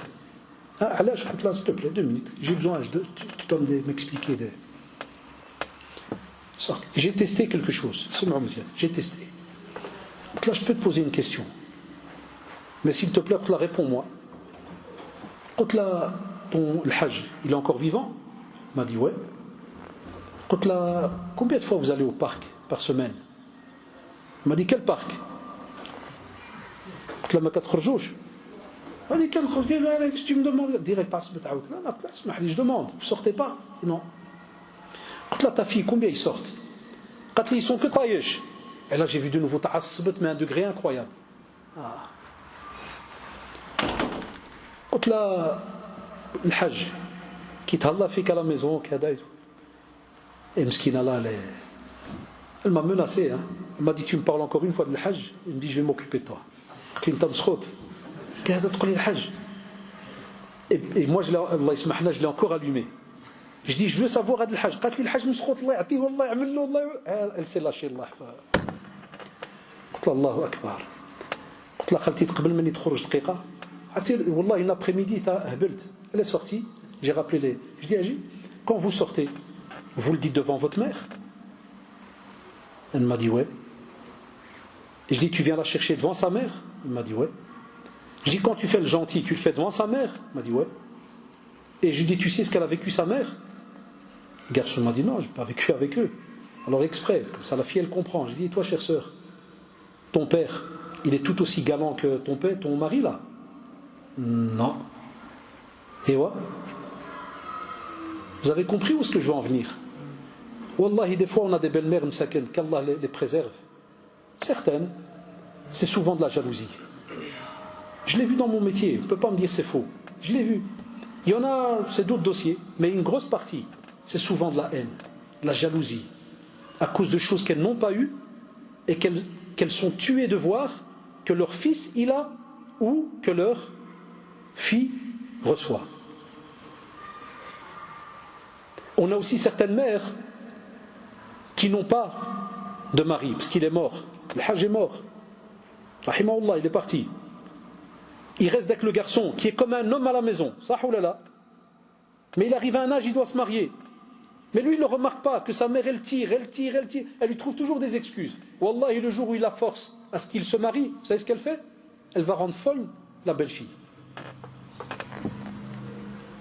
Là, je là, s'il te plaît, 2 minutes. J'ai besoin, tu dois m'expliquer. J'ai testé quelque chose. J'ai testé. Là, je peux te poser une question. Mais s'il te plaît, réponds-moi. Là, le Hajj, il est encore vivant? Il m'a dit ouais. Là, combien de fois vous allez au parc par semaine? Il m'a dit quel parc? Là, ma 4 jours. Il m'a dit quel parc? Qu'est-ce que tu me demandes? Direct, je demande. Vous sortez pas? Non. Là, ta fille, combien ils sortent? Ils sont que taïesh. Et là, j'ai vu de nouveau ta'assbat, mais à un degré incroyable. Là, le Hajj, qui t'Allah fait qu'à la maison, et Mskina là, elle m'a menacé. Elle m'a dit, tu me parles encore une fois de le Hajj? Elle me dit, je vais m'occuper de toi. Et moi, Allah ismahna, je l'ai encore allumé. Je dis, je veux savoir le Hajj. قالت لي الحج مسخوط الله يعطيه والله يعمل له الله. Elle s'est lâchée Allah. قلت له الله أكبر. قلت لها خالتي قبل مني تخرج دقيقة. عرفتي والله une après-midi هبلت. Elle est sortie. J'ai rappelé les. Je dis Agi, quand vous sortez, vous le dites devant votre mère? Elle m'a dit ouais. Et je dis, tu viens la chercher devant sa mère? Elle m'a dit ouais. Je dis, quand tu fais le gentil, tu le fais devant sa mère? Elle m'a dit ouais. Et je lui dis, tu sais ce qu'elle a vécu sa mère? Le garçon m'a dit non, je n'ai pas vécu avec eux. Alors exprès, comme ça la fille elle comprend. Je dis, toi chère sœur, ton père, il est tout aussi galant que ton père, ton mari là? Non. Et ouais. Vous avez compris où est-ce que je veux en venir? Wallahi, des fois on a des belles-mères, m'saken, qu'Allah les préserve. Certaines, c'est souvent de la jalousie. Je l'ai vu dans mon métier, on ne peut pas me dire c'est faux. Je l'ai vu. Il y en a, c'est d'autres dossiers, mais une grosse partie, c'est souvent de la haine, de la jalousie, à cause de choses qu'elles n'ont pas eues et qu'elles sont tuées de voir que leur fils il a ou que leur fille reçoit. On a aussi certaines mères qui n'ont pas de mari, parce qu'il est mort. Le Hajj est mort. Rahimahullah, il est parti. Il reste avec le garçon, qui est comme un homme à la maison. Sahoulala. Mais il arrive à un âge, il doit se marier. Mais lui, il ne remarque pas que sa mère, elle tire. Elle lui trouve toujours des excuses. Wallah, et le jour où il la force à ce qu'il se marie, vous savez ce qu'elle fait? Elle va rendre folle la belle-fille.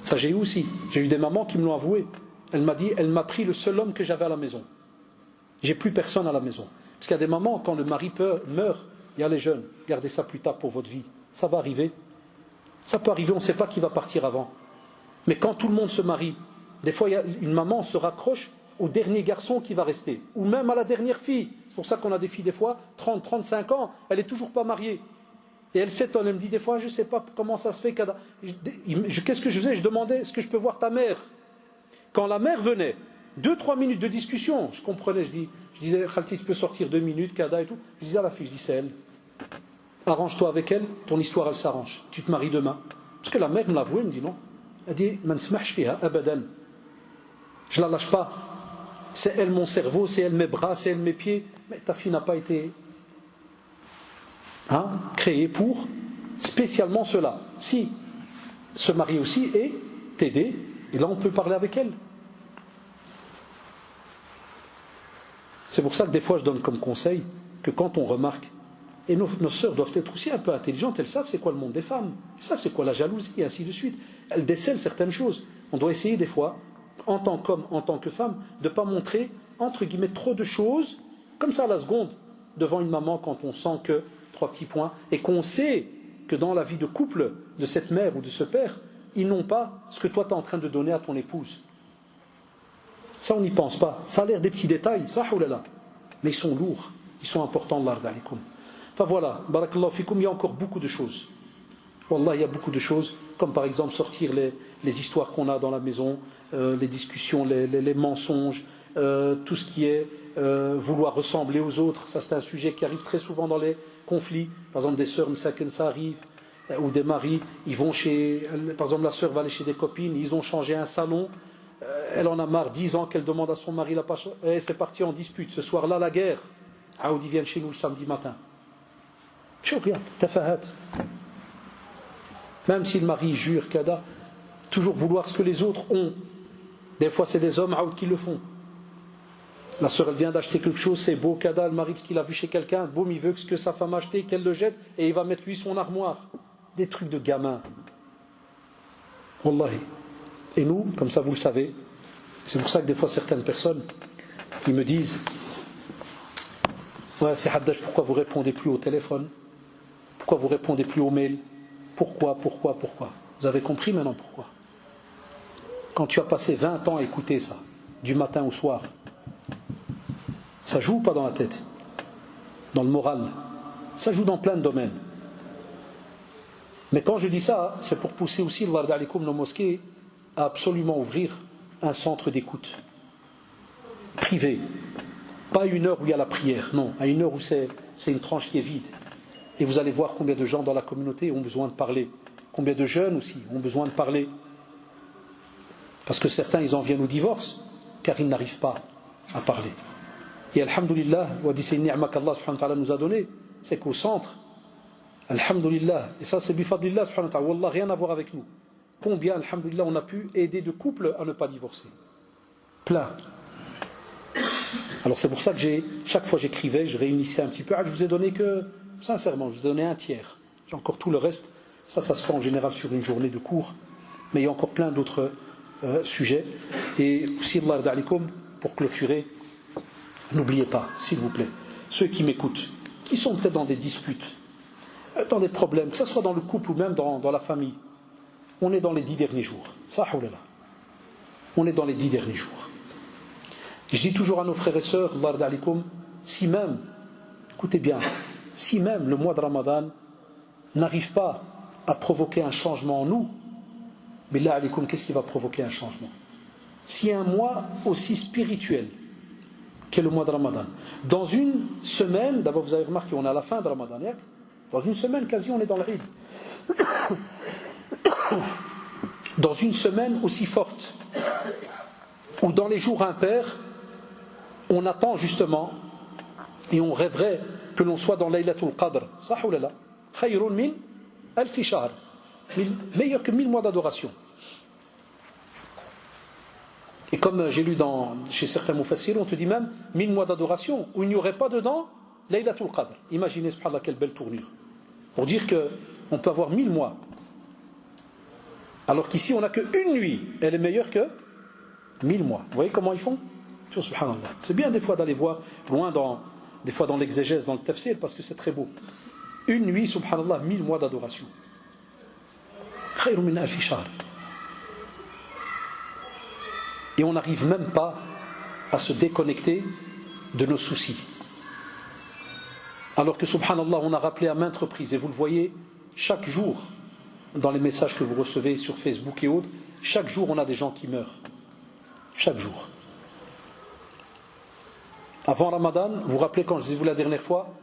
Ça, j'ai eu aussi. J'ai eu des mamans qui me l'ont avoué. Elle m'a dit, elle m'a pris le seul homme que j'avais à la maison. J'ai plus personne à la maison. Parce qu'il y a des mamans, quand le mari meurt, il y a les jeunes, gardez ça plus tard pour votre vie. Ça va arriver. Ça peut arriver, on ne sait pas qui va partir avant. Mais quand tout le monde se marie, des fois, une maman se raccroche au dernier garçon qui va rester. Ou même à la dernière fille. C'est pour ça qu'on a des filles, des fois, 30, 35 ans, elle n'est toujours pas mariée. Et elle s'étonne, elle me dit des fois, je ne sais pas comment ça se fait. Qu'est-ce que je faisais? Je demandais, est-ce que je peux voir ta mère? Quand la mère venait, 2-3 minutes de discussion, je comprenais, je disais, Khalti, tu peux sortir 2 minutes, Kada et tout. Je disais à la fille, je dis, c'est elle. Arrange-toi avec elle, ton histoire elle s'arrange. Tu te maries demain. Parce que la mère me l'a avoué, elle me dit non. Elle dit, man smahsh fiha abadan. Je la lâche pas. C'est elle mon cerveau, c'est elle mes bras, c'est elle mes pieds. Mais ta fille n'a pas été créée pour spécialement cela. Si se marier aussi et t'aider, et là on peut parler avec elle. C'est pour ça que des fois je donne comme conseil que quand on remarque, et nos sœurs doivent être aussi un peu intelligentes, elles savent c'est quoi le monde des femmes, elles savent c'est quoi la jalousie, et ainsi de suite. Elles décèlent certaines choses. On doit essayer des fois, en tant qu'homme, en tant que femme, de ne pas montrer, entre guillemets, trop de choses, comme ça à la seconde, devant une maman quand on sent que 3 petits points, et qu'on sait que dans la vie de couple de cette mère ou de ce père, ils n'ont pas ce que toi tu es en train de donner à ton épouse. Ça on n'y pense pas. Ça a l'air des petits détails, ça oulala. Mais ils sont lourds, ils sont importants, Allah d'alikum. Enfin voilà, barakallahu fikum, il y a encore beaucoup de choses. Wallah, il y a beaucoup de choses, comme par exemple sortir les histoires qu'on a dans la maison, les discussions, les mensonges, tout ce qui est vouloir ressembler aux autres. Ça c'est un sujet qui arrive très souvent dans les conflits. Par exemple des sœurs msaken, ça arrive, ou des maris, ils vont par exemple la sœur va aller chez des copines, ils ont changé un salon, elle en a marre, 10 ans qu'elle demande à son mari la page, et c'est parti en dispute, ce soir-là la guerre. Aoudi vient chez nous le samedi matin. Rien, tafahat. Même si le mari jure, kada, toujours vouloir ce que les autres ont. Des fois c'est des hommes qui le font. La sœur elle vient d'acheter quelque chose, c'est beau, kada, le mari parce qu'il a vu chez quelqu'un, boum, il veut que ce que sa femme a acheté, qu'elle le jette, et il va mettre lui son armoire. Des trucs de gamins. Wallahi. Et nous, comme ça vous le savez, c'est pour ça que des fois certaines personnes, ils me disent, ouais, c'est Haddach, pourquoi vous répondez plus au téléphone? Pourquoi vous répondez plus aux mails? Pourquoi? Vous avez compris maintenant pourquoi? Quand tu as passé 20 ans à écouter ça, du matin au soir, ça joue ou pas dans la tête? Dans le moral? Ça joue dans plein de domaines. Mais quand je dis ça, c'est pour pousser aussi nos mosquées à absolument ouvrir un centre d'écoute privé. Pas une heure où il y a la prière, non, à une heure où c'est une tranche qui est vide. Et vous allez voir combien de gens dans la communauté ont besoin de parler. Combien de jeunes aussi ont besoin de parler. Parce que certains, ils en viennent au divorce, car ils n'arrivent pas à parler. Et alhamdulillah, c'est une ni'ma qu'Allah subhanahu wa ta'ala nous a donné, c'est qu'au centre, alhamdulillah, et ça c'est bifadlillah subhanahu wa ta'ala, wallah, rien à voir avec nous. Combien, alhamdulillah, on a pu aider de couples à ne pas divorcer. Plein. Alors c'est pour ça que chaque fois j'écrivais, je réunissais un petit peu. Je vous ai donné que, sincèrement, je vous ai donné un tiers. J'ai encore tout le reste. Ça se fait en général sur une journée de cours. Mais il y a encore plein d'autres sujets. Et aussi, Allah d'alikum, pour clôturer, n'oubliez pas, s'il vous plaît, ceux qui m'écoutent, qui sont peut-être dans des disputes, dans des problèmes, que ce soit dans le couple ou même dans la famille, on est dans les 10 derniers jours. Ça, on est dans les 10 derniers jours. Je dis toujours à nos frères et sœurs, Allah alaikum, si même, écoutez bien, si même le mois de Ramadan n'arrive pas à provoquer un changement en nous, billah alaikum, qu'est-ce qui va provoquer un changement? Si un mois aussi spirituel qu'est le mois de Ramadan, dans une semaine, d'abord vous avez remarqué, on est à la fin de Ramadan, dans une semaine quasi on est dans le Eid. Dans une semaine aussi forte, où dans les jours impairs, on attend justement et on rêverait que l'on soit dans Laylatul Qadr. Sah ou la? Khayrun min alfi shahr. Meilleur que 1000 mois d'adoration. Et comme j'ai lu chez certains mufassirs, on te dit même 1000 mois d'adoration où il n'y aurait pas dedans Laylatul Qadr. Imaginez, subhanallah, quelle belle tournure. Pour dire qu'on peut avoir 1000 mois. Alors qu'ici, on n'a qu'une nuit. Elle est meilleure que 1000 mois. Vous voyez comment ils font? Subhanallah. C'est bien des fois d'aller voir loin des fois dans l'exégèse, dans le tafsir, parce que c'est très beau. Une nuit, subhanallah, 1000 mois d'adoration. Khayrun min alfi shahr. Et on n'arrive même pas à se déconnecter de nos soucis. Alors que subhanallah, on a rappelé à maintes reprises, et vous le voyez chaque jour dans les messages que vous recevez sur Facebook et autres, chaque jour on a des gens qui meurent. Chaque jour. Avant Ramadan, vous vous rappelez quand je vous ai vu la dernière fois,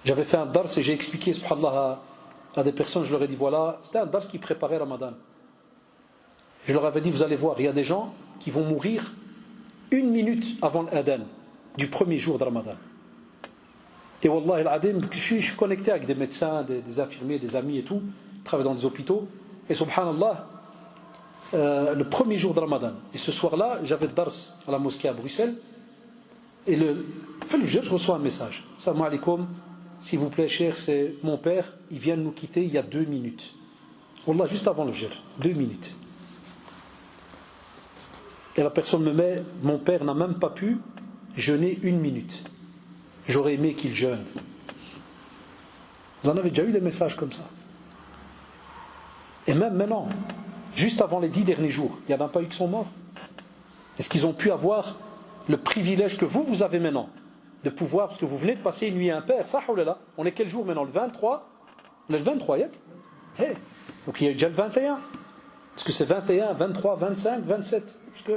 j'avais fait un dars et j'ai expliqué subhanallah à des personnes, je leur ai dit voilà, c'était un dars qui préparait Ramadan. Je leur avais dit, vous allez voir, il y a des gens qui vont mourir 1 minute avant l'adhan du premier jour de Ramadan. Et Wallah al-Adim, je suis connecté avec des médecins, des infirmiers, des amis et tout, qui travaillent dans des hôpitaux. Et subhanallah, le premier jour de Ramadan, et ce soir-là, j'avais le dars à la mosquée à Bruxelles, et je reçois un message. Salam alaikum, s'il vous plaît, cher, c'est mon père, il vient de nous quitter il y a 2 minutes. Wallah, juste avant le fajr, 2 minutes. Et la personne me met, mon père n'a même pas pu jeûner 1 minute. J'aurais aimé qu'il jeûne. Vous en avez déjà eu des messages comme ça. Et même maintenant, juste avant les 10 derniers jours, il n'y en a pas eu qui sont morts. Est-ce qu'ils ont pu avoir le privilège que vous avez maintenant de pouvoir, parce que vous venez de passer une nuit impaire, ça, on est quel jour maintenant? Le 23? On est le 23, yeah? Hey. Donc il y a eu déjà le 21. Est-ce que c'est 21, 23, 25, 27 jusqu'à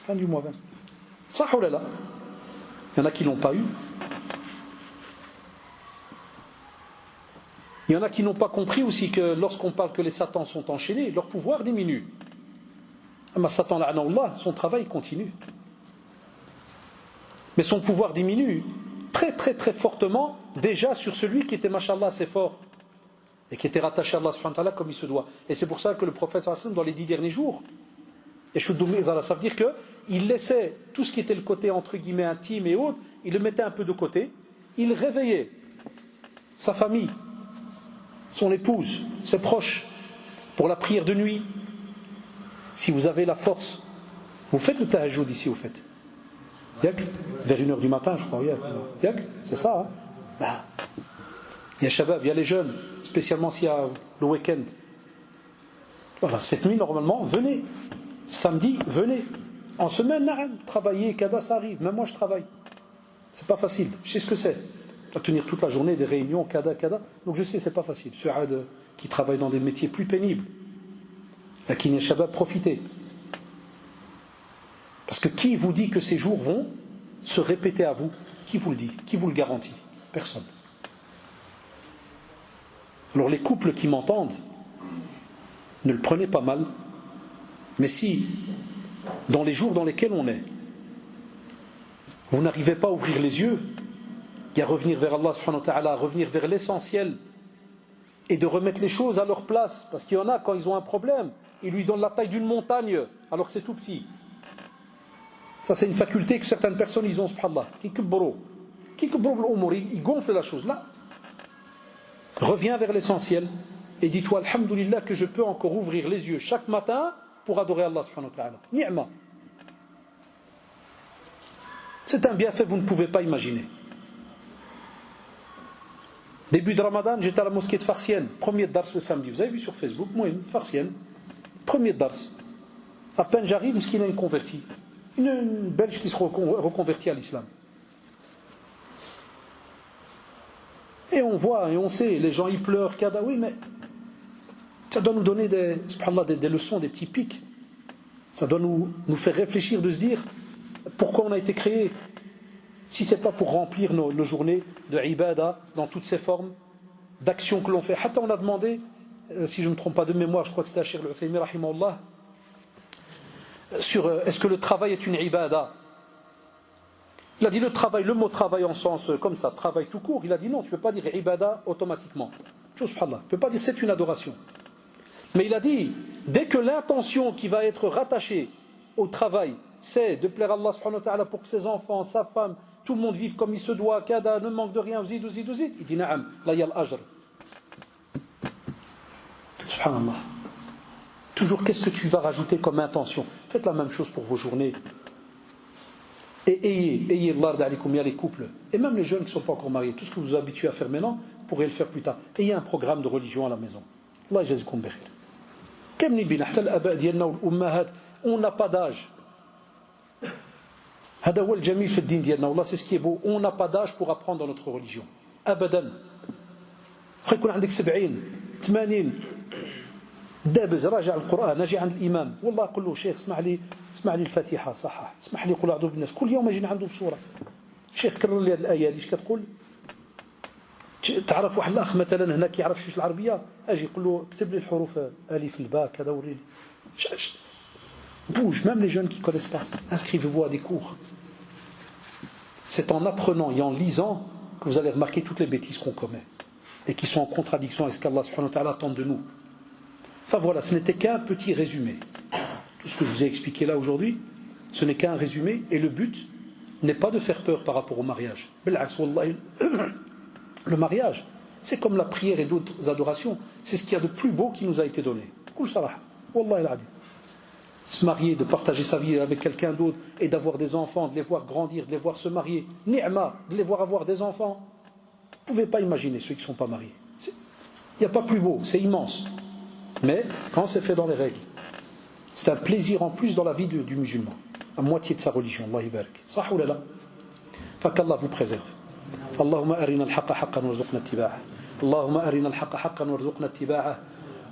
fin du mois 20? Ça, il y en a qui ne l'ont pas eu. Il y en a qui n'ont pas compris aussi que lorsqu'on parle que les satans sont enchaînés, leur pouvoir diminue. Mais Satan, la'anahullah, son travail continue. Mais son pouvoir diminue très très très fortement déjà sur celui qui était, mashallah, assez fort et qui était rattaché à Allah subhanahu wa ta'ala comme il se doit. Et c'est pour ça que le prophète sallallahu dans les 10 derniers jours, et ça veut dire qu'il laissait tout ce qui était le côté entre guillemets intime et autres, il le mettait un peu de côté, il réveillait sa famille, son épouse, ses proches, pour la prière de nuit. Si vous avez la force, vous faites le tahajjud ici, vous faites. Yak, vers 1h du matin, je crois. Yak, c'est ça. Hein, il y a Shabab, il y a les jeunes, spécialement s'il y a le week-end. Voilà, cette nuit, normalement, venez. Samedi, venez. En semaine, travailler, kada, ça arrive. Même moi, je travaille. C'est pas facile. Je sais ce que c'est. À tenir toute la journée des réunions, kada. Donc je sais, c'est pas facile. Ceux qui travaillent dans des métiers plus pénibles. La Kiné Shabab, profitez. Parce que qui vous dit que ces jours vont se répéter à vous? Qui vous le dit? Qui vous le garantit? Personne. Alors les couples qui m'entendent, ne le prenez pas mal, mais si, dans les jours dans lesquels on est, vous n'arrivez pas à ouvrir les yeux, et à revenir vers Allah subhanahu wa ta'ala, à revenir vers l'essentiel, et de remettre les choses à leur place, parce qu'il y en a, quand ils ont un problème, ils lui donnent la taille d'une montagne, alors que c'est tout petit. Ça, c'est une faculté que certaines personnes, ils ont, subhanallah, qui gonflent la chose. Là, reviens vers l'essentiel, et dis-toi, alhamdoulilah, que je peux encore ouvrir les yeux chaque matin pour adorer Allah subhanahu wa ta'ala. Ni'ma. C'est un bienfait que vous ne pouvez pas imaginer. Début de Ramadan, j'étais à la mosquée de Farsienne, premier dars le samedi. Vous avez vu sur Facebook, moi, une Farsienne, premier dars. À peine j'arrive, parce qu'il a une convertie. Une Belge qui se reconvertit à l'islam. Et on voit et on sait, les gens ils pleurent, kada, oui, mais ça doit nous donner des leçons, des petits pics. Ça doit nous faire réfléchir, de se dire pourquoi on a été créé. Si ce n'est pas pour remplir nos journées de ibadah dans toutes ses formes, d'actions que l'on fait. Hatta on a demandé, si je ne me trompe pas de mémoire, je crois que c'était à Cheikh Al-Uthaymi rahimahullah, sur est-ce que le travail est une ibadah. Il a dit le mot travail en sens comme ça, travail tout court, il a dit non, tu ne peux pas dire ibadah automatiquement. Subhanallah, tu ne peux pas dire c'est une adoration. Mais il a dit, dès que l'intention qui va être rattachée au travail, c'est de plaire à Allah subhanahu wa ta'ala pour que ses enfants, sa femme, tout le monde vive comme il se doit, kada, ne manque de rien, zid, il dit na'am, là il y a l'ajr. Subhanallah. Toujours, qu'est-ce que tu vas rajouter comme intention? Faites la même chose pour vos journées. Et ayez l'ard alikum, il y a les couples. Et même les jeunes qui ne sont pas encore mariés, tout ce que vous vous habituez à faire maintenant, vous pourrez le faire plus tard. Ayez un programme de religion à la maison. Allah yajazikum bikhir. On n'a pas d'âge. C'est ce qui est beau. On n'a pas d'âge pour apprendre dans notre religion. Abadan. يكون عندك 70 80 دابز راجع القرآن نجي عند الإمام والله أقول له شيخ اسمح لي الفاتحة صحح اسمح لي قل أعوذ بالناس كل يوم أجينا عنده بصورة شيخ كرر لي هذه الآية ايش كتقول تعرف واحد الأخ مثلا هناك يعرف شوش العربية أجي يقول له اكتب لي الحروف ألف الباء كذا وريني bouge même les jeunes qui ne connaissent pas inscrivez-vous à des cours. C'est en apprenant et en lisant que vous allez remarquer toutes les bêtises qu'on commet et qui sont en contradiction avec ce qu'Allah subhanahu wa ta'ala attend de nous. Enfin voilà, ce n'était qu'un petit résumé. Tout ce que je vous ai expliqué là aujourd'hui, ce n'est qu'un résumé et le but n'est pas de faire peur par rapport au mariage. Le mariage, c'est comme la prière et d'autres adorations, c'est ce qu'il y a de plus beau qui nous a été donné. Se marier, de partager sa vie avec quelqu'un d'autre et d'avoir des enfants, de les voir grandir, de les voir se marier, ni'ma, de les voir avoir des enfants. Vous ne pouvez pas imaginer ceux qui ne sont pas mariés. Il n'y a pas plus beau, c'est immense. Mais quand c'est fait dans les règles, c'est un plaisir en plus dans la vie du musulman, à moitié de sa religion. Allah ibarak. Sah ou la. Qu'Allah vous préserve. Allahumma arina al-haqqa haqqan warzuqna ittiba'ah. Allahumma arina al-haqqa haqqan warzuqna ittiba'ah.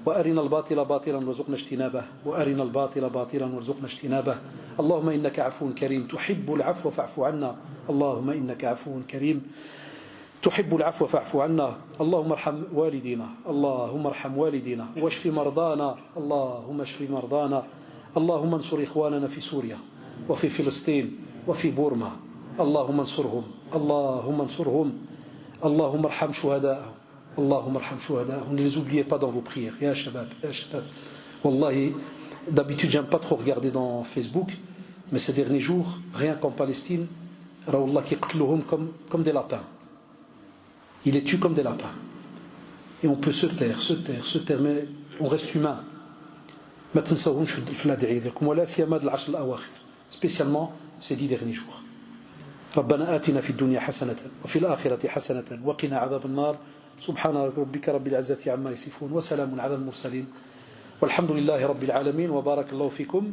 وأرنا الباطل باطلا وارزقنا اجتنابه وأرنا الباطل باطلا وارزقنا اجتنابه اللهم إنك عفو كريم تحب العفو فاعف عنا اللهم إنك عفو كريم تحب العفو فاعف عنا اللهم ارحم والدينا اللهم ارحم والدينا واشف مرضانا اللهم اشف مرضانا اللهم انصر إخواننا في سوريا وفي فلسطين وفي بورما اللهم انصرهم اللهم انصرهم اللهم ارحم شهداءهم Allahumma arham shuhadahum. Ne les oubliez pas dans vos prières. Ya shabab, ya shabab. Wallahi, d'habitude, j'aime pas trop regarder dans Facebook, mais ces derniers jours, rien qu'en Palestine, Raoullah qui qtluhum comme des lapins. Il les tue comme des lapins. Et on peut se taire, mais on reste humain. ما تنسوهمش في الأدعية لكم ولا سيما العشر الأواخر. Spécialement ces 10 derniers jours. ربنا آتنا في الدنيا حسنة وفي الآخرة حسنة وقنا عذاب النار. سبحان ربك رب العزة عما يصفون وسلام على المرسلين والحمد لله رب العالمين وبارك الله فيكم.